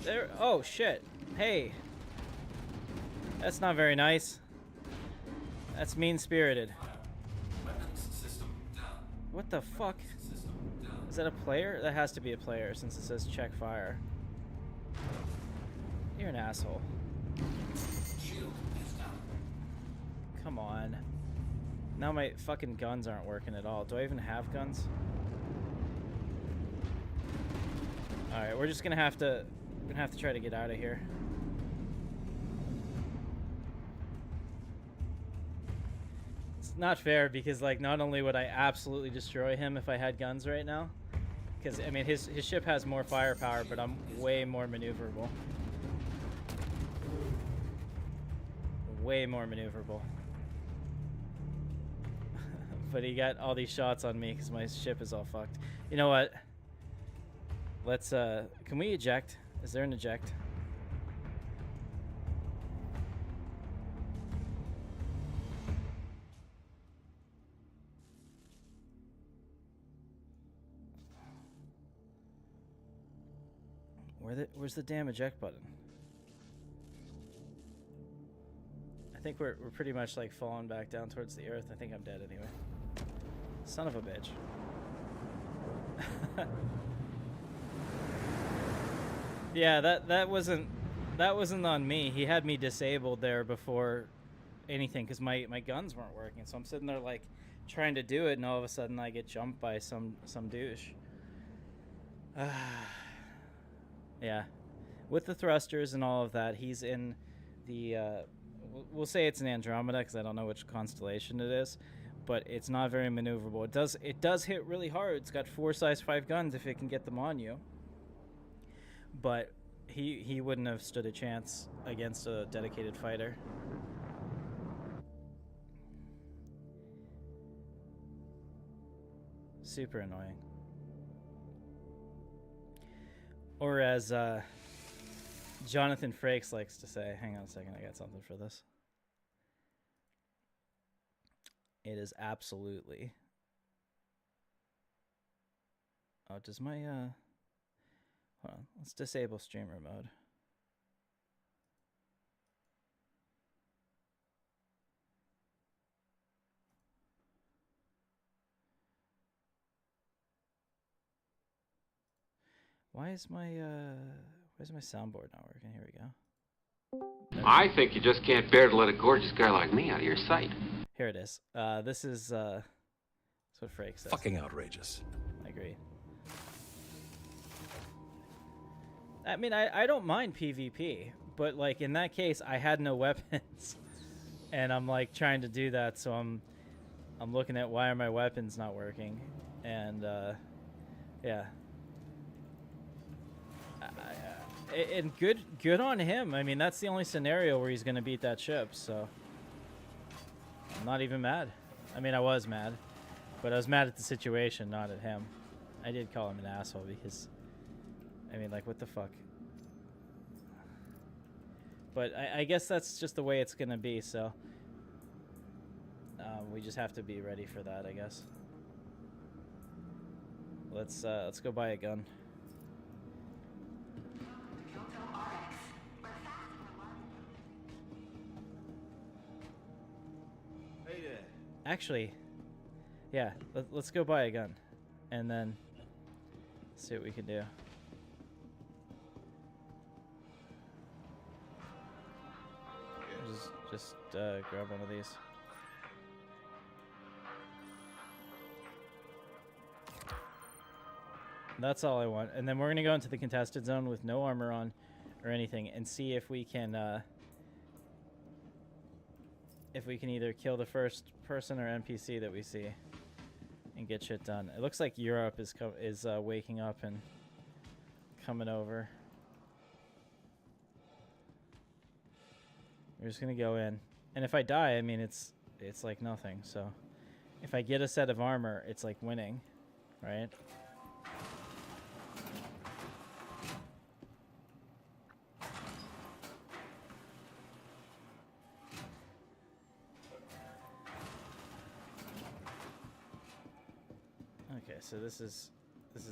There. Oh shit. Hey. That's not very nice. That's mean-spirited. Weapons system down. What the fuck? System down. Is that a player? That has to be a player since it says check fire. You're an asshole. Shield is down. Come on. Now my fucking guns aren't working at all. Do I even have guns? Alright, we're just gonna have to try to get out of here. It's not fair because like not only would I absolutely destroy him if I had guns right now, because I mean his ship has more firepower, but I'm way more maneuverable. Way more maneuverable. But he got all these shots on me because my ship is all fucked. You know what? Let's can we eject? Is there an eject? Where's the damn eject button? I think we're pretty much like falling back down towards the earth. I think I'm dead anyway. Son of a bitch. Yeah, that wasn't on me. He had me disabled there before anything because my guns weren't working. So I'm sitting there like trying to do it, and all of a sudden I get jumped by some douche. Yeah, with the thrusters and all of that, he's in the. We'll say it's an Andromeda because I don't know which constellation it is, but it's not very maneuverable. It does hit really hard. It's got 4 size 5 guns if it can get them on you. But he wouldn't have stood a chance against a dedicated fighter. Super annoying. Or as Jonathan Frakes likes to say, hang on a second, I got something for this. It is absolutely. Oh, does my hold on, let's disable streamer mode. Why is my soundboard not working? Here we go. I think you just can't bear to let a gorgeous guy like me out of your sight. Here it is. This is that's what Frake says. Fucking outrageous. I agree. I mean, I don't mind PvP, but like in that case, I had no weapons, and I'm like trying to do that, so I'm looking at why are my weapons not working, and yeah. And good on him. I mean, that's the only scenario where he's gonna beat that ship, so I'm not even mad. I mean, I was mad, but I was mad at the situation, not at him. I did call him an asshole because, I mean, like, what the fuck? But I guess that's just the way it's gonna be, so we just have to be ready for that, I guess. Let's go buy a gun. Actually, yeah, let's go buy a gun, and then see what we can do. Just grab one of these. That's all I want. And then we're gonna go into the contested zone with no armor on or anything and see if we can either kill the first person or NPC that we see and get shit done. It looks like Europe is waking up and coming over. We're just gonna go in, and if I die, I mean it's like nothing. So if I get a set of armor, it's like winning, right? Okay, so this is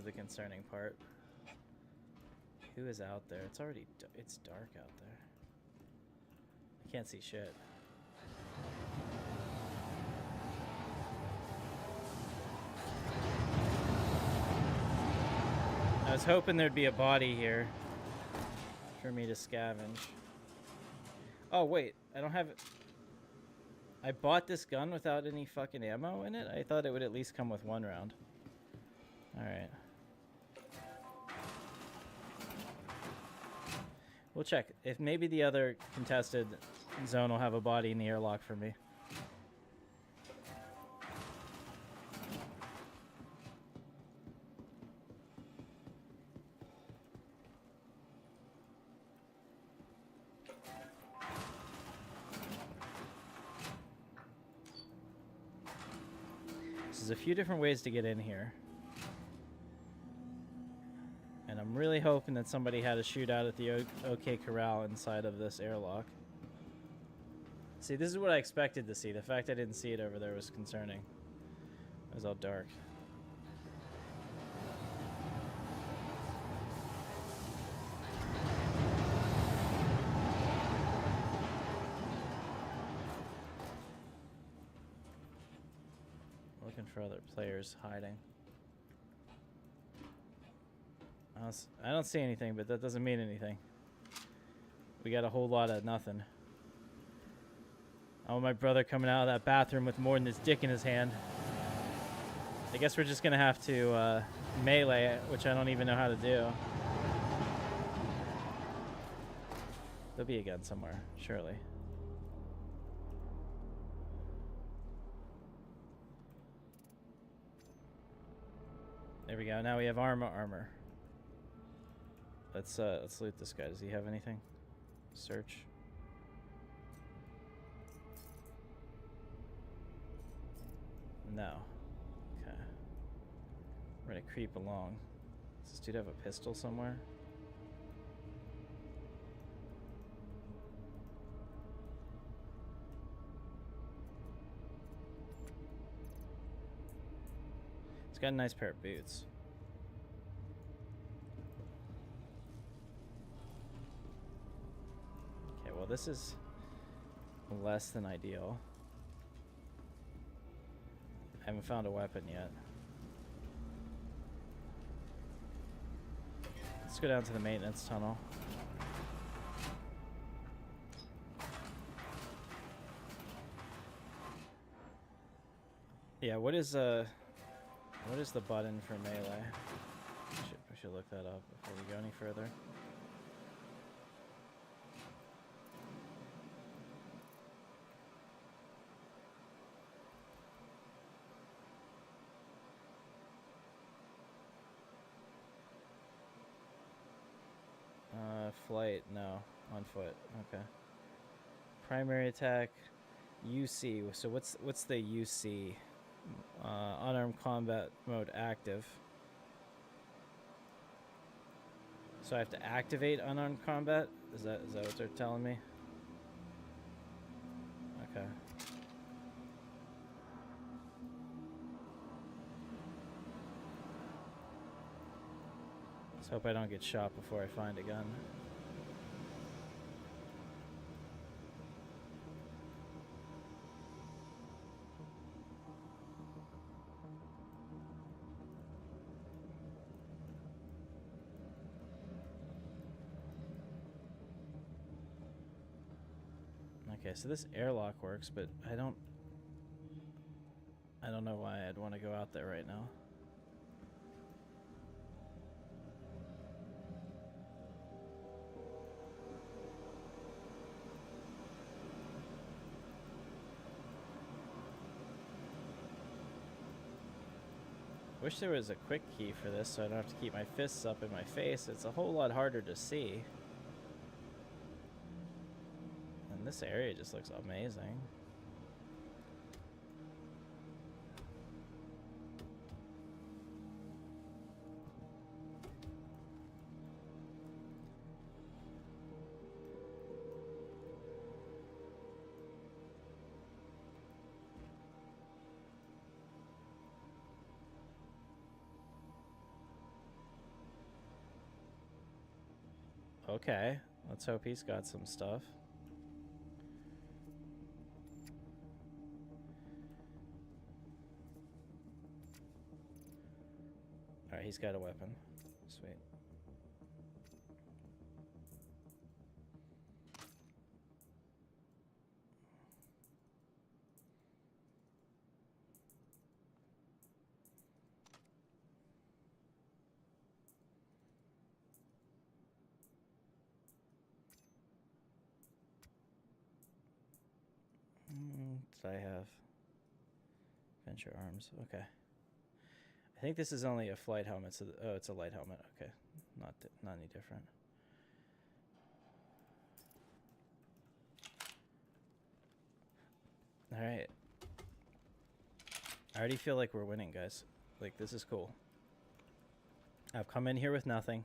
the concerning part. Who is out there? It's already it's dark out there. I can't see shit. I was hoping there'd be a body here for me to scavenge. Oh wait, I don't have it. I bought this gun without any fucking ammo in it? I thought it would at least come with 1 round. Alright. We'll check. If maybe the other contested zone will have a body in the airlock for me. There's a few different ways to get in here. And I'm really hoping that somebody had a shootout at the OK Corral inside of this airlock. See, this is what I expected to see. The fact I didn't see it over there was concerning. It was all dark. Looking for other players hiding. I don't see anything, but that doesn't mean anything. We got a whole lot of nothing. Oh, my brother coming out of that bathroom with more than his dick in his hand. I guess we're just gonna have to melee it, which I don't even know how to do. There'll be a gun somewhere, surely. There we go. Now we have armor. Let's loot this guy. Does he have anything? Search. No. Okay. We're gonna creep along. Does this dude have a pistol somewhere? He's got a nice pair of boots. Okay, well this is less than ideal. I haven't found a weapon yet. Let's go down to the maintenance tunnel. Yeah, what is the button for melee? We should look that up before we go any further. Flight, no. On foot, okay. Primary attack, UC. So what's the UC? Unarmed combat mode active. So I have to activate unarmed combat? Is that what they're telling me? Okay. Let's hope I don't get shot before I find a gun. Okay, so this airlock works, but I don't know why I'd want to go out there right now. Wish there was a quick key for this so I don't have to keep my fists up in my face. It's a whole lot harder to see. And this area just looks amazing. Okay, let's hope he's got some stuff. Alright, he's got a weapon. Sweet. Did I have venture arms? Okay. I think this is only a flight helmet. So oh, it's a light helmet. Okay, not any different. All right. I already feel like we're winning, guys. Like, this is cool. I've come in here with nothing,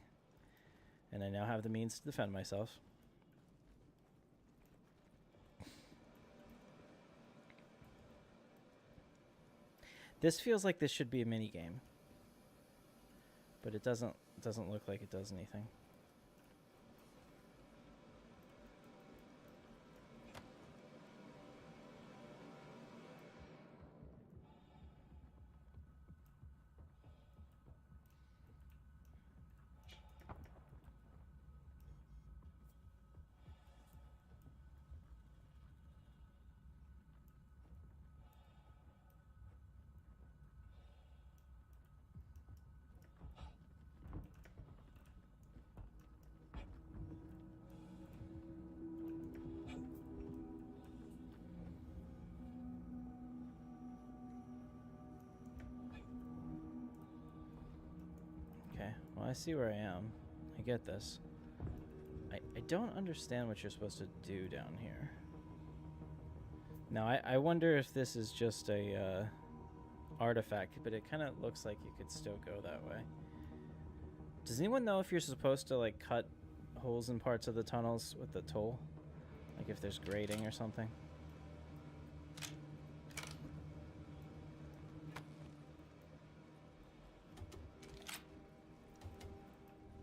and I now have the means to defend myself. This feels like this should be a mini game, but it doesn't look like it does anything. Well, I see where I am. I get this. I don't understand what you're supposed to do down here. Now, I wonder if this is just a artifact, but it kind of looks like you could still go that way. Does anyone know if you're supposed to, like, cut holes in parts of the tunnels with the tool? Like if there's grating or something?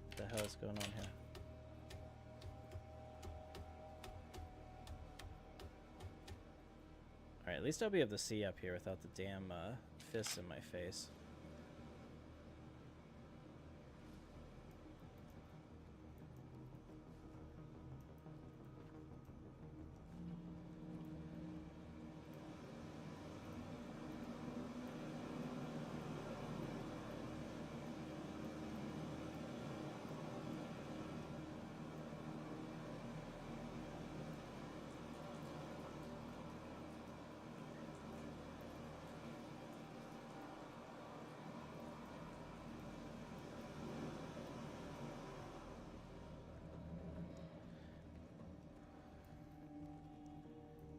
What the hell is going on here? Alright, at least I'll be able to see up here without the damn fists in my face.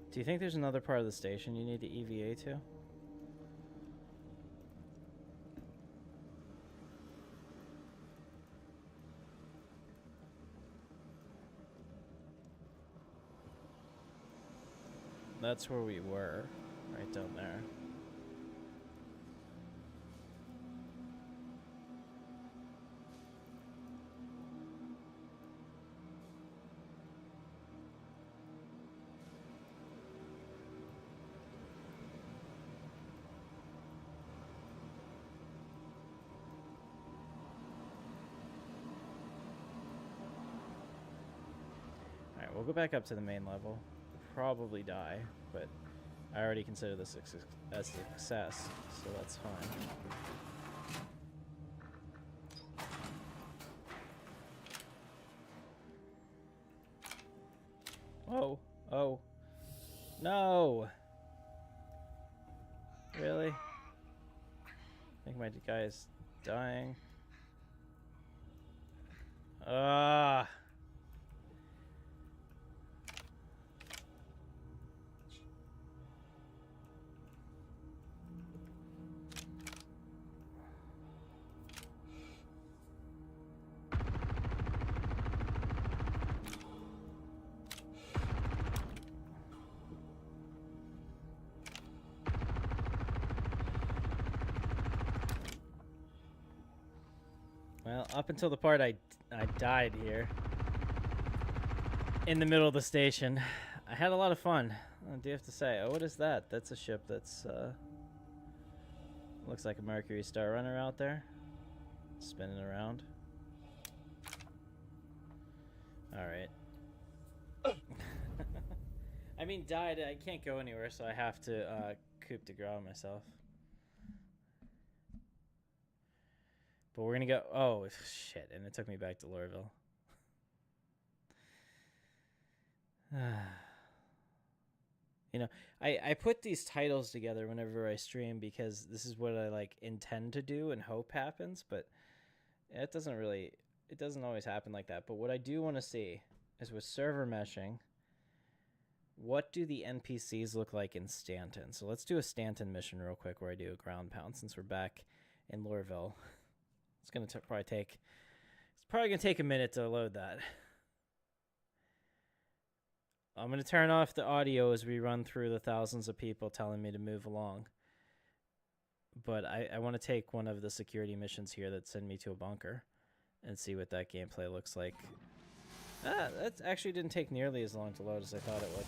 Do you think there's another part of the station you need to EVA to? That's where we were, right down there. We'll go back up to the main level. Probably die, but I already consider this a success, so that's fine. Whoa. Oh. No! Really? think my guy is dying. Ah. Well, up until the part I died here in the middle of the station, I had a lot of fun. I do have to say. Oh, what is that? That's a ship that's looks like a Mercury Star Runner out there, spinning around. All right. I mean, died. I can't go anywhere, so I have to coup de grace myself. But we're gonna go. Oh shit! And it took me back to Lorville. You know, I put these titles together whenever I stream because this is what I like intend to do and hope happens. But it doesn't always happen like that. But what I do want to see is with server meshing, what do the NPCs look like in Stanton? So let's do a Stanton mission real quick where I do a ground pound since we're back in Lorville. It's gonna probably gonna take a minute to load that. I'm gonna turn off the audio as we run through the thousands of people telling me to move along. But I want to take one of the security missions here that send me to a bunker and see what that gameplay looks like. That actually didn't take nearly as long to load as I thought it would.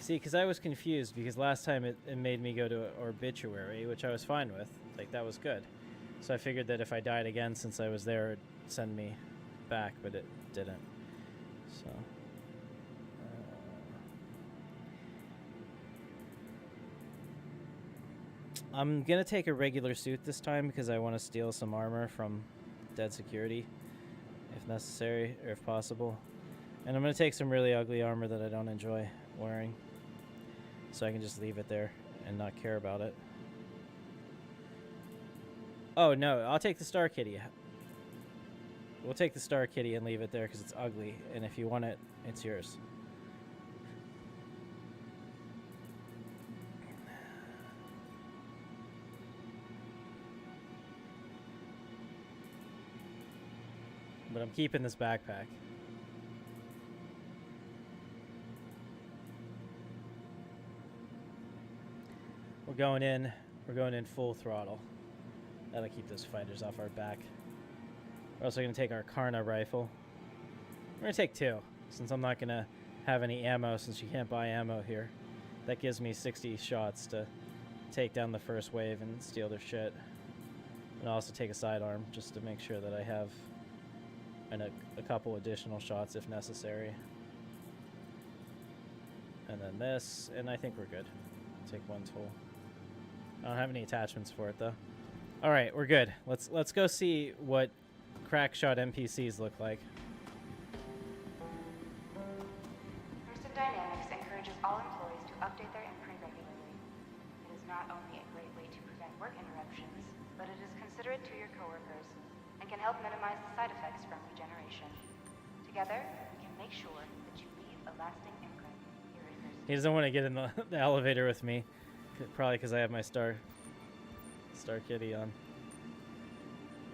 See, because I was confused because last time it made me go to Obituary, which I was fine with. Like, that was good. So I figured that if I died again since I was there, it'd send me back, but it didn't. So... I'm going to take a regular suit this time because I want to steal some armor from Dead Security, if necessary, or if possible. And I'm going to take some really ugly armor that I don't enjoy wearing, so I can just leave it there and not care about it. Oh, no, I'll take the Star Kitty. We'll take the Star Kitty and leave it there because it's ugly, and if you want it, it's yours. But I'm keeping this backpack. We're going in full throttle. That'll keep those fighters off our back. We're also going to take our Karna rifle. We're going to take 2, since I'm not going to have any ammo, since you can't buy ammo here. That gives me 60 shots to take down the first wave and steal their shit. And I'll also take a sidearm, just to make sure that I have a couple additional shots if necessary. And then this, and I think we're good. Take 1 tool. I don't have any attachments for it though. All right, we're good. Let's go see what crackshot NPCs look like. Person Dynamics encourages all employees to update their imprint regularly. It is not only a great way to prevent work interruptions, but it is considerate to your coworkers and can help minimize the side effects from regeneration. Together, we can make sure that you leave a lasting imprint here in your He doesn't want to get in the elevator with me, probably because I have my Star Kitty on,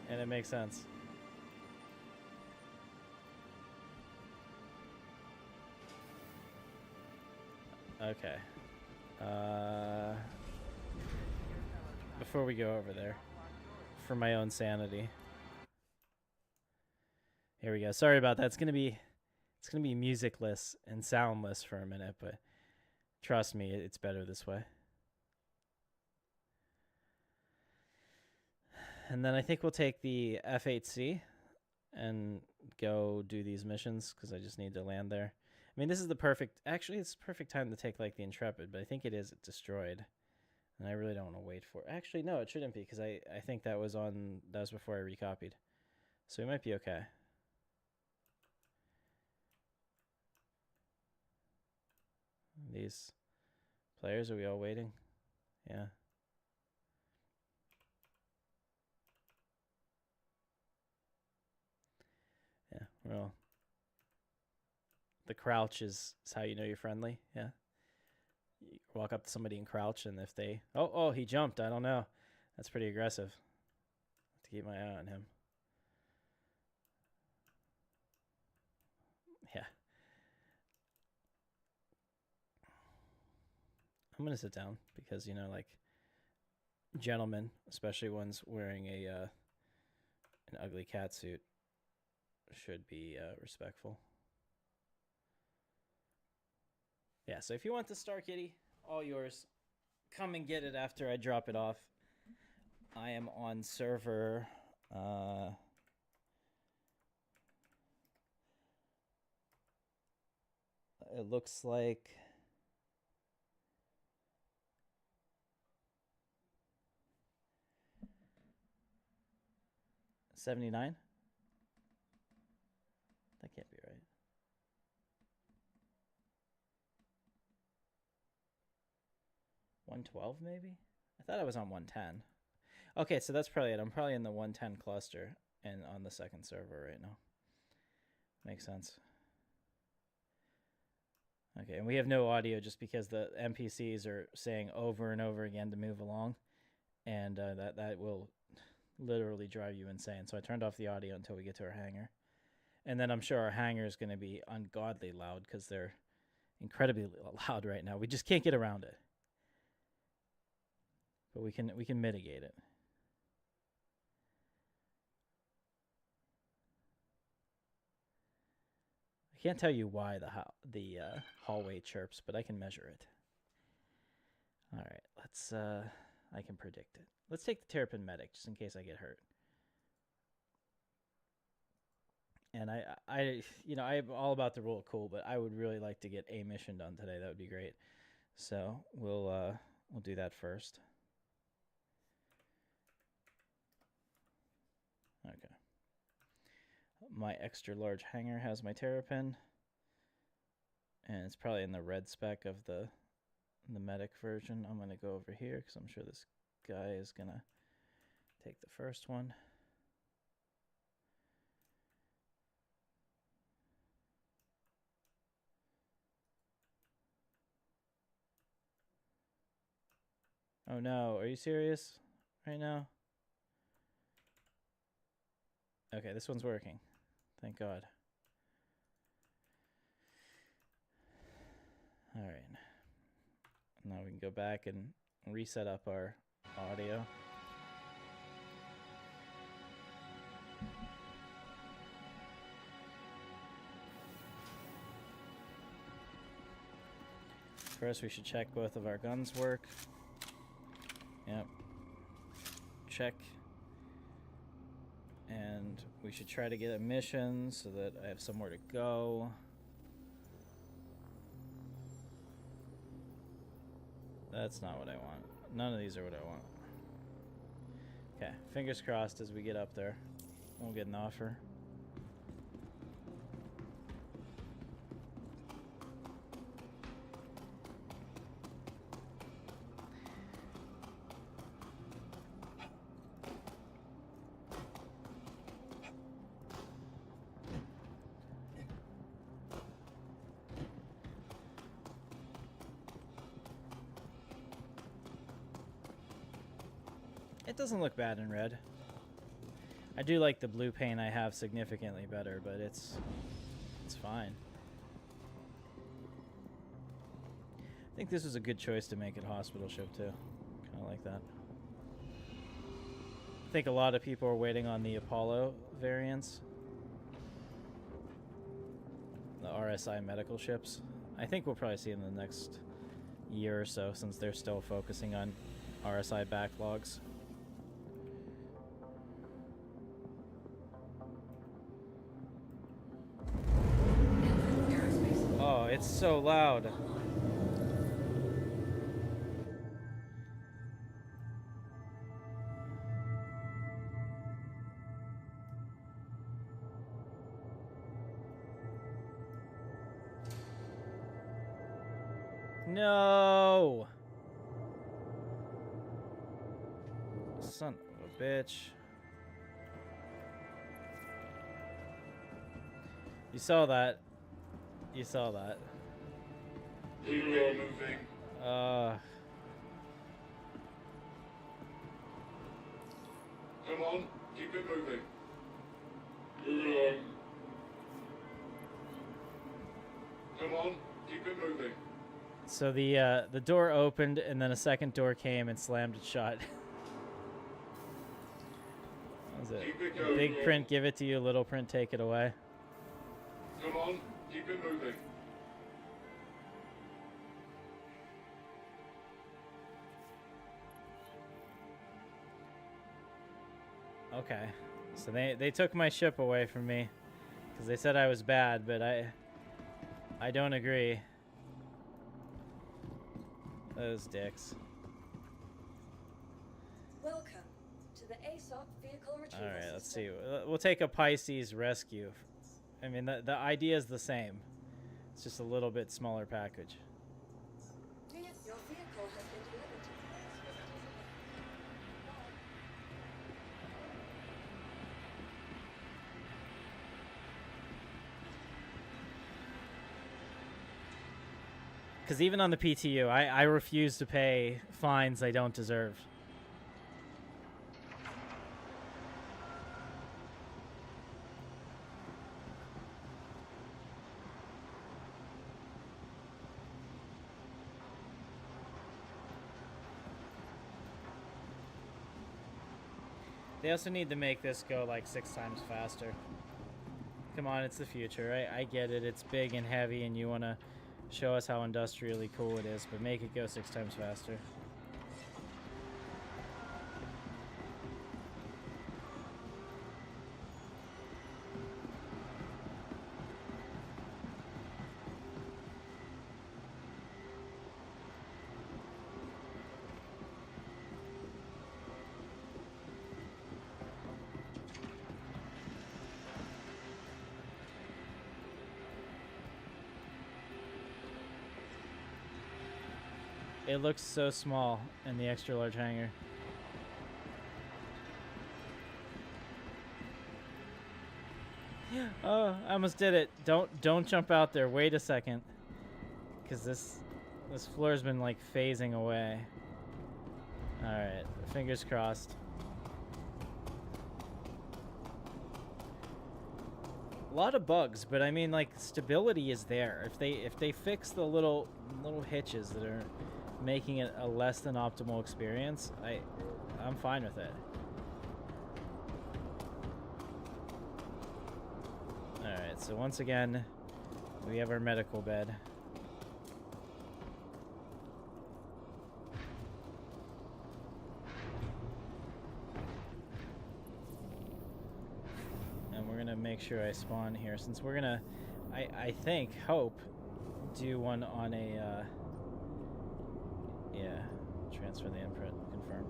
and it makes sense. Okay. Before we go over there, for my own sanity. Here we go. Sorry about that. It's gonna be musicless and soundless for a minute, but trust me, it's better this way. And then I think we'll take the F-8C and go do these missions because I just need to land there. I mean, this is the perfect... Actually, it's the perfect time to take, like, the Intrepid, but I think it is destroyed. And I really don't want to wait for it. Actually, no, it shouldn't be because I think that was before I recopied. So we might be okay. These Players, are we all waiting? Yeah. Yeah, well. The crouch is how you know you're friendly. Yeah. You walk up to somebody and crouch, and if they... Oh, he jumped. I don't know. That's pretty aggressive. Have to keep my eye on him. Yeah. I'm going to sit down because, you know, like, gentlemen, especially ones wearing an ugly cat suit, should be respectful. Yeah, so if you want the Star Kitty, all yours. Come and get it after I drop it off. I am on server... it looks like... 79? That can't be right. $112 maybe? I thought I was on 110. Okay, so that's probably it. I'm probably in the 110 cluster and on the second server right now. Makes sense. Okay, and we have no audio just because the NPCs are saying over and over again to move along, and that will literally drive you insane. So I turned off the audio until we get to our hangar, and then I'm sure our hangar is going to be ungodly loud because they're incredibly loud right now. We just can't get around it, but we can mitigate it. I can't tell you why the hallway chirps, but I can measure it. All right, let's. I can predict it. Let's take the Terrapin Medic just in case I get hurt. And I'm all about the rule of cool, but I would really like to get a mission done today. That would be great. So we'll do that first. Okay. My extra large hangar has my Terrapin, and it's probably in the red spec of the medic version. I'm going to go over here because I'm sure this guy is going to take the first one. Oh no, are you serious right now? Okay, this one's working. Thank God. All right. Now we can go back and reset up our audio. First, we should check both of our guns work. Yep. Check. And we should try to get a mission so that I have somewhere to go. That's not what I want. None of these are what I want. Okay, fingers crossed as we get up there. We'll get an offer. It doesn't look bad in red. I do like the blue paint I have significantly better, but it's fine. I think this was a good choice to make it hospital ship too. Kind of like that. I think a lot of people are waiting on the Apollo variants. The RSI medical ships. I think we'll probably see them in the next year or so since they're still focusing on RSI backlogs. Oh, it's so loud. No! Son of a bitch. You saw that. You saw that. Keep it moving. Come on, keep it moving. Move along. Come on, keep it moving. So the door opened and then a second door came and slammed it shut. What was it? Keep it going, Big print, give it to you. Little print, take it away. Come on, keep it moving. Okay, so they took my ship away from me because they said I was bad, but I don't agree. Those dicks. Welcome to the ASOP vehicle retrieval All right, let's system. see. We'll take a Pisces rescue. I mean, the idea is the same. It's just a little bit smaller package. Your vehicle has been delivered to Because even on the PTU, I refuse to pay fines I don't deserve. They also need to make this go like 6 times faster. Come on, it's the future. I get it. It's big and heavy and you want to show us how industrially cool it is, but make it go 6 times faster. It looks so small in the extra large hangar. Oh, I almost did it. Don't jump out there. Wait a second. Cause this floor's been like phasing away. Alright, fingers crossed. A lot of bugs, but I mean like stability is there. If they fix the little hitches that are making it a less than optimal experience, I'm fine with it. Alright, so once again, we have our medical bed. And we're gonna make sure I spawn here, since we're gonna, I think, hope, do one on a, yeah, transfer the imprint, confirm.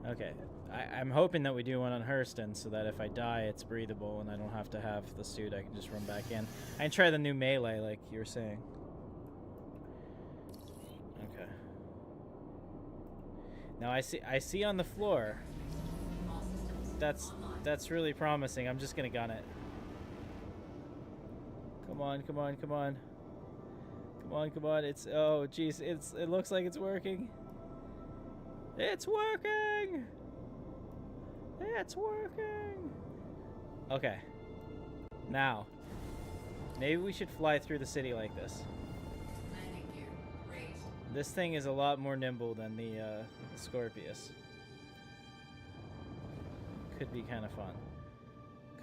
Okay, I'm hoping that we do one on Hurston so that if I die, it's breathable and I don't have to have the suit. I can just run back in. I can try the new melee, like you were saying. Okay. Now I see on the floor. That's really promising. I'm just gonna gun it. Come on, come on, come on. Come on, come on. It's, oh jeez, it looks like it's working. It's working! It's working! Okay. Now, maybe we should fly through the city like this. This thing is a lot more nimble than the Scorpius. Could be kind of fun.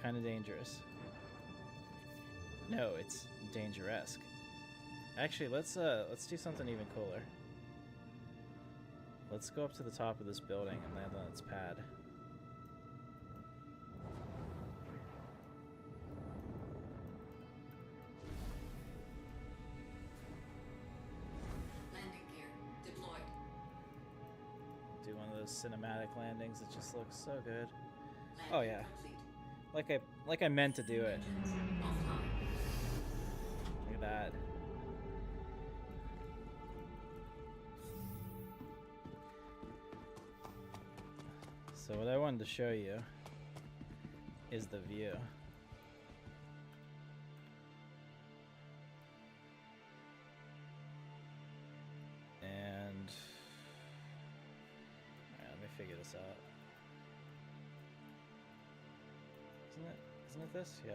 Kind of dangerous. No, it's dangerous. Actually, let's do something even cooler. Let's go up to the top of this building and land on its pad. Landing gear deployed. Do one of those cinematic landings that just looks so good. Oh yeah. Like I meant to do it. Look at that. So what I wanted to show you is the view. And alright, let me figure this out. Isn't it this? Yeah.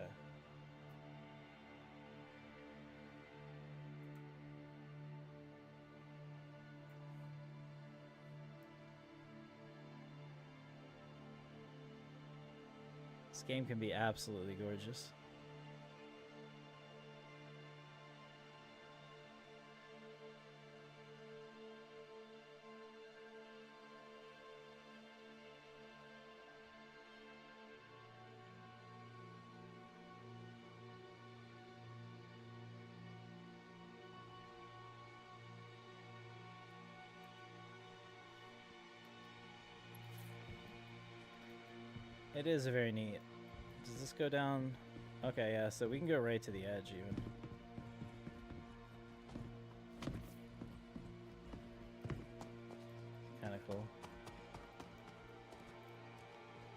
This game can be absolutely gorgeous. It is very neat. Does this go down? Okay, yeah, so we can go right to the edge even. Kind of cool.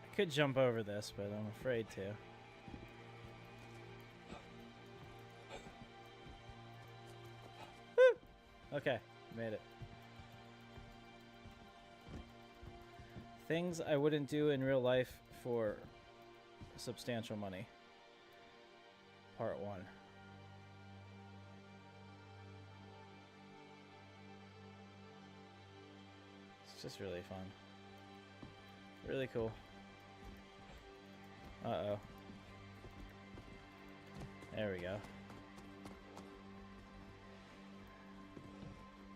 I could jump over this, but I'm afraid to. Woo! Okay, made it. Things I wouldn't do in real life for substantial money. Part 1. It's just really fun. Really cool. Uh-oh. There we go.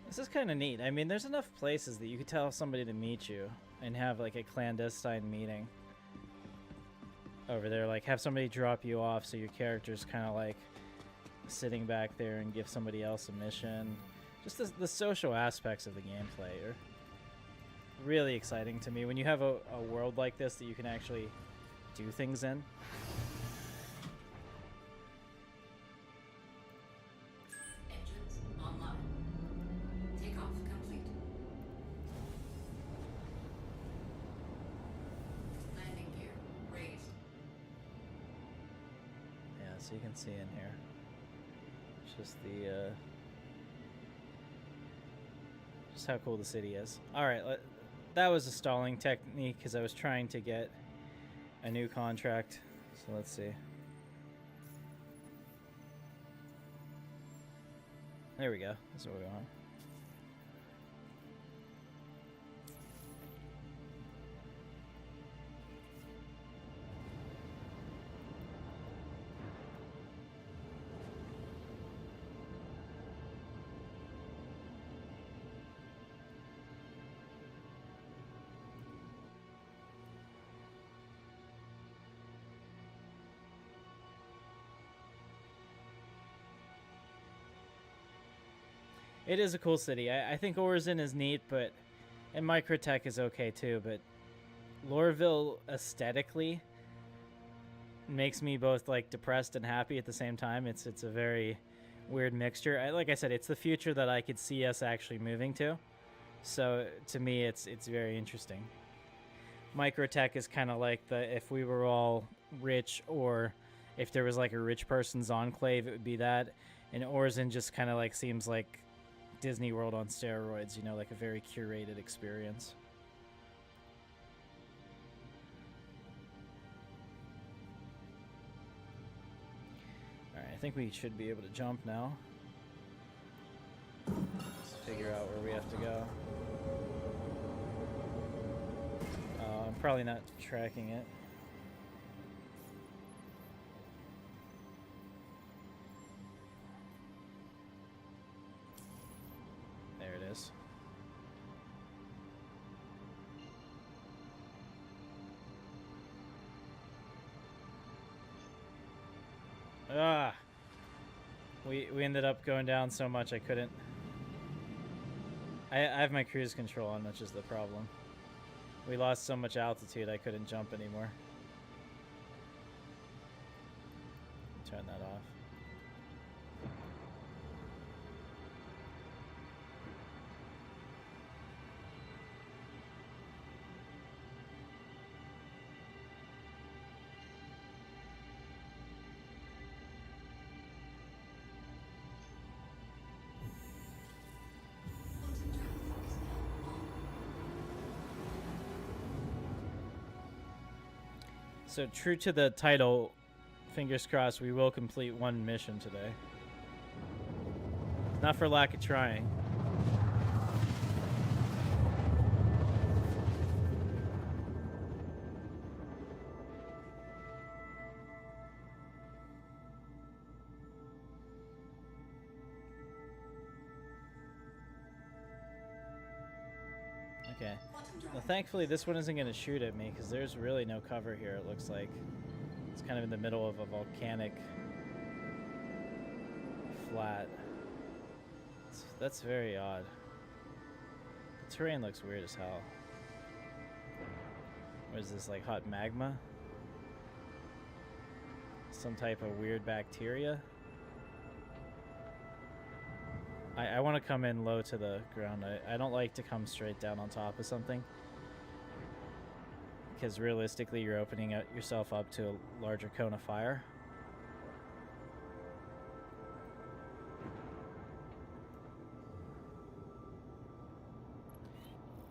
This is kind of neat. I mean, there's enough places that you could tell somebody to meet you and have like a clandestine meeting over there, like have somebody drop you off so your character's kind of like sitting back there and give somebody else a mission. Just the social aspects of the gameplay are really exciting to me when you have a world like this that you can actually do things in. Engines online. Takeoff complete. Landing gear raised. Yeah, so you can see in here. It's just the just how cool the city is. All right, that was a stalling technique because I was trying to get a new contract. So let's see. There we go. That's what we want. It is a cool city. I think Orzen is neat, but and Microtech is okay too, but Lorville aesthetically makes me both like depressed and happy at the same time. It's a very weird mixture. Like I said, it's the future that I could see us actually moving to. So to me, it's very interesting. Microtech is kind of like if we were all rich, or if there was like a rich person's enclave, it would be that. And Orzen just kind of like seems like Disney World on steroids, you know, like a very curated experience. Alright, I think we should be able to jump now. Let's figure out where we have to go. I'm probably not tracking it. There it is. Ah! We ended up going down so much I couldn't. I have my cruise control on, which is the problem. We lost so much altitude I couldn't jump anymore. Turn that off. So true to the title, fingers crossed, we will complete one mission today. Not for lack of trying. Okay. Well, thankfully this one isn't going to shoot at me because there's really no cover here, it looks like. It's kind of in the middle of a volcanic flat. That's very odd. The terrain looks weird as hell. What is this, like hot magma? Some type of weird bacteria? I want to come in low to the ground. I don't like to come straight down on top of something. Because realistically, you're opening yourself up to a larger cone of fire.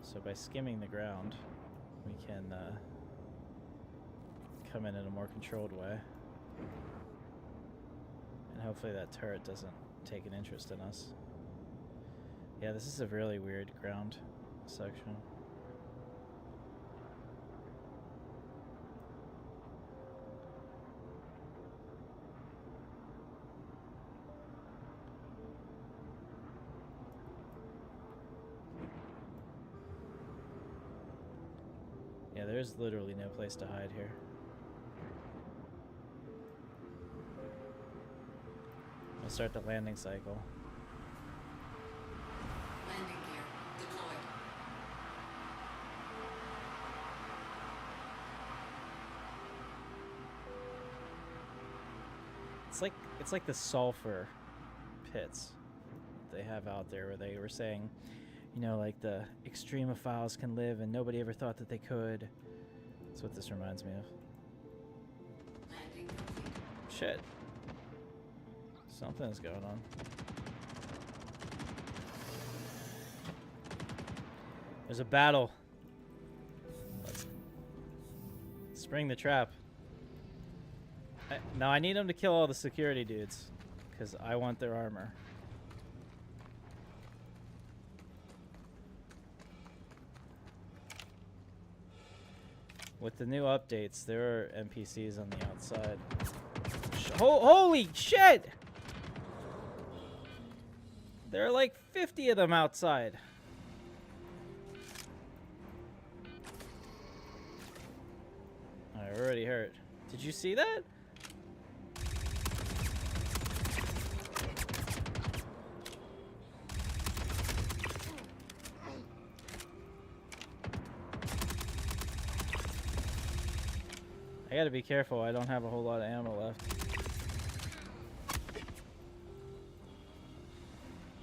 So by skimming the ground, we can come in a more controlled way. And hopefully that turret doesn't take an interest in us. Yeah, this is a really weird ground section. Yeah, there's literally no place to hide here. I'll start the landing cycle. Landing gear deployed. It's like the sulfur pits they have out there where they were saying, you know, like the extremophiles can live and nobody ever thought that they could. That's what this reminds me of. Landing complete. Shit. Something's going on. There's a battle. Let's spring the trap. Now I need them to kill all the security dudes, because I want their armor. With the new updates, there are NPCs on the outside. Holy shit! There are like 50 of them outside. I already hurt. Did you see that? I gotta be careful, I don't have a whole lot of ammo left.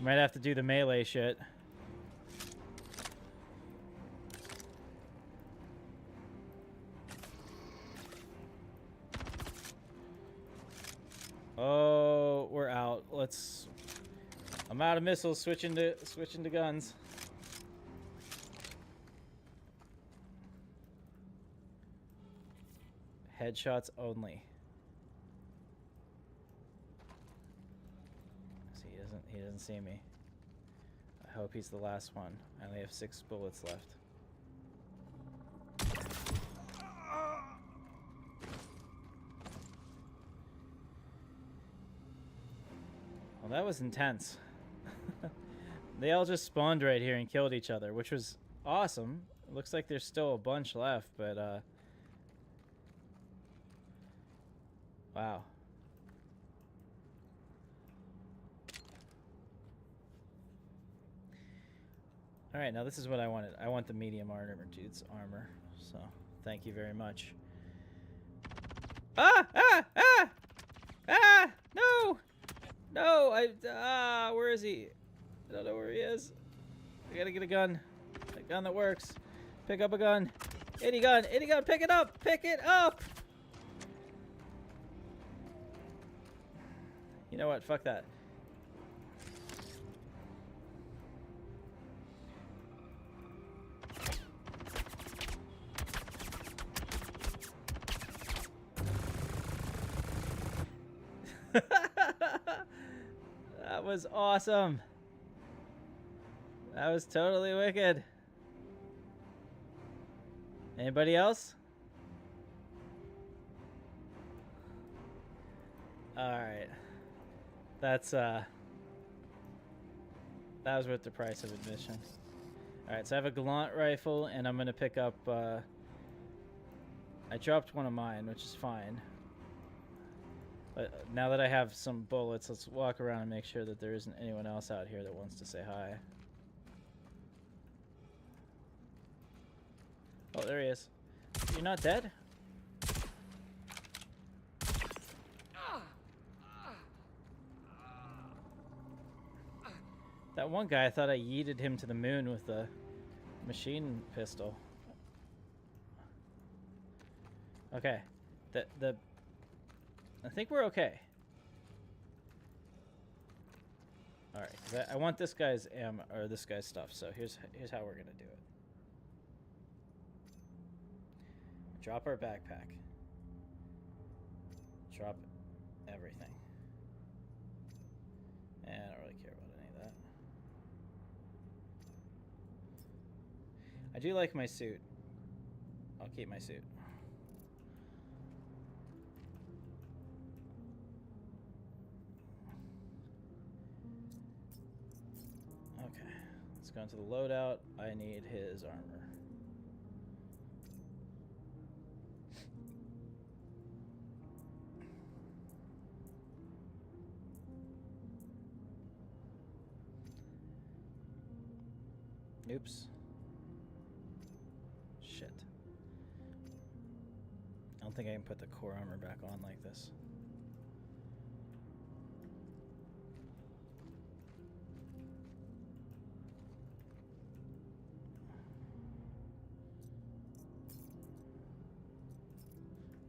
Might have to do the melee shit. Oh, we're out. I'm out of missiles, switching to guns. Headshots only. See, he doesn't see me. I hope he's the last one. I only have 6 bullets left. Well, that was intense. They all just spawned right here and killed each other, which was awesome. It looks like there's still a bunch left, but wow. Alright, now this is what I wanted. I want the medium armor dude's armor. So, thank you very much. Ah! Ah! Ah! Ah! No! No! Where is he? I don't know where he is. I gotta get a gun. A gun that works. Pick up a gun. Any gun! Any gun! Pick it up! Pick it up! You know what? Fuck that. That was awesome. That was totally wicked. Anybody else? Alright. That's, that was worth the price of admission. Alright, so I have a Gallant rifle, and I'm gonna pick up, I dropped one of mine, which is fine. But now that I have some bullets, let's walk around and make sure that there isn't anyone else out here that wants to say hi. Oh, there he is. You're not dead? That one guy, I thought I yeeted him to the moon with the machine pistol. Okay. I think we're okay. Alright, because I want this guy's ammo, or this guy's stuff, so here's how we're gonna do it. Drop our backpack. Drop everything. And I don't really care about any of that. I do like my suit. I'll keep my suit. Okay, let's go into the loadout. I need his armor. Oops. Shit. I don't think I can put the core armor back on like this.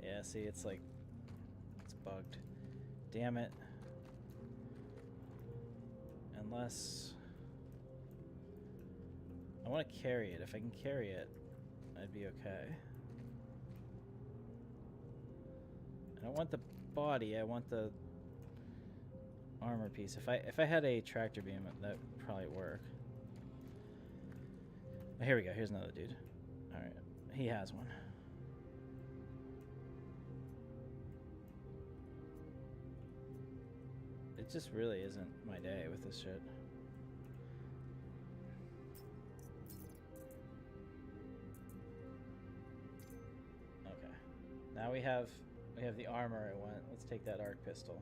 Yeah, see, it's like, it's bugged. Damn it. Unless... I want to carry it. If I can carry it, I'd be okay. I don't want the body, I want the armor piece. If I had a tractor beam, that would probably work. Oh, here we go. Here's another dude. Alright. He has one. It just really isn't my day with this shit. Okay. Now we have the armor I want. Let's take that arc pistol.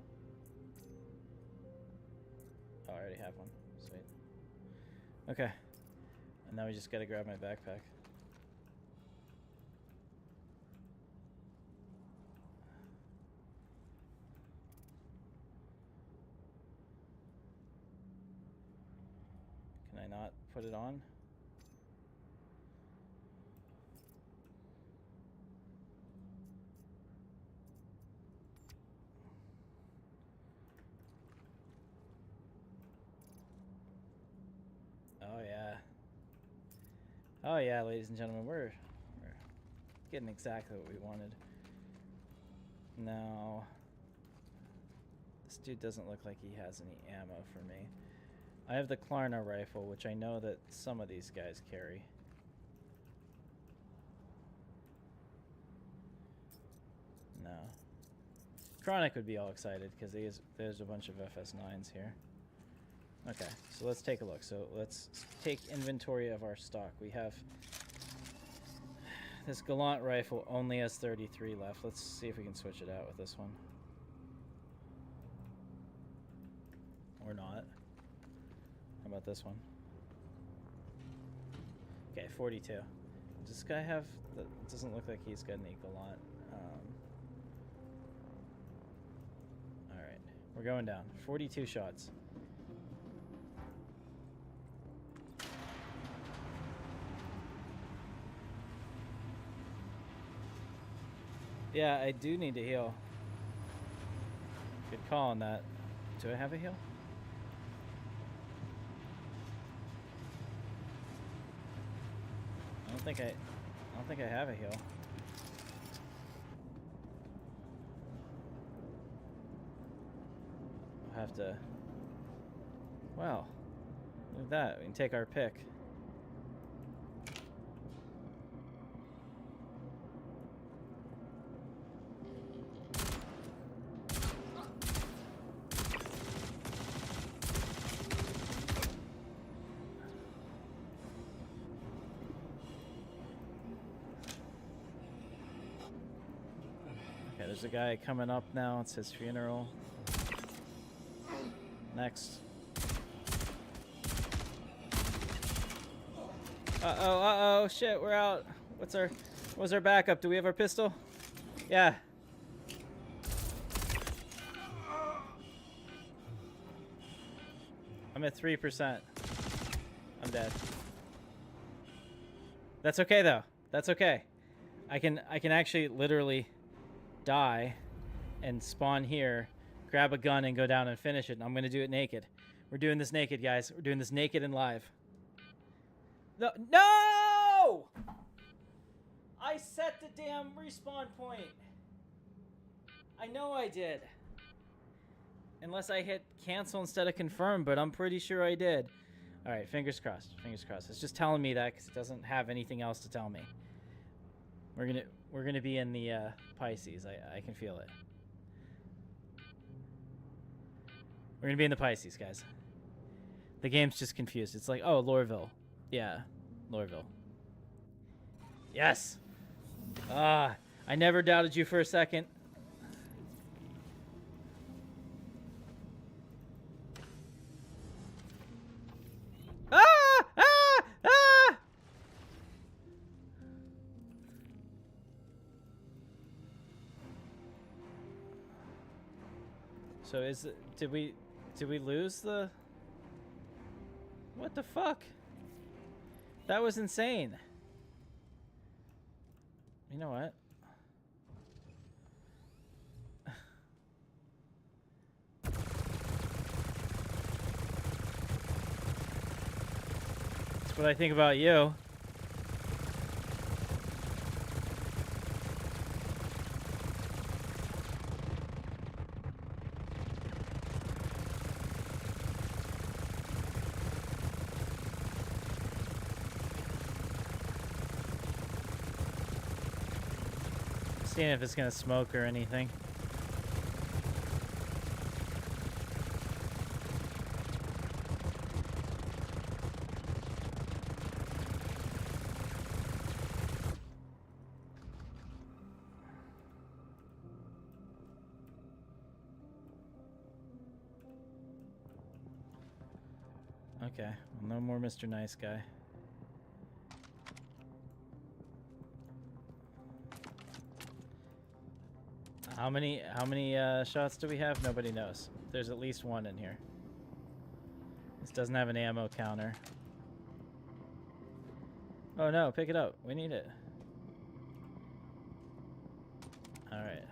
Oh, I already have one. Sweet. Okay. And now we just gotta grab my backpack. Can I not put it on? Oh yeah. Oh yeah, ladies and gentlemen, we're getting exactly what we wanted. Now, this dude doesn't look like he has any ammo for me. I have the Klarna rifle, which I know that some of these guys carry. No. Chronic would be all excited because there's a bunch of FS9s here. Okay, so let's take a look. So let's take inventory of our stock. We have this Gallant rifle only has 33 left. Let's see if we can switch it out with this one. Or not. How about this one? Okay, 42. Does this guy have... It doesn't look like he's got any Gallant. Alright, we're going down. 42 shots. Yeah, I do need to heal. Good call on that. Do I have a heal? I don't think I have a heal. I'll have to Well, look at that. We can take our pick. Okay, there's a guy coming up now. It's his funeral. Next. Uh-oh, shit, we're out. What's our backup? Do we have our pistol? Yeah. I'm at 3%. I'm dead. That's okay though. That's okay. I can actually literally die and spawn here, grab a gun and go down and finish it. And I'm gonna do it naked. We're doing this naked, guys. We're doing this naked and live. No! I set the damn respawn point. I know I did. Unless I hit cancel instead of confirm, but I'm pretty sure I did. All right, fingers crossed. Fingers crossed. It's just telling me that because it doesn't have anything else to tell me. We're gonna be in the Pisces. I can feel it. We're gonna be in the Pisces, guys. The game's just confused. It's like, oh, Lorville. Yeah, Lorville. Yes. I never doubted you for a second. So did we lose the? What the fuck? That was insane. You know what? That's what I think about you. Seeing if it's gonna smoke or anything. Okay, well, no more Mr. Nice Guy. How many shots do we have? Nobody knows. There's at least one in here. This doesn't have an ammo counter. Oh no, pick it up. We need it. Alright.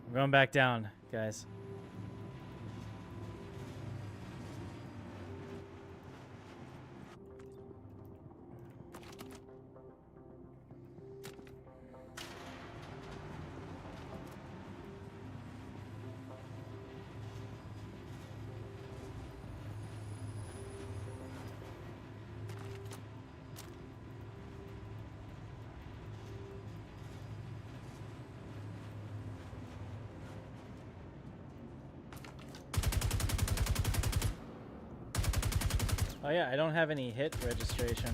We're going back down, guys. Oh yeah, I don't have any hit registration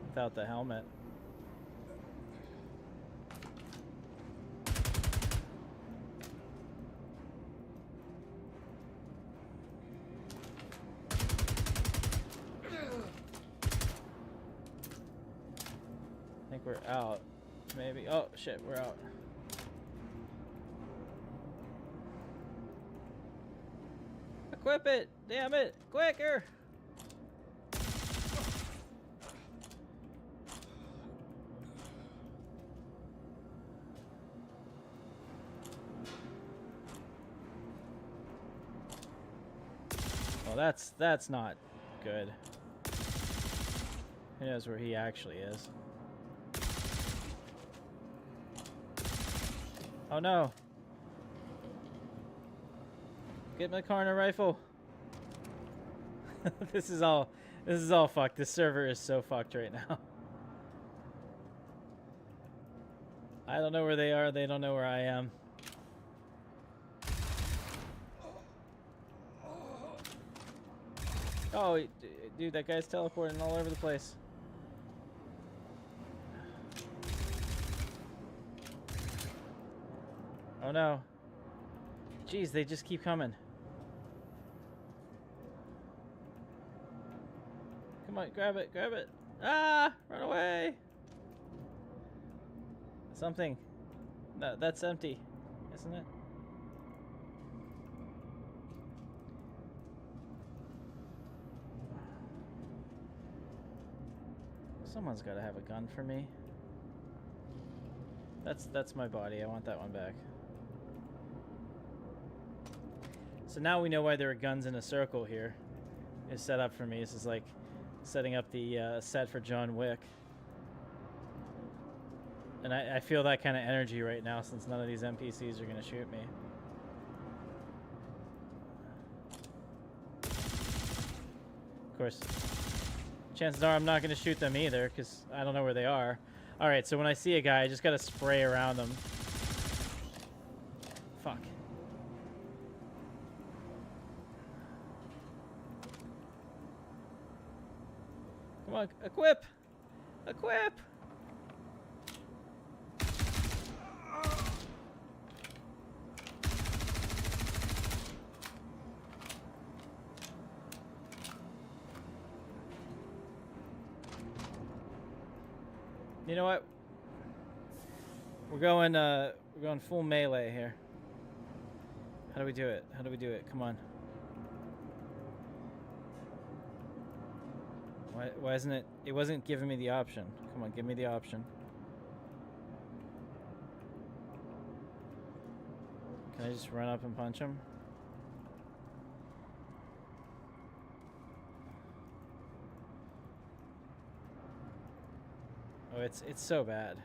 without the helmet. I think we're out. Maybe. Oh shit, we're out. Equip it! Damn it! Quicker! Well, that's not good. Who knows where he actually is? Oh no. Get my corner rifle. This is all fucked. This server is so fucked right now. I don't know where they are. They don't know where I am. Oh, dude, that guy's teleporting all over the place. Oh no. Jeez, they just keep coming. Come on, grab it, grab it. Ah, run away. Something. No, that's empty, isn't it? Someone's got to have a gun for me. That's my body. I want that one back. So now we know why there are guns in a circle here. It's set up for me. This is like setting up the set for John Wick. And I feel that kind of energy right now since none of these NPCs are going to shoot me. Of course, chances are I'm not going to shoot them either because I don't know where they are. Alright, so when I see a guy, I just got to spray around them. Fuck. Come on, equip! Equip! You know what? We're going full melee here. How do we do it? How do we do it? Come on. Why isn't it? It wasn't giving me the option. Come on, give me the option. Can I just run up and punch him? Oh, it's so bad.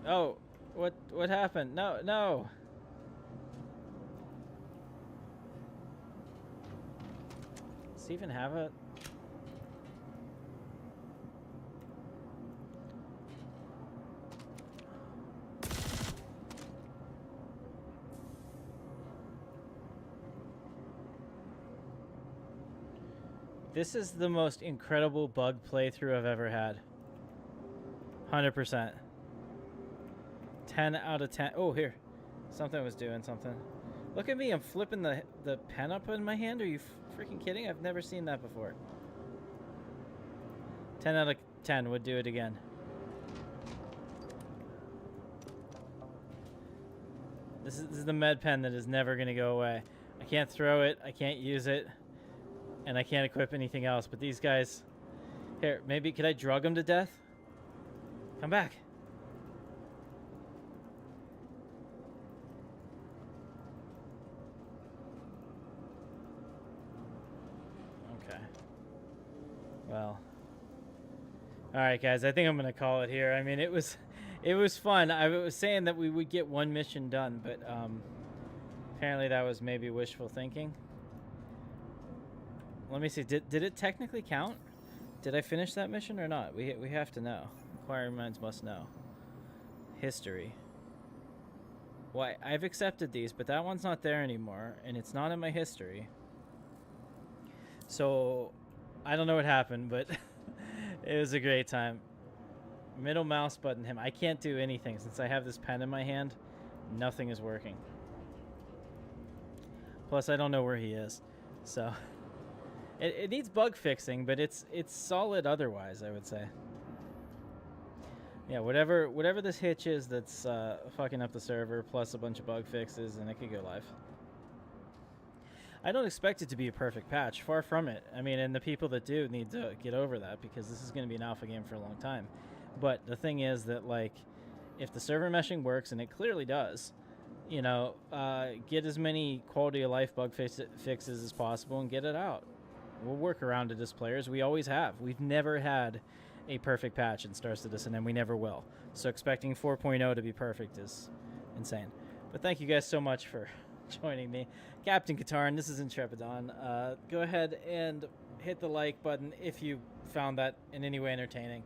Oh, what happened? No, no. Does he even have it? This is the most incredible bug playthrough I've ever had. 100%. 10 out of 10. Oh, here. Something was doing something. Look at me. I'm flipping the pen up in my hand. Are you freaking kidding? I've never seen that before. 10 out of 10 would do it again. This is the med pen that is never going to go away. I can't throw it. I can't use it. And I can't equip anything else. But these guys... Here, maybe... Could I drug them to death? Come back. Well, all right, guys. I think I'm gonna call it here. I mean, it was fun. I was saying that we would get one mission done, but apparently that was maybe wishful thinking. Let me see. Did it technically count? Did I finish that mission or not? We have to know. Inquiring minds must know. History. Why? I've accepted these, but that one's not there anymore, and it's not in my history. So. I don't know what happened, but it was a great time. Middle mouse button him. I can't do anything since I have this pen in my hand. Nothing is working. Plus, I don't know where he is. So, it needs bug fixing, but it's solid otherwise, I would say. Yeah, whatever this hitch is that's fucking up the server, plus a bunch of bug fixes, and it could go live. I don't expect it to be a perfect patch. Far from it. I mean, and the people that do need to get over that, because this is going to be an alpha game for a long time. But the thing is that, like, if the server meshing works, and it clearly does, you know, get as many quality of life bug fixes as possible and get it out. We'll work around it as players. We always have. We've never had a perfect patch in Star Citizen, and we never will. So expecting 4.0 to be perfect is insane. But thank you guys so much for joining me. Captain Katarn, this is Intrepid Dawn. Go ahead and hit the like button if you found that in any way entertaining.